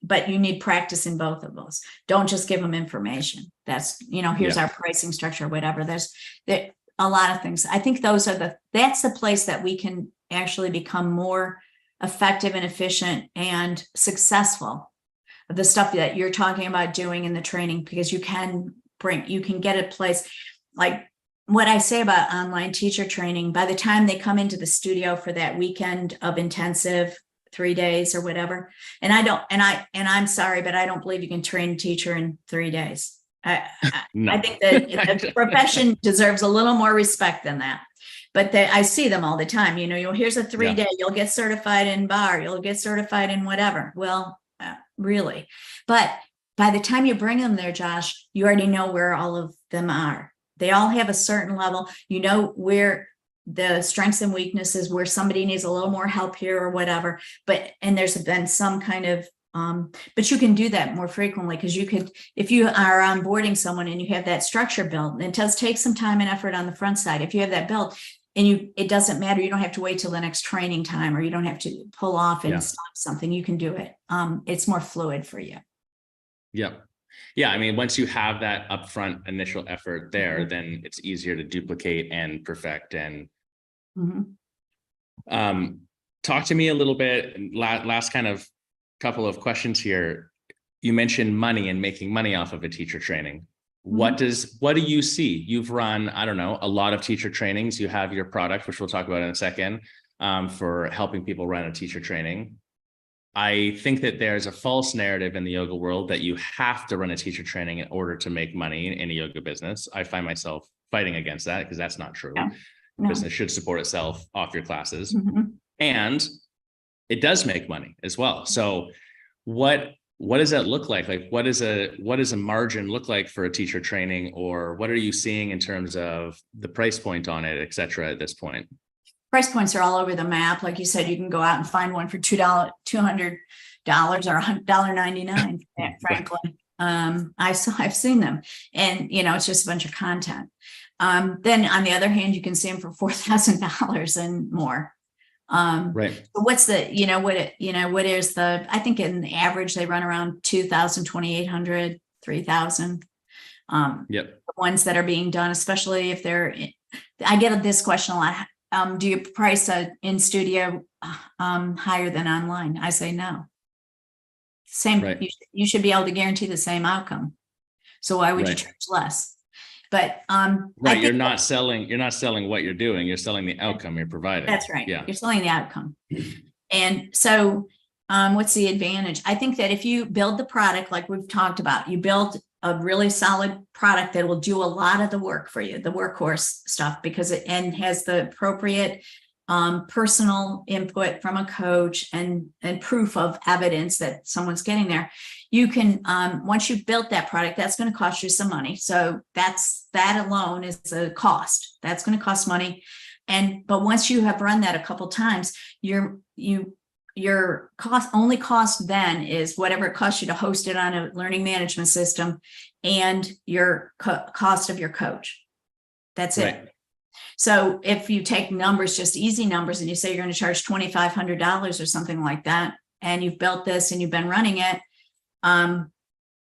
Speaker 2: but you need practice in both of those. Don't just give them information. That's, here's our pricing structure, whatever. There's a lot of things. I think that's the place that we can actually become more effective and efficient and successful. The stuff that you're talking about doing in the training, because you can get a place like what I say about online teacher training. By the time they come into the studio for that weekend of intensive 3 days or whatever, and I'm sorry, but I don't believe you can train a teacher in 3 days.
Speaker 1: No.
Speaker 2: I think that the profession deserves a little more respect than that. But I see them all the time. Here's a 3-day, you'll get certified in bar, you'll get certified in whatever. Well, really. But by the time you bring them there, Josh, you already know where all of them are. They all have a certain level. Where the strengths and weaknesses, where somebody needs a little more help here or whatever. And there's been some kind of, but you can do that more frequently because if you are onboarding someone and you have that structure built, and it does take some time and effort on the front side. If you have that built, and it doesn't matter. You don't have to wait till the next training time, or you don't have to pull off and stop something. You can do it. It's more fluid for you.
Speaker 1: Yeah. Yeah. I mean, once you have that upfront initial effort there, then it's easier to duplicate and perfect. And talk to me a little bit. Last kind of couple of questions here. You mentioned money and making money off of a teacher training. What do you see? You've run, I don't know, a lot of teacher trainings. You have your product, which we'll talk about in a second, for helping people run a teacher training. I think that there's a false narrative in the yoga world that you have to run a teacher training in order to make money in a yoga business. I find myself fighting against that because that's not true. No. Business should support itself off your classes. And it does make money as well. So what does that look like? Like, what does a margin look like for a teacher training, or what are you seeing in terms of the price point on it, et cetera, at this point?
Speaker 2: Price points are all over the map. Like you said, you can go out and find one for $200 or $1.99, frankly. I've seen them, and it's just a bunch of content. Then on the other hand, you can see them for $4,000 and more.
Speaker 1: Right.
Speaker 2: So what's what is I think in the average, they run around 2,000, 2,800, 3,000. The ones that are being done, especially if I get this question a lot. Do you price in studio higher than online? I say no. Same. Right. You should be able to guarantee the same outcome. So why would you charge less? But
Speaker 1: right, you're not selling what you're doing. You're selling the outcome you're providing.
Speaker 2: That's right. Yeah, you're selling the outcome. And so, what's the advantage? I think that if you build the product like we've talked about, you build a really solid product that will do a lot of the work for you, the workhorse stuff, because it has the appropriate personal input from a coach and proof of evidence that someone's getting there. You can, once you've built that product, that's going to cost you some money. So that alone is a cost. That's going to cost money. But once you have run that a couple times, your only cost then is whatever it costs you to host it on a learning management system and your cost of your coach. That's it. So if you take numbers, just easy numbers, and you say you're going to charge $2,500 or something like that, and you've built this and you've been running it, and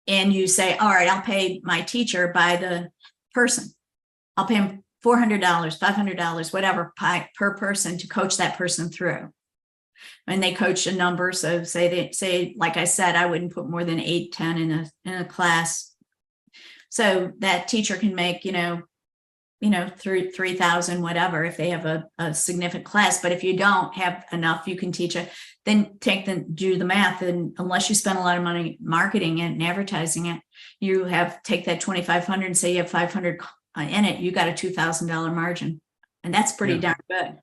Speaker 2: you say, all right, I'll pay my teacher by the person. I'll pay him $400, $500, whatever per person to coach that person through. And they coach a number. So say, like I said, I wouldn't put more than 8, 10 in a class. So that teacher can make, through 3,000, whatever, if they have a significant class. But if you don't have enough, you can teach it, then do the math. And unless you spend a lot of money marketing it and advertising it, take that 2,500 and say you have 500 in it, you got a $2,000 margin. And that's pretty darn good.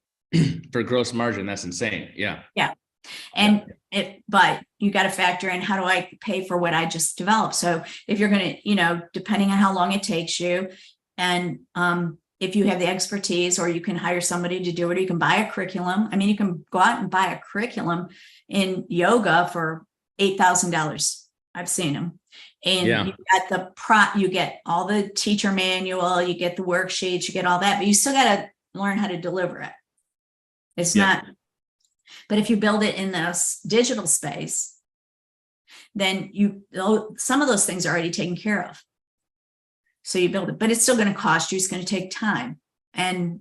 Speaker 1: For gross margin, that's insane. Yeah.
Speaker 2: Yeah. And but you got to factor in, how do I pay for what I just developed? So if you're going to, depending on how long it takes you, and if you have the expertise, or you can hire somebody to do it, or you can buy a curriculum. I mean, you can go out and buy a curriculum in yoga for $8,000. I've seen them. And you got you get all the teacher manual, you get the worksheets, you get all that, but you still got to learn how to deliver it. It's not, but if you build it in this digital space, then some of those things are already taken care of. So you build it, but it's still going to cost you. It's going to take time. And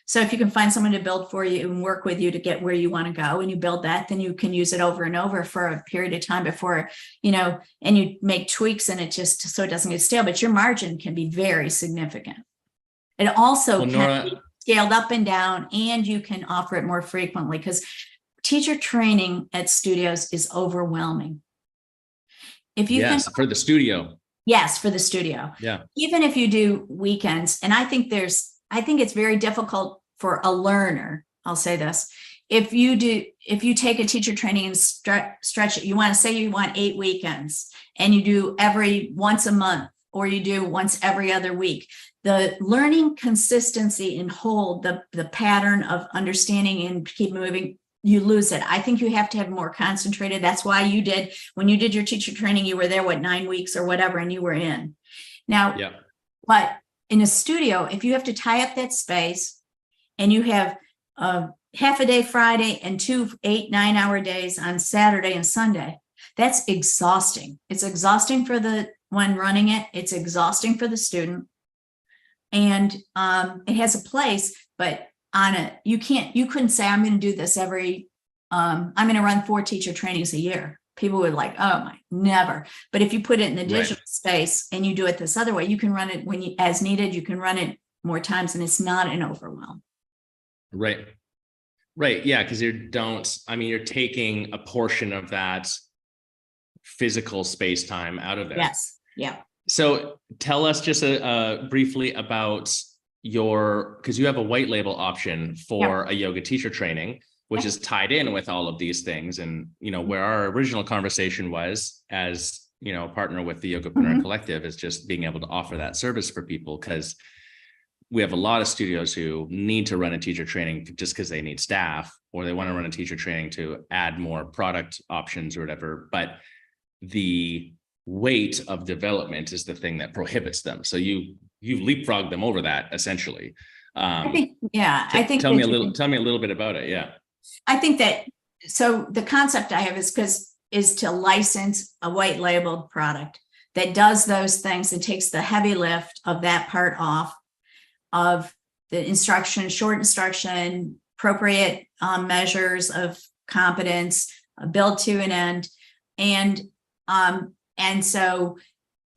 Speaker 2: so if you can find someone to build for you and work with you to get where you want to go, and you build that, then you can use it over and over for a period of time before, and you make tweaks in it just so it doesn't get stale, but your margin can be very significant. It also can be scaled up and down, and you can offer it more frequently, because teacher training at studios is overwhelming. If you
Speaker 1: for the studio.
Speaker 2: Yes, for the studio.
Speaker 1: Yeah.
Speaker 2: Even if you do weekends, and I think it's very difficult for a learner. I'll say this. If you take a teacher training and stretch it, you want to say you want 8 weekends, and you do once a month, or you do once every other week. The learning consistency and hold the pattern of understanding and keep moving, you lose it. I think you have to have more concentrated. That's why when you did your teacher training, you were there, 9 weeks or whatever, and you were in. Now, but in a studio, if you have to tie up that space, and you have half a day Friday and 2 8-9-hour days on Saturday and Sunday, that's exhausting. It's exhausting for the one running it. It's exhausting for the student. And it has a place, but you couldn't say, I'm going to do this I'm going to run 4 teacher trainings a year. People would never. But if you put it in the digital space and you do it this other way, you can run it as needed. You can run it more times, and it's not an overwhelm.
Speaker 1: Right. Yeah. Because you're taking a portion of that physical space time out of there.
Speaker 2: Yes. Yeah.
Speaker 1: So tell us just briefly about because you have a white label option for a yoga teacher training, which is tied in with all of these things. And, where our original conversation was, as, partner with the Yogapreneur Collective, is just being able to offer that service for people, because we have a lot of studios who need to run a teacher training just because they need staff, or they want to run a teacher training to add more product options or whatever. But the weight of development is the thing that prohibits them. So you leapfrog them over that, essentially.
Speaker 2: I think
Speaker 1: tell me a little bit about it. Yeah.
Speaker 2: I think that, so the concept I have is to license a white labeled product that does those things and takes the heavy lift of that part off of the instruction, short instruction, appropriate measures of competence, build to an end. And so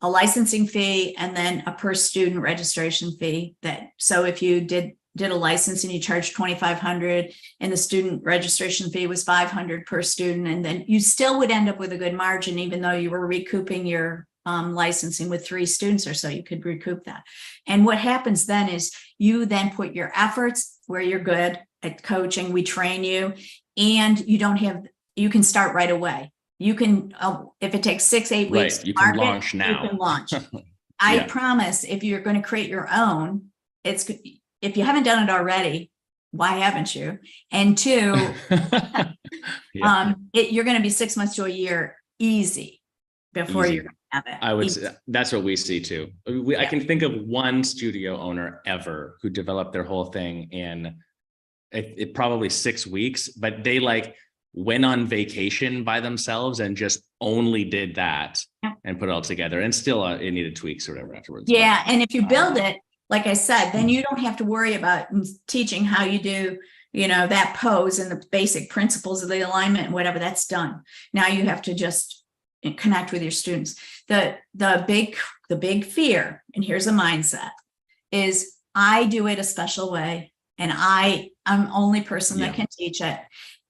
Speaker 2: a licensing fee, and then a per student registration fee. So if you did a license and you charged $2,500, and the student registration fee was $500 per student, and then you still would end up with a good margin, even though you were recouping your licensing with 3 students or so. You could recoup that. And what happens then is you then put your efforts where you're good at coaching. We train you, and you can start right away. You can, if it takes 6-8 weeks,
Speaker 1: you can launch now.
Speaker 2: You can launch. I promise, if you're going to create your own, if you haven't done it already, why haven't you? And 2, you're going to be 6 months to a year easy before you're going to have it.
Speaker 1: I would say that's what we see too. I can think of one studio owner ever who developed their whole thing in it probably 6 weeks, but they went on vacation by themselves and just only did that and put it all together, and still it needed tweaks or whatever afterwards.
Speaker 2: Yeah. And if you build it, like I said, then you don't have to worry about teaching how you do, that pose and the basic principles of the alignment and whatever. That's done. Now you have to just connect with your students. The big fear, and here's a mindset, is I do it a special way, and I'm the only person that can teach it.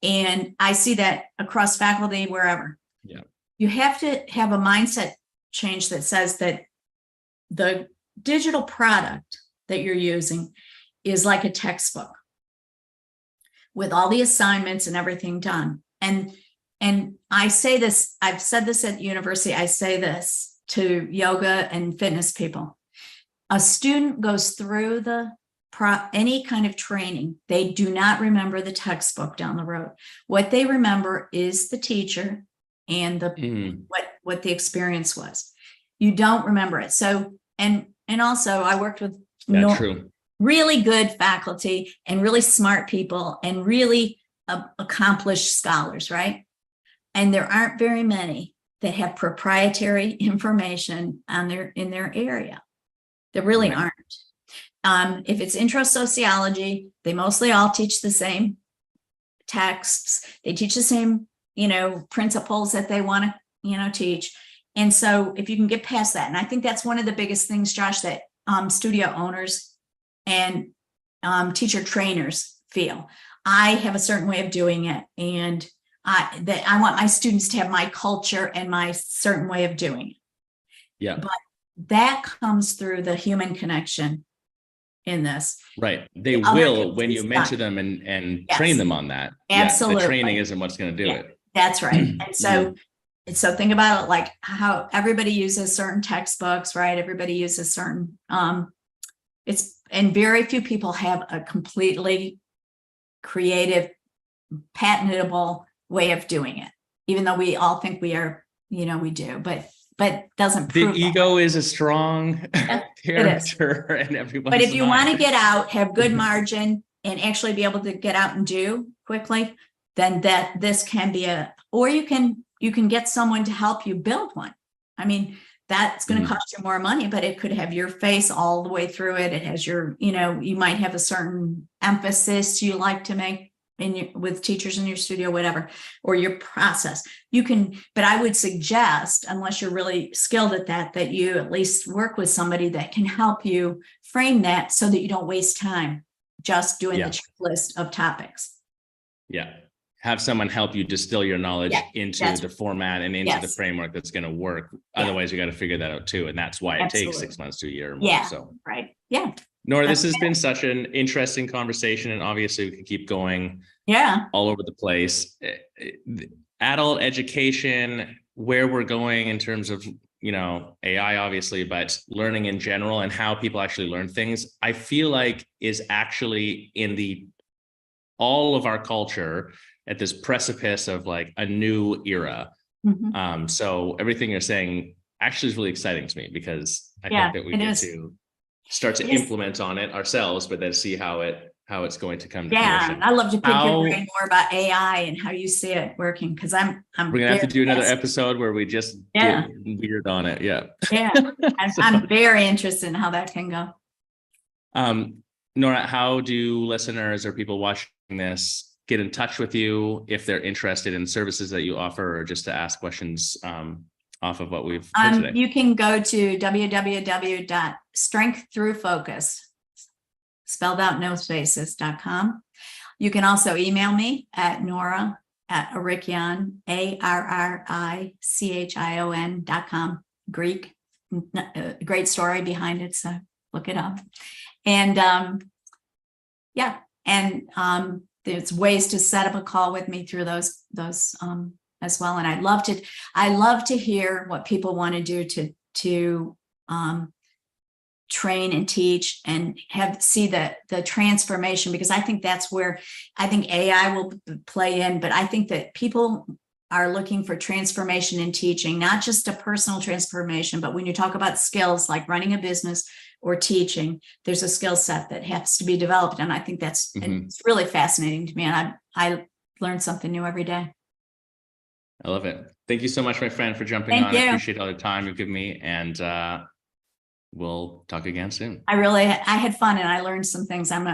Speaker 2: And I see that across faculty, wherever. Yeah. You have to have a mindset change that says that the digital product that you're using is like a textbook with all the assignments and everything done. and I say this, I've said this at university, I say this to yoga and fitness people. A student goes through any kind of training, they do not remember the textbook down the road. What they remember is the teacher and what the experience was. You don't remember it. So, and also I worked with really good faculty and really smart people and really accomplished scholars, right? And there aren't very many that have proprietary information in their area. There really aren't. If it's intro sociology, they mostly all teach the same texts. They teach the same, principles that they want to, teach. And so if you can get past that, and I think that's one of the biggest things, Josh, that studio owners and teacher trainers feel. I have a certain way of doing it, and I want my students to have my culture and my certain way of doing it.
Speaker 1: Yeah.
Speaker 2: But that comes through the human connection in this.
Speaker 1: Right. They will when you mentor them and train them on that.
Speaker 2: Absolutely.
Speaker 1: The training isn't what's going to do it.
Speaker 2: That's right. And so think about it like how everybody uses certain textbooks, right? Everybody uses certain, and very few people have a completely creative, patentable way of doing it, even though we all think we are, we do, but doesn't prove
Speaker 1: the ego is a strong character and everyone.
Speaker 2: But if you want to get out, have good margin and actually be able to get out and do quickly, then this can be or you can get someone to help you build one. I mean, that's going to cost you more money, but it could have your face all the way through it. It has your, you might have a certain emphasis you like to make with teachers in your studio, whatever, or your process. You can, but I would suggest, unless you're really skilled at that you at least work with somebody that can help you frame that so that you don't waste time just doing the checklist of topics.
Speaker 1: Yeah. Have someone help you distill your knowledge into the format and into the framework that's going to work. Otherwise, you got to figure that out too. And that's why it takes 6 months to a year or more.
Speaker 2: Yeah.
Speaker 1: So,
Speaker 2: right. Yeah.
Speaker 1: Nora, this has been such an interesting conversation, and obviously we could keep going all over the place. Adult education, where we're going in terms of, AI obviously, but learning in general and how people actually learn things, I feel like is actually in all of our culture at this precipice of like a new era. So everything you're saying actually is really exciting to me, because I think that we get to start to implement on it ourselves, but then see how it's going to come to fruition.
Speaker 2: I love to pick your brain more about AI and how you see it working, because we're
Speaker 1: gonna have to do another episode where we just get weird on it.
Speaker 2: I'm very interested in how that can go.
Speaker 1: Nora, how do listeners or people watching this get in touch with you if they're interested in services that you offer, or just to ask questions off of what we've heard today?
Speaker 2: You can go to www.strengththroughfocus, spelled out no spaces.com. You can also email me at Nora@Arichion, ARRICHION.com. Greek, great story behind it, so look it up. And there's ways to set up a call with me through those as well. And I love to hear what people want to do to train and teach and see the transformation, because I think that's where I think AI will play in. But I think that people are looking for transformation in teaching, not just a personal transformation, but when you talk about skills like running a business or teaching, there's a skill set that has to be developed. And I think that's it's really fascinating to me. And I learn something new every day.
Speaker 1: I love it. Thank you so much, my friend, for jumping on. I appreciate all the time you've given me, and we'll talk again soon.
Speaker 2: I had fun and I learned some things. I'm